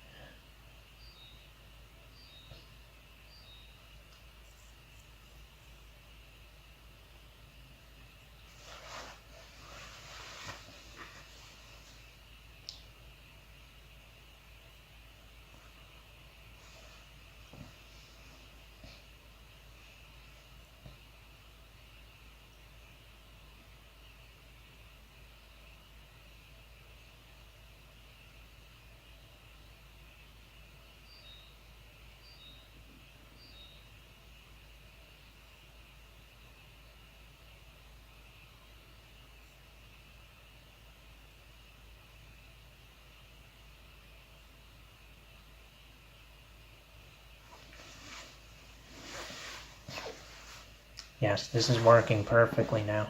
Yes, this is working perfectly now.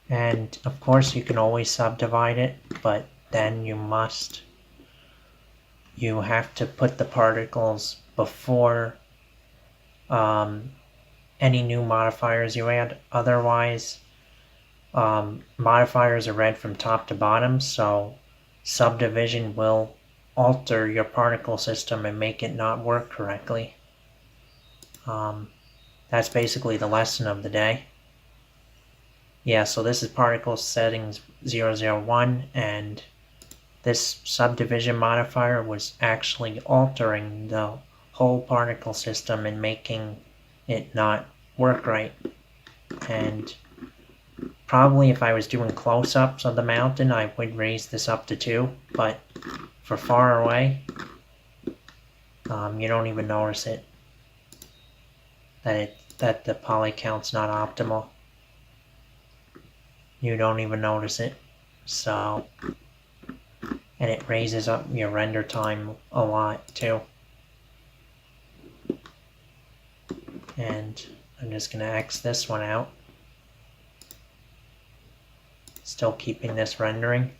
And of course you can always subdivide it, but then you have to put the particles before any new modifiers you add. Otherwise, modifiers are read from top to bottom, so subdivision will alter your particle system and make it not work correctly. That's basically the lesson of the day. Yeah, so this is particle settings 001, and this subdivision modifier was actually altering the whole particle system and making it not work right. And probably if I was doing close-ups of the mountain, I would raise this up to 2, but for far away, you don't even notice it, that the poly count's not optimal. You don't even notice it. So, and it raises up your render time a lot too. And I'm just gonna X this one out. Still keeping this rendering.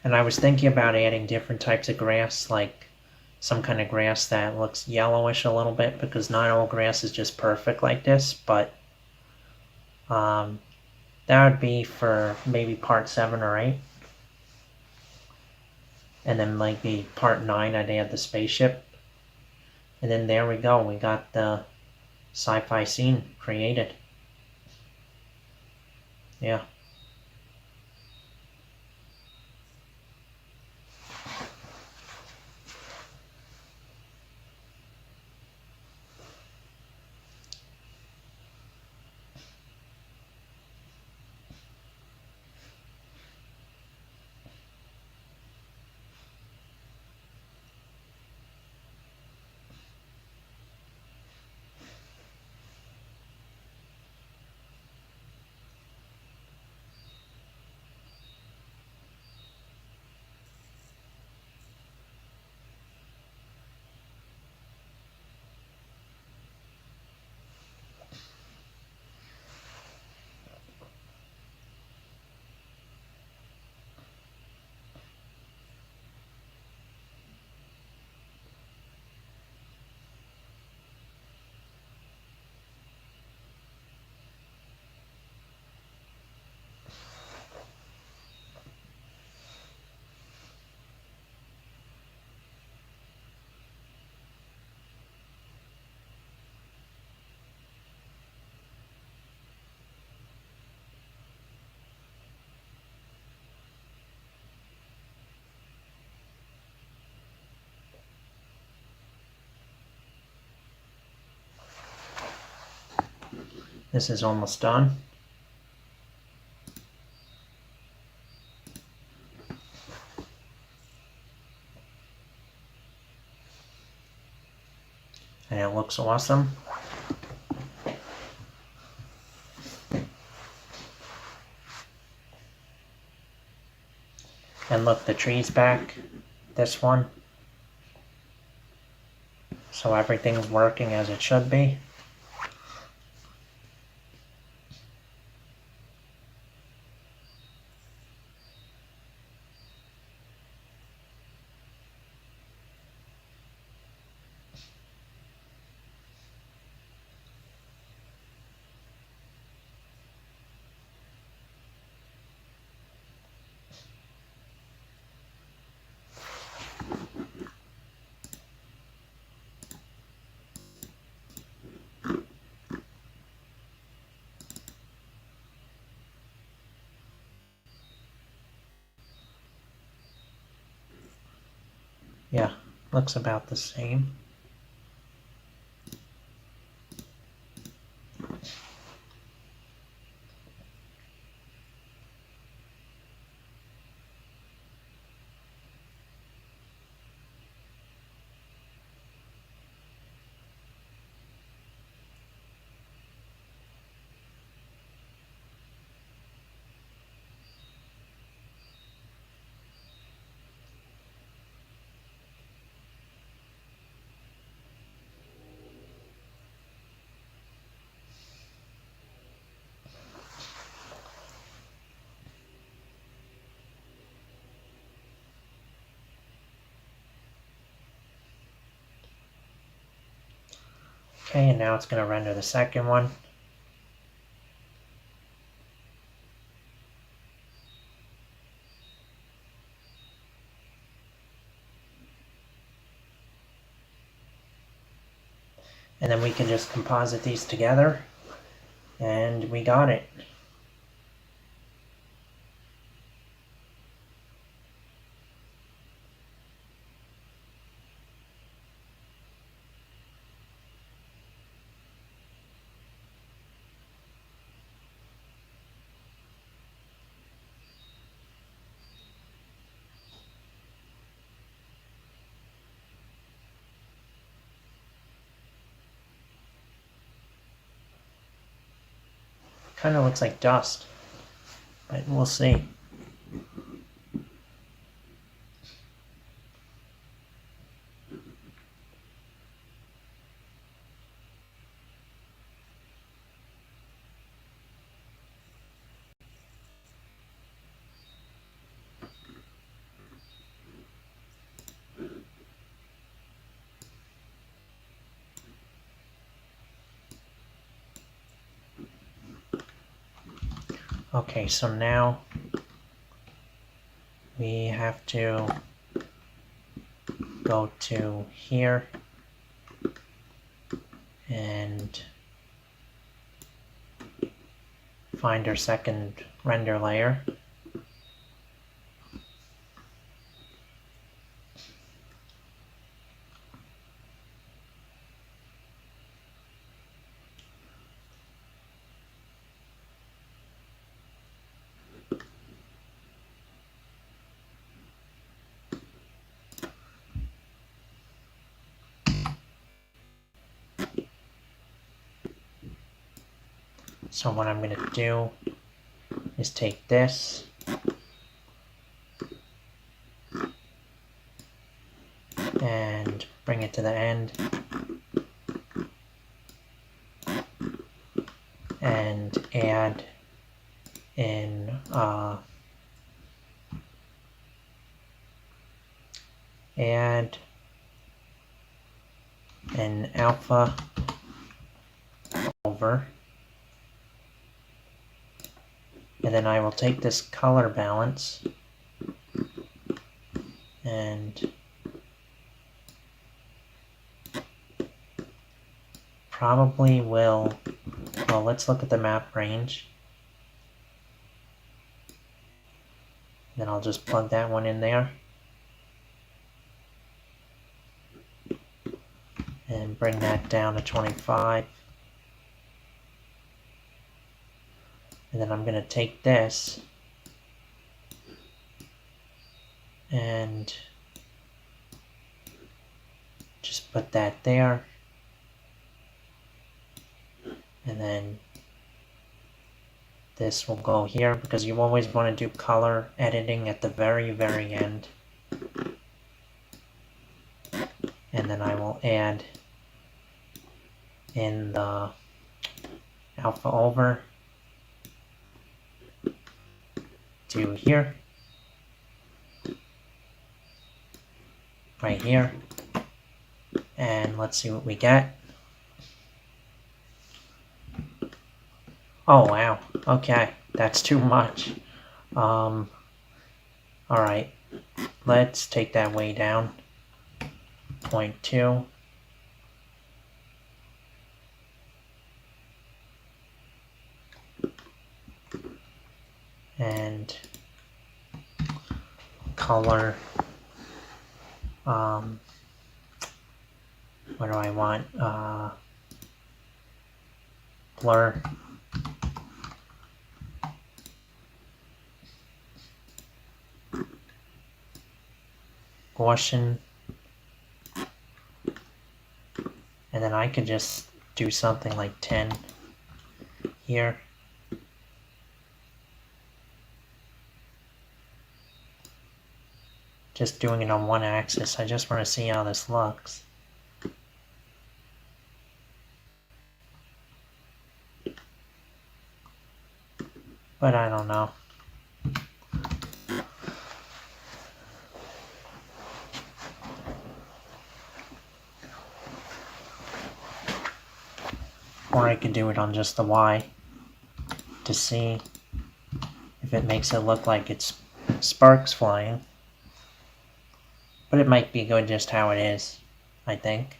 And I was thinking about adding different types of grass, like some kind of grass that looks yellowish a little bit, because not all grass is just perfect like this, but that would be for maybe part 7 or 8. And then maybe part 9 I'd add the spaceship. And then there we go, we got the sci-fi scene created. Yeah. This is almost done. And it looks awesome. And look, the tree's back. This one. So everything's working as it should be. Yeah, looks about the same. Okay, and now it's going to render the second one. And then we can just composite these together, and we got it. Kind of looks like dust, but we'll see. Okay, so now we have to go to here and find our second render layer. So what I'm going to do is take this and bring it to the end and add in add an alpha over, and then I will take this color balance and probably will, well, let's look at the map range. Then I'll just plug that one in there and bring that down to 25. And then I'm going to take this and just put that there. And then this will go here, because you always want to do color editing at the very, very end. And then I will add in the alpha over to here, right here, and let's see what we get. Oh wow, okay, that's too much. Alright, let's take that way down. 0.2. And color, what do I want? Blur. Gaussian. And then I could just do something like 10 here. Just doing it on one axis. I just want to see how this looks. But I don't know. Or I could do it on just the Y to see if it makes it look like it's sparks flying. But it might be good just how it is, I think.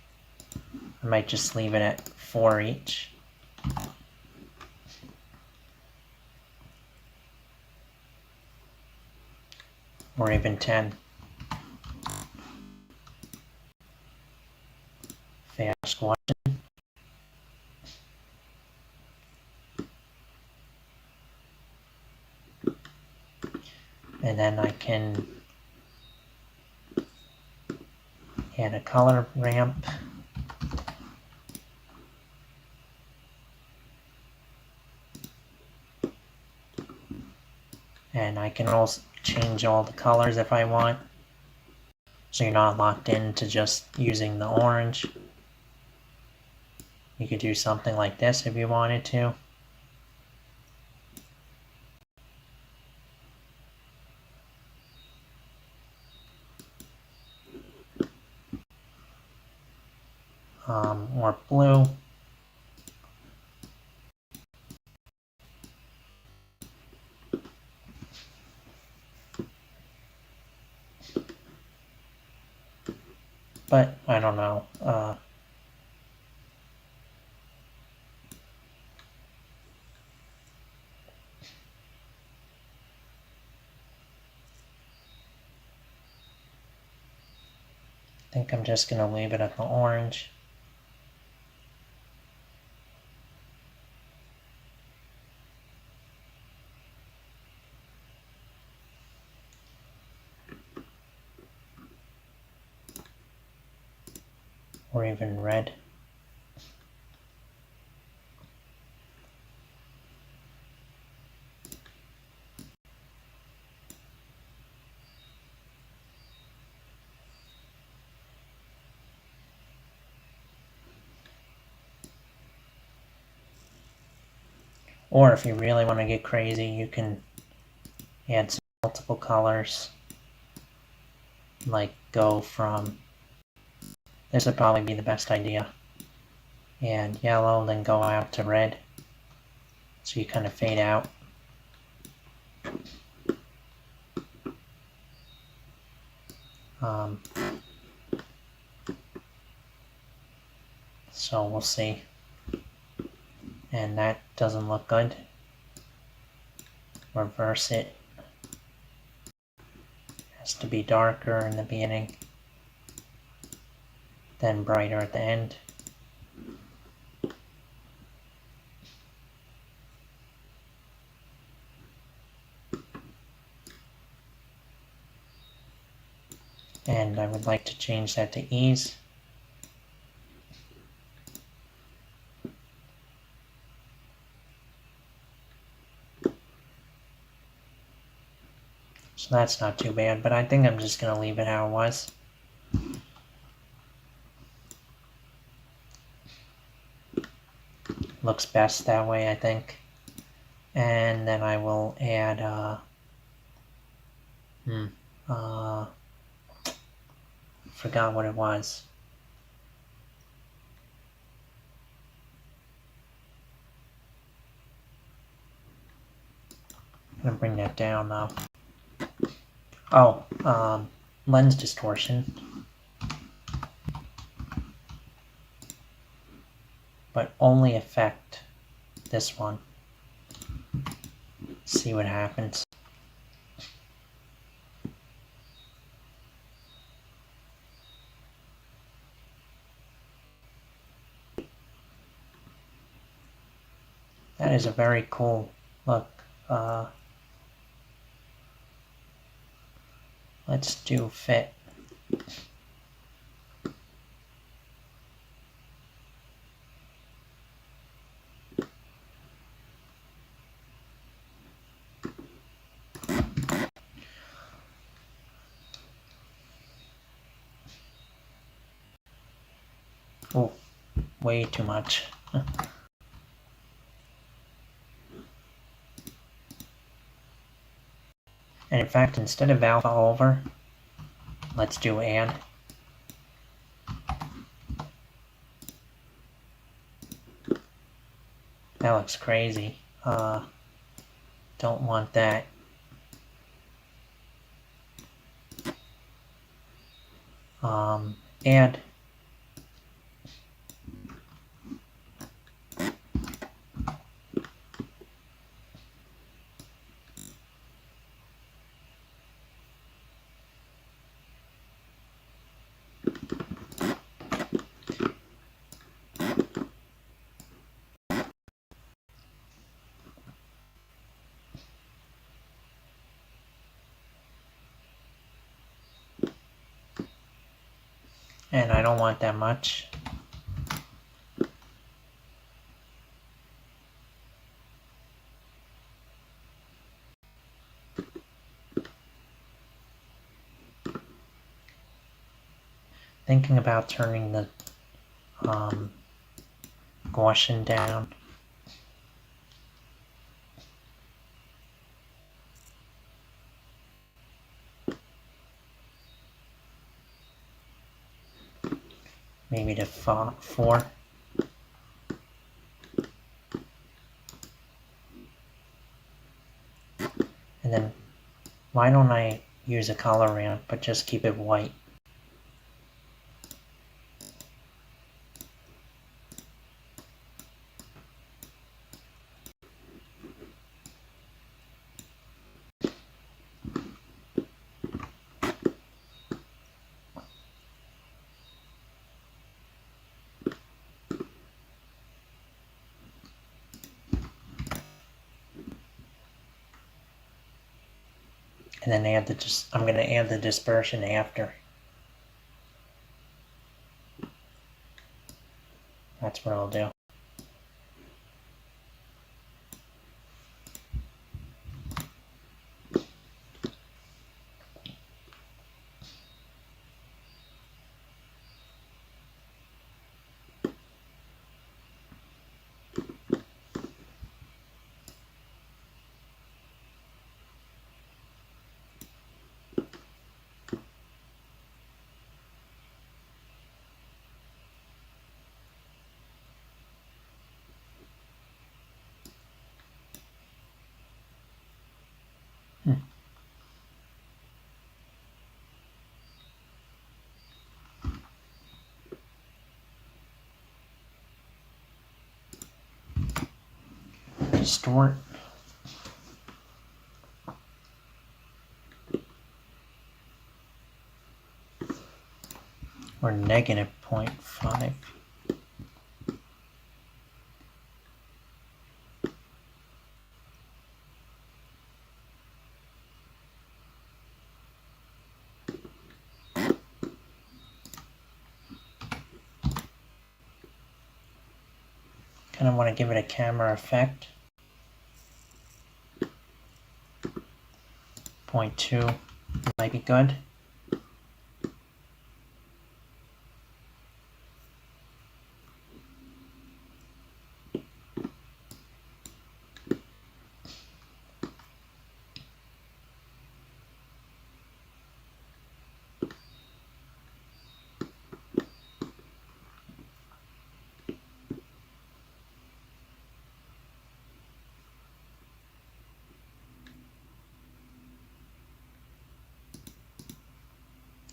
I might just leave it at 4 each. Or even 10. Fast watching. And then I can add a color ramp. And I can also change all the colors if I want. So you're not locked into just using the orange. You could do something like this if you wanted to. Or blue. But I don't know. I think I'm just going to leave it at the orange. Or even red. Or if you really want to get crazy, you can add some multiple colors. Like go from, this would probably be the best idea. And yellow, then go out to red. So you kind of fade out. So we'll see. And that doesn't look good. Reverse it. Has to be darker in the beginning, then brighter at the end. and I would like to change that to ease. So that's not too bad, but I think I'm just going to leave it how it was. Looks best that way, I think. And then I will add, forgot what it was. I'm going to bring that down though. Oh, lens distortion. But only affect this one. See what happens. That is a very cool look. Let's do fit. Oh, way too much. And in fact, instead of alpha over, let's do add. That looks crazy. Don't want that. Add. And I don't want that much. Thinking about turning the Gaussian down. Maybe to 4. And then, why don't I use a color ramp, but just keep it white? And then add I'm going to add the dispersion after. That's what I'll do. Distort. Or negative 0.5. Kind of want to give it a camera effect. 0.2 might be good.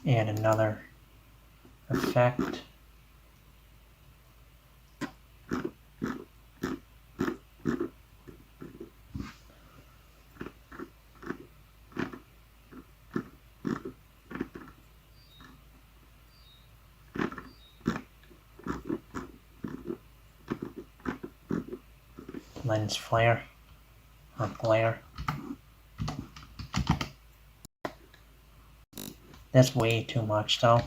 And another effect. Lens flare or glare. That's way too much though.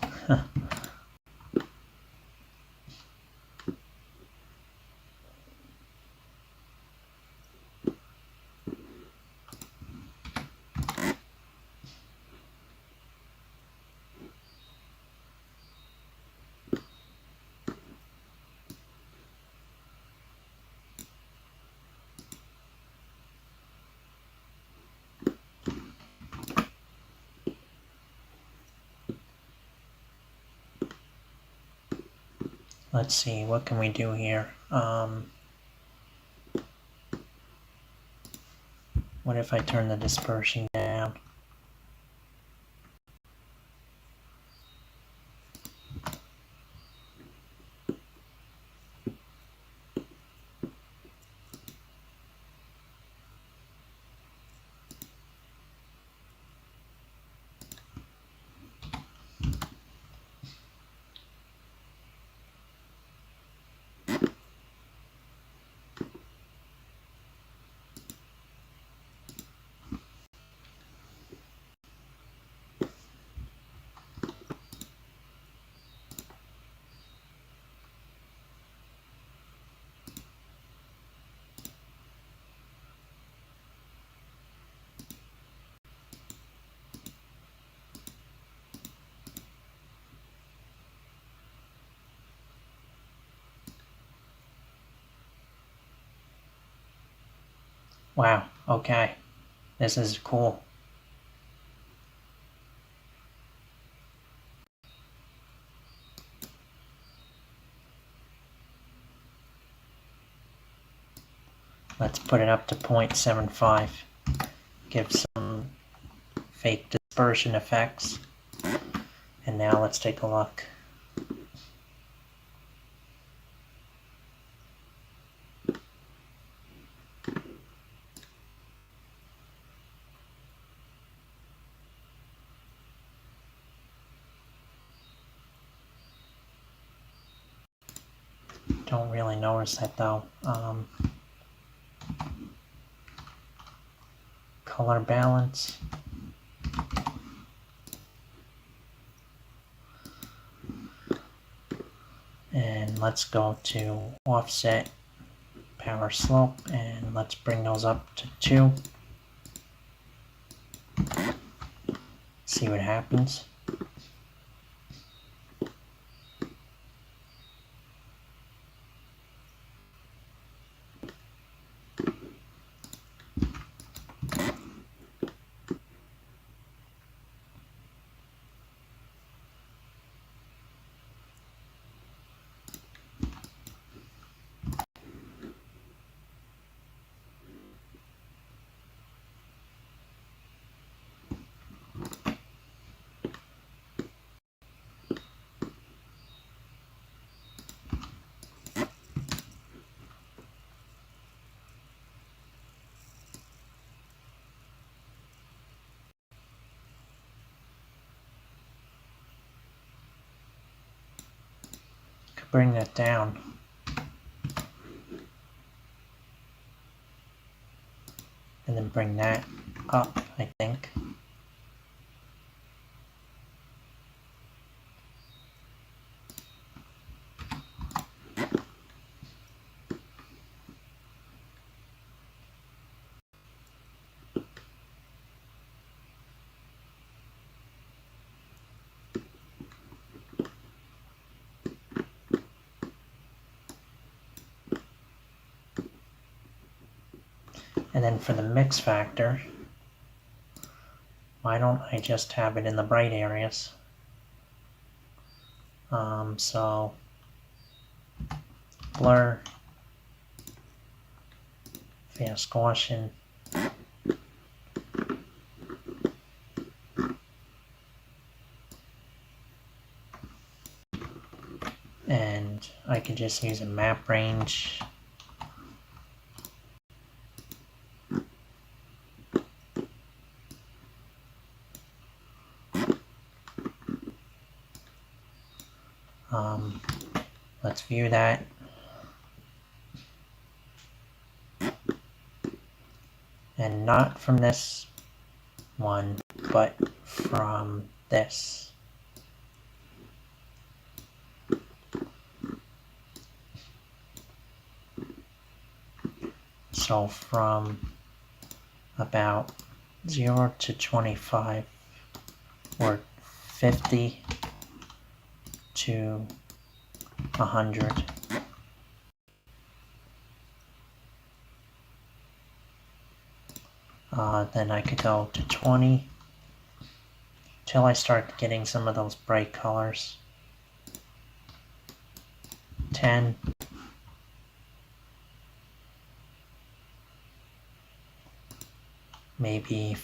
Let's see, what can we do here? What if I turn the dispersion down? Wow, okay. This is cool. Let's put it up to 0.75. Give some fake dispersion effects. And now let's take a look. Don't really notice that though. Color balance. And let's go to offset, power slope, and let's bring those up to 2. See what happens. Bring that down. And then bring that up, I think. And then for the mix factor, why don't I just have it in the bright areas? So blur, fast Gaussian, and I could just use a map range. Let's view that. And not from this one, but from this. So from about 0 to 25, or 50 to 100. Then I could go to 20 till I start getting some of those bright colors. 10. Maybe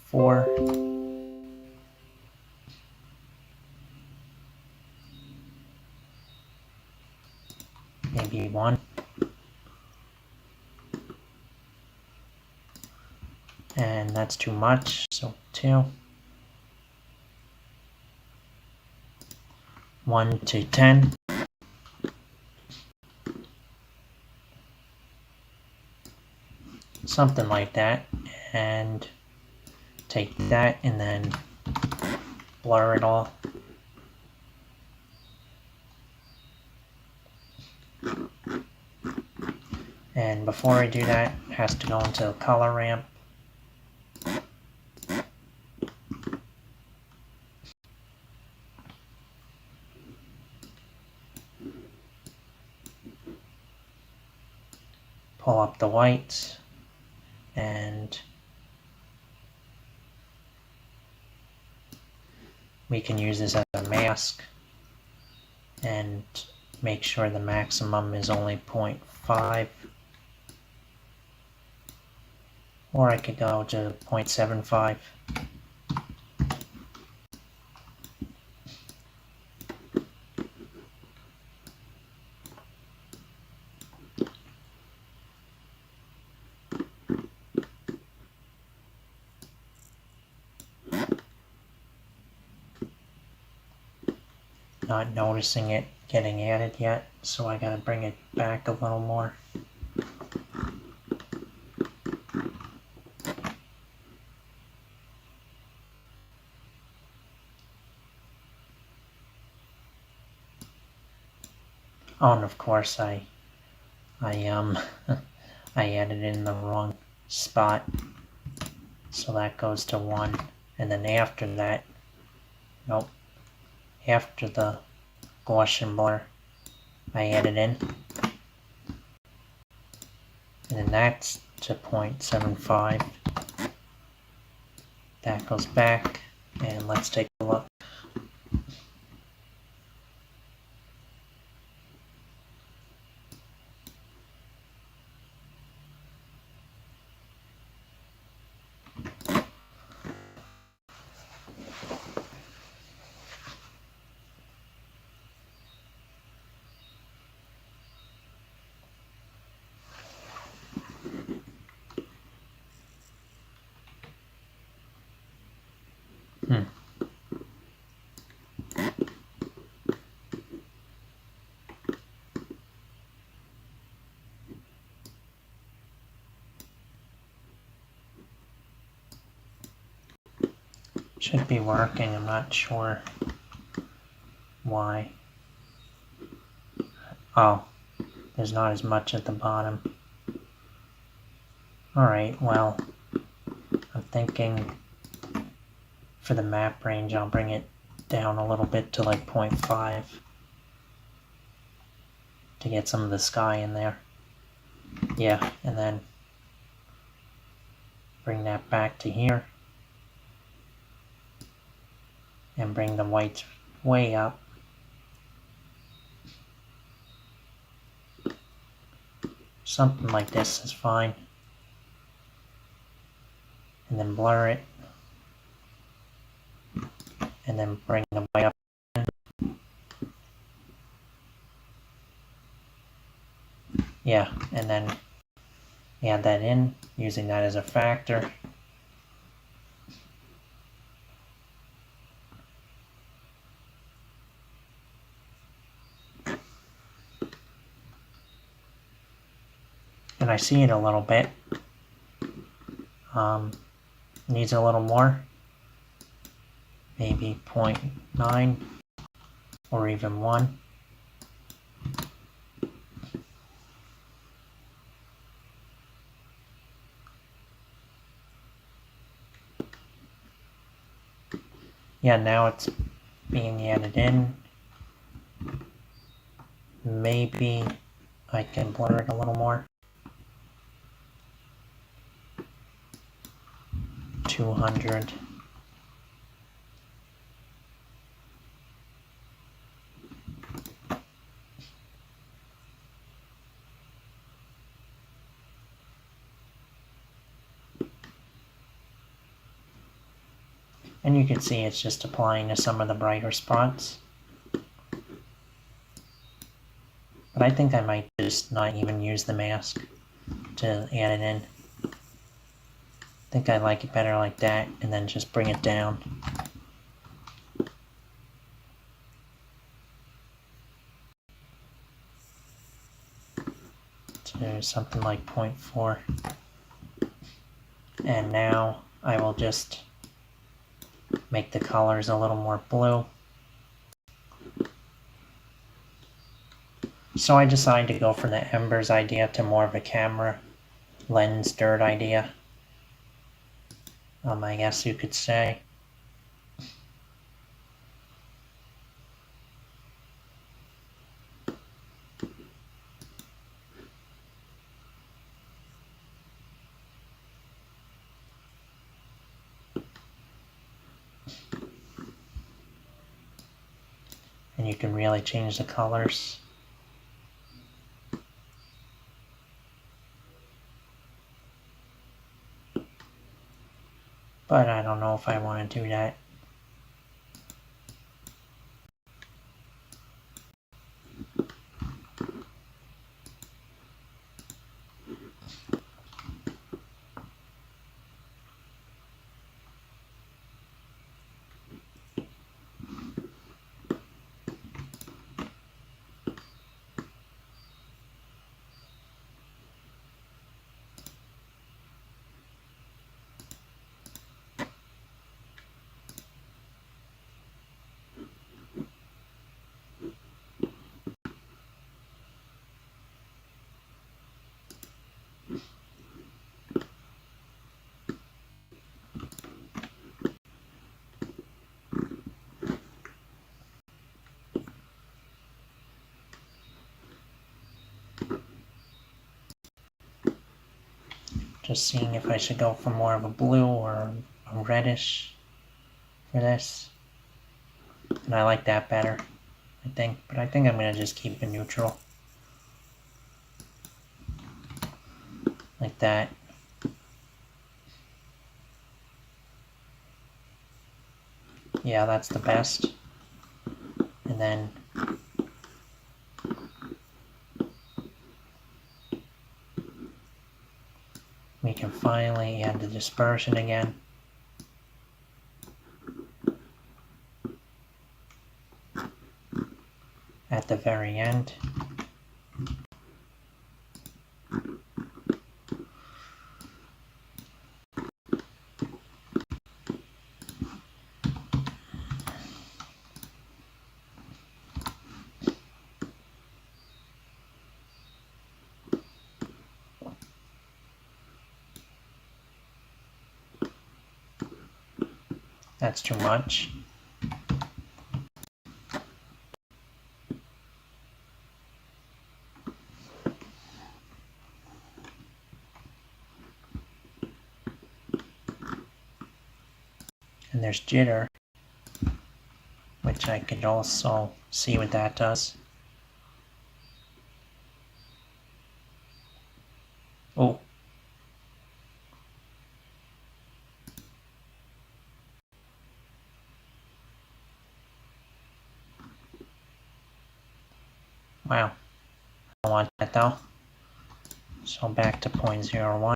4. Maybe 1. And that's too much, so 2. 1 to 10. Something like that. And take that and then blur it all. And before I do that, it has to go into the color ramp. Pull up the whites and we can use this as a mask and make sure the maximum is only 0.5, or I could go to 0.75. Not noticing it getting added yet, so I gotta bring it back a little more. Oh, and of course I I added in the wrong spot, so that goes to 1, and then after that, nope, after the Gaussian blur, I added in, and then that's to 0.75. That goes back, and let's take a look. Should be working, I'm not sure why. Oh, there's not as much at the bottom. Alright, well, I'm thinking for the map range I'll bring it down a little bit to like 0.5 to get some of the sky in there. Yeah, and then Bring that back to here. And bring the whites way up. Something like this is fine. And then blur it. And then bring the white up. Yeah, and then add that in, using that as a factor. And I see it a little bit. Needs a little more. Maybe 0.9 or even 1. Yeah, now it's being added in. Maybe I can blur it a little more. 200. And you can see it's just applying to some of the brighter spots. But I think I might just not even use the mask to add it in. I think I like it better like that, and then just bring it down. To something like 0.4. And now I will just make the colors a little more blue. So I decided to go from the Embers idea to more of a camera lens dirt idea. I guess you could say. And you can really change the colors. But I don't know if I want to do that. Just seeing if I should go for more of a blue or a reddish for this. And I like that better, I think. But I think I'm going to just keep it neutral. Like that. Yeah, that's the best. And then we can finally add the dispersion again. At the very end. That's too much. And there's jitter, which I could also see what that does. Oh. Wow. I don't want that though. So back to 0.01.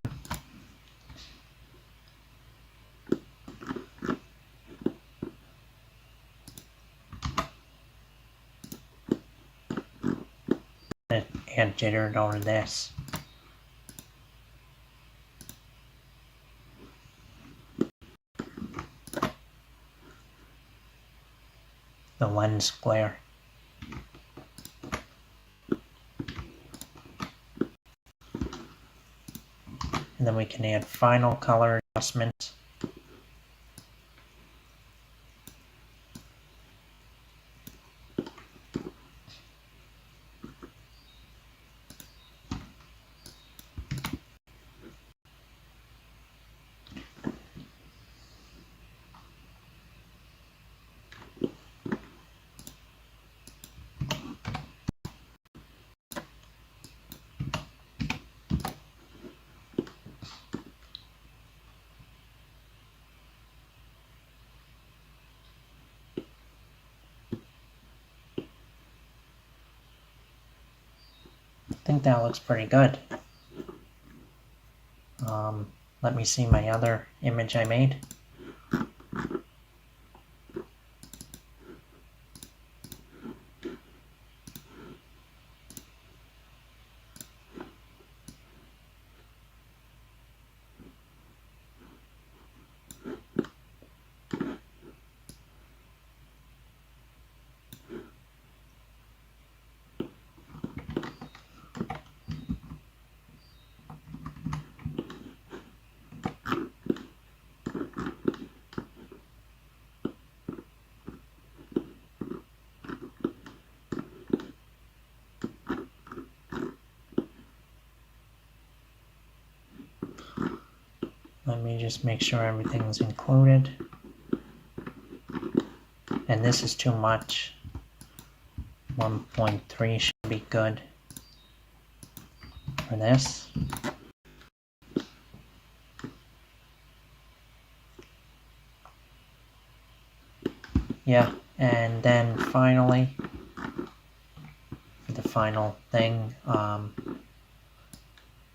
And jitter over this. The lens glare. And then we can add final color adjustments. I think that looks pretty good. Let me see my other image I made. Let me just make sure everything's included. And this is too much. 1.3 should be good for this. Yeah, and then finally, for the final thing,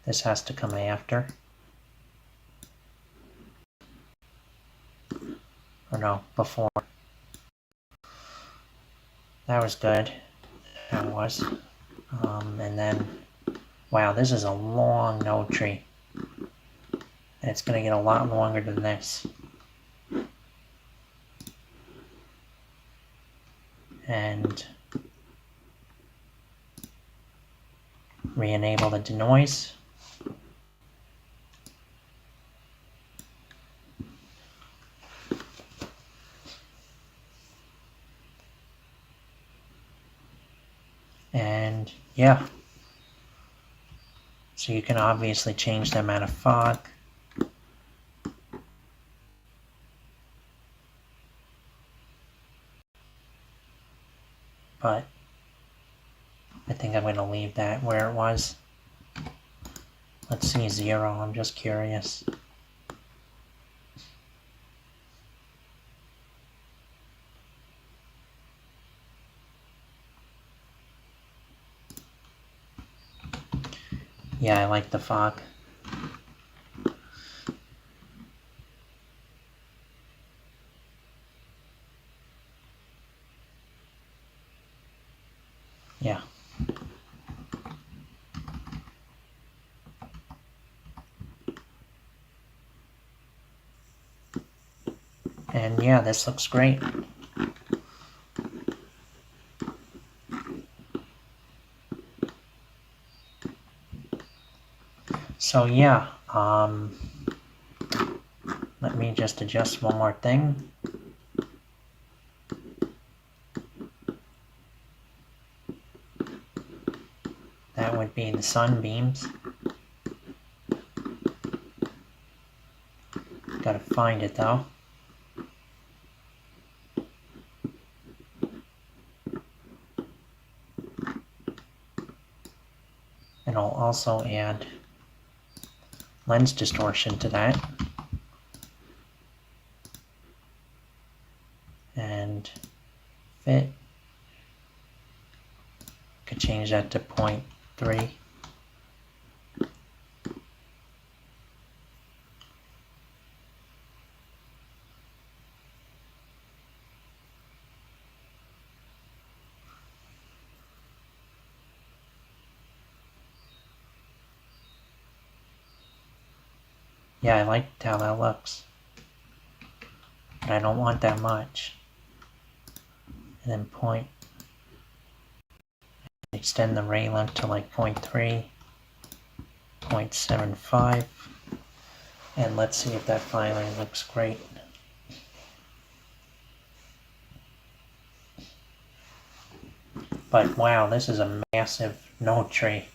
this has to come after. Or no, before. That was good. That was. And then, wow, this is a long node tree. And it's going to get a lot longer than this. And re-enable the denoise. And yeah, so you can obviously change the amount of fog. But I think I'm going to leave that where it was. Let's see 0, I'm just curious. Yeah, I like the fog. Yeah. And yeah, this looks great. So yeah, let me just adjust one more thing. That would be the sunbeams. Gotta find it though. also add lens distortion to that. And fit. Could change that to 0.3. Yeah, I like how that looks, but I don't want that much. And then extend the ray length to like 0.3, 0.75, and let's see if that finally looks great. But wow, this is a massive node tree,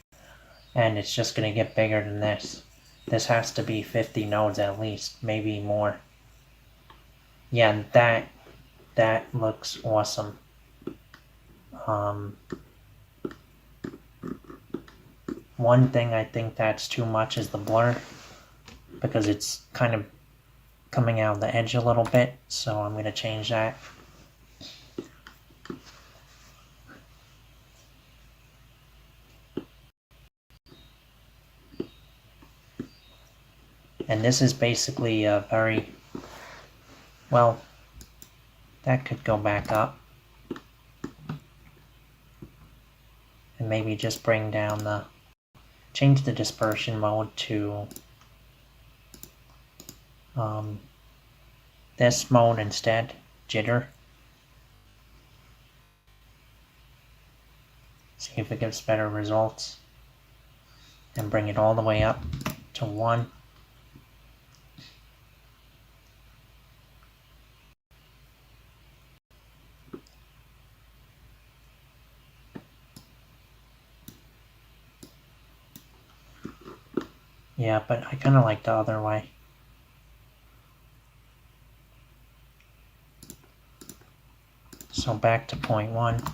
and it's just going to get bigger than this. This has to be 50 nodes at least, maybe more. Yeah, that looks awesome. One thing I think that's too much is the blur, because it's kind of coming out of the edge a little bit, so I'm going to change that. And this is basically a very, well, that could go back up. And maybe just bring down change the dispersion mode to this mode instead, jitter. See if it gives better results. And bring it all the way up to 1. Yeah, but I kind of like the other way. So back to 0.1.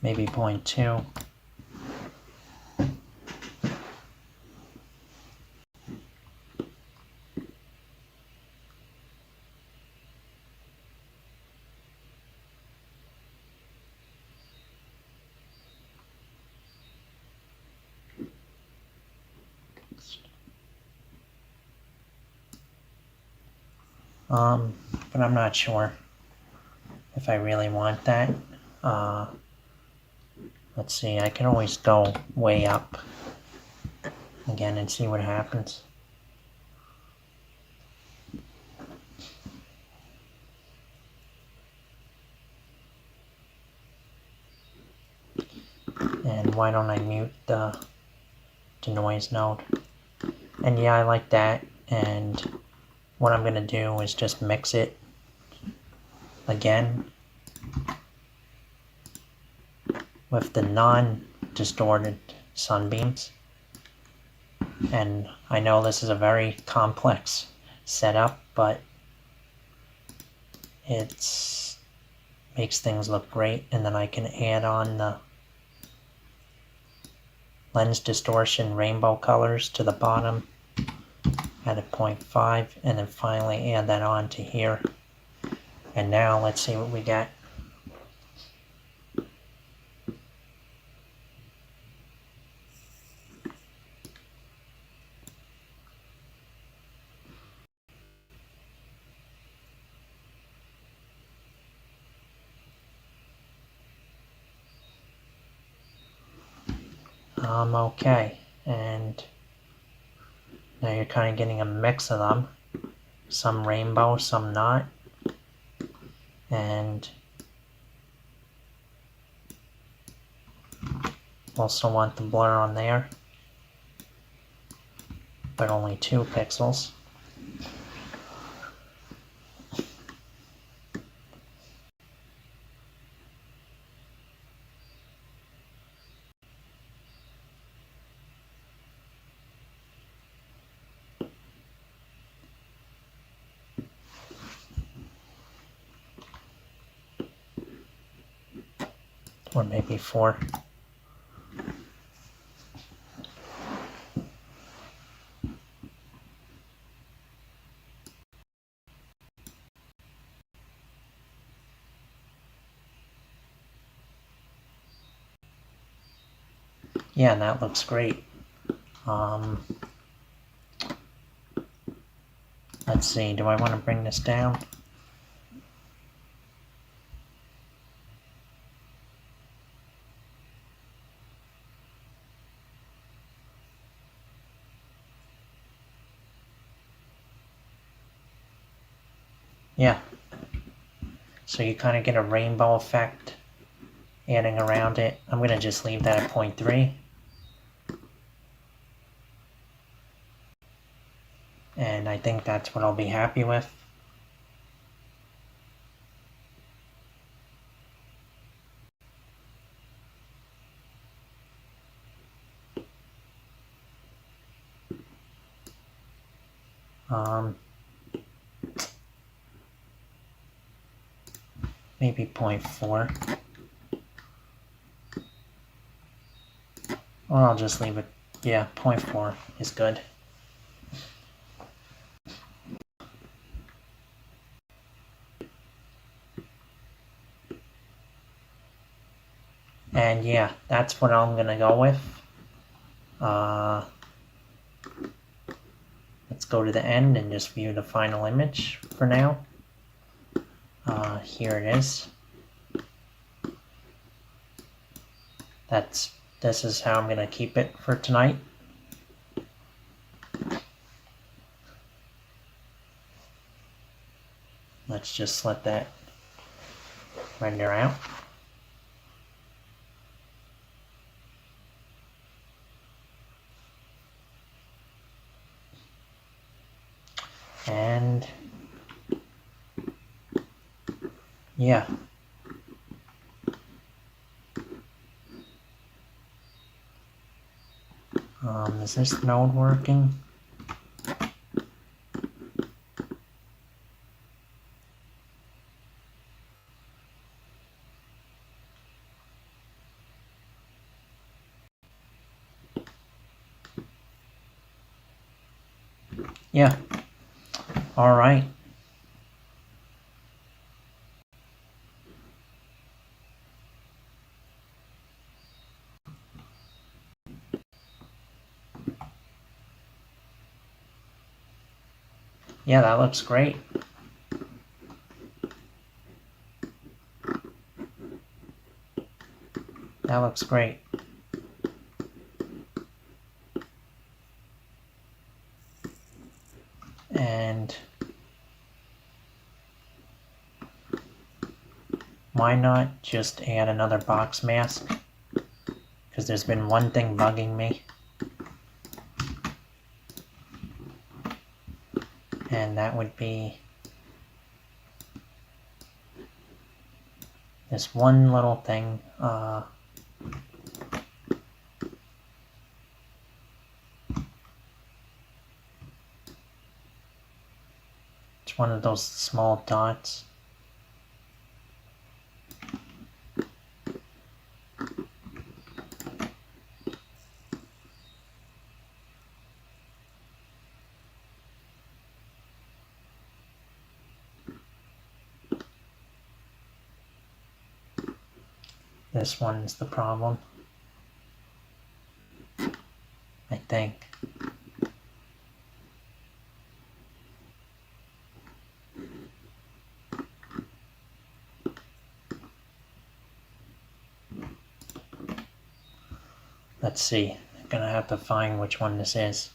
Maybe 0.2. But I'm not sure if I really want that. Let's see, I can always go way up again and see what happens. And why don't I mute the noise node? And yeah, I like that. And what I'm going to do is just mix it again with the non-distorted sunbeams. And I know this is a very complex setup, but it makes things look great. And then I can add on the lens distortion rainbow colors to the bottom at a 0.5, and then finally add that on to here. And now let's see what we get. Okay, and now you're kind of getting a mix of them. Some rainbow, some not. And also want the blur on there, but only 2 pixels. or maybe 4. Yeah, and that looks great. Let's see, do I want to bring this down? Yeah. So you kind of get a rainbow effect adding around it. I'm going to just leave that at 0.3. And I think that's what I'll be happy with. Maybe 0.4. Or I'll just leave it. Yeah, 0.4 is good. And yeah, that's what I'm gonna go with. Let's go to the end and just view the final image for now. Here it is. This is how I'm gonna keep it for tonight. Let's just let that render out. And yeah. Is this node working? Yeah. All right. Yeah, that looks great. That looks great. And why not just add another box mask? Because there's been one thing bugging me. And that would be this one little thing. It's one of those small dots. This one's the problem, I think. Let's see. I'm gonna have to find which one this is.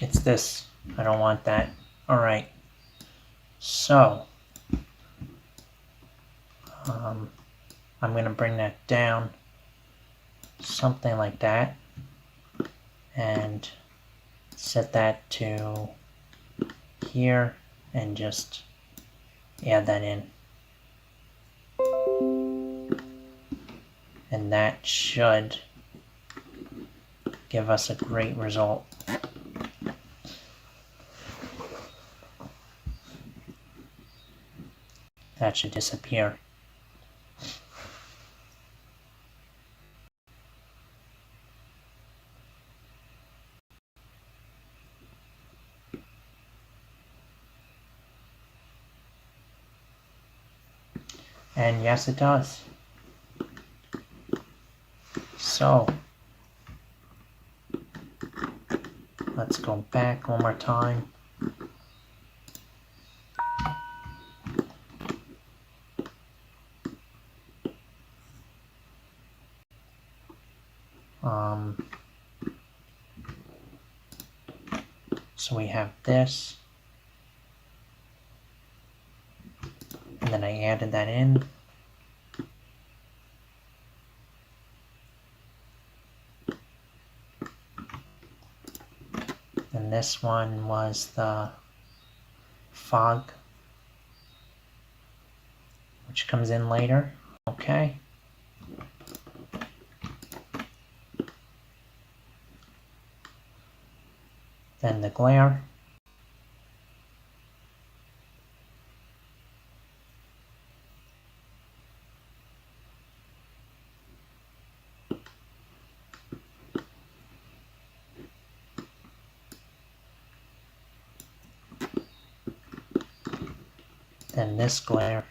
It's this. I don't want that. Alright. So, I'm going to bring that down. Something like that. And set that to here and just add that in. And that should give us a great result. That should disappear. And yes, it does. So, let's go back one more time. So we have this, and then I added that in. And this one was the fog, which comes in later. Okay. Then the glare. Then this glare.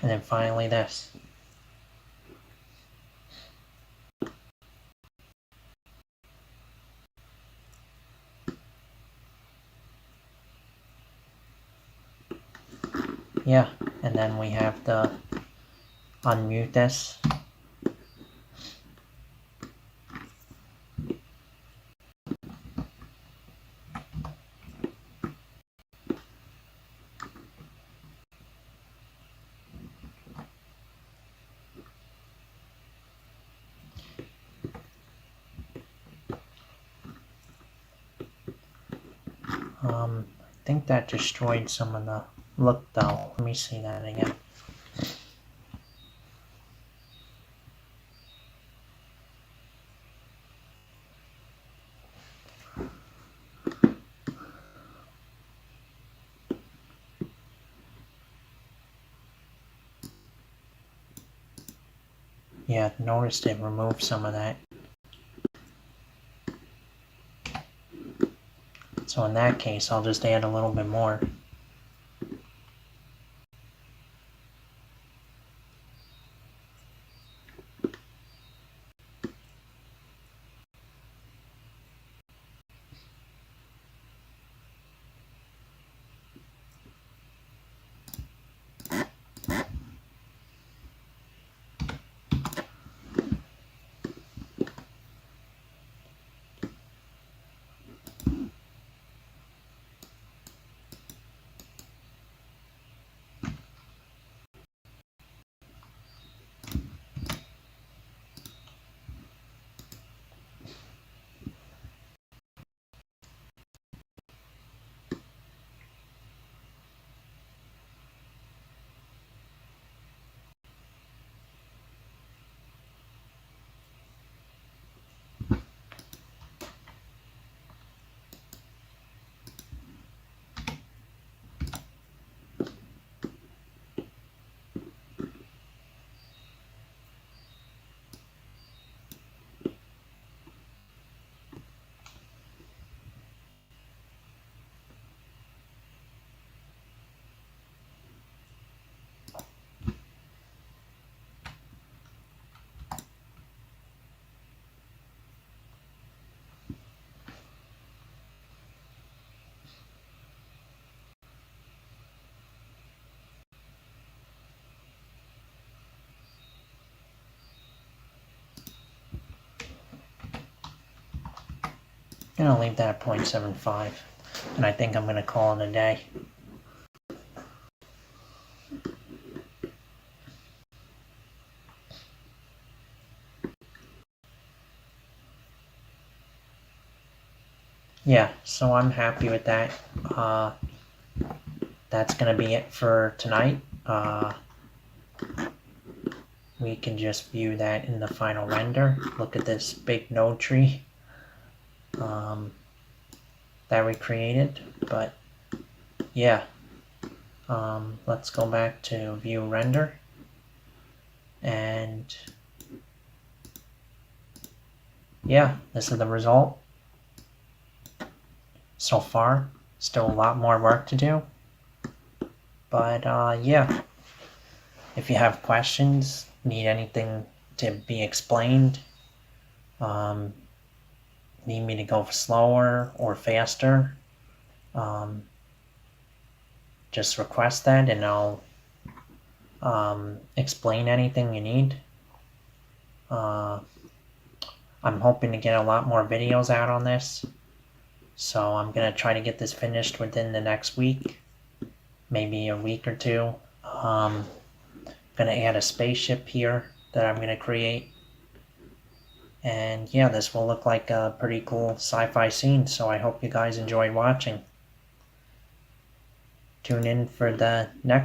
And then finally this. Yeah, and then we have to unmute this. I think that destroyed some of the look though. Let me see that again. Yeah, noticed it removed some of that. So in that case, I'll just add a little bit more. I'm gonna leave that at 0.75, and I think I'm gonna call it a day. yeah, so I'm happy with that. That's gonna be it for tonight. We can just view that in the final render. Look at this big node tree that we created. But yeah, let's go back to view render, and yeah, this is the result so far. Still a lot more work to do, but yeah, if you have questions, need anything to be explained, need me to go slower or faster, just request that and I'll explain anything you need. I'm hoping to get a lot more videos out on this, so I'm gonna try to get this finished within the next week, maybe a week or two. Gonna add a spaceship here that I'm gonna create, and yeah, this will look like a pretty cool sci-fi scene, so I hope you guys enjoyed watching. Tune in for the next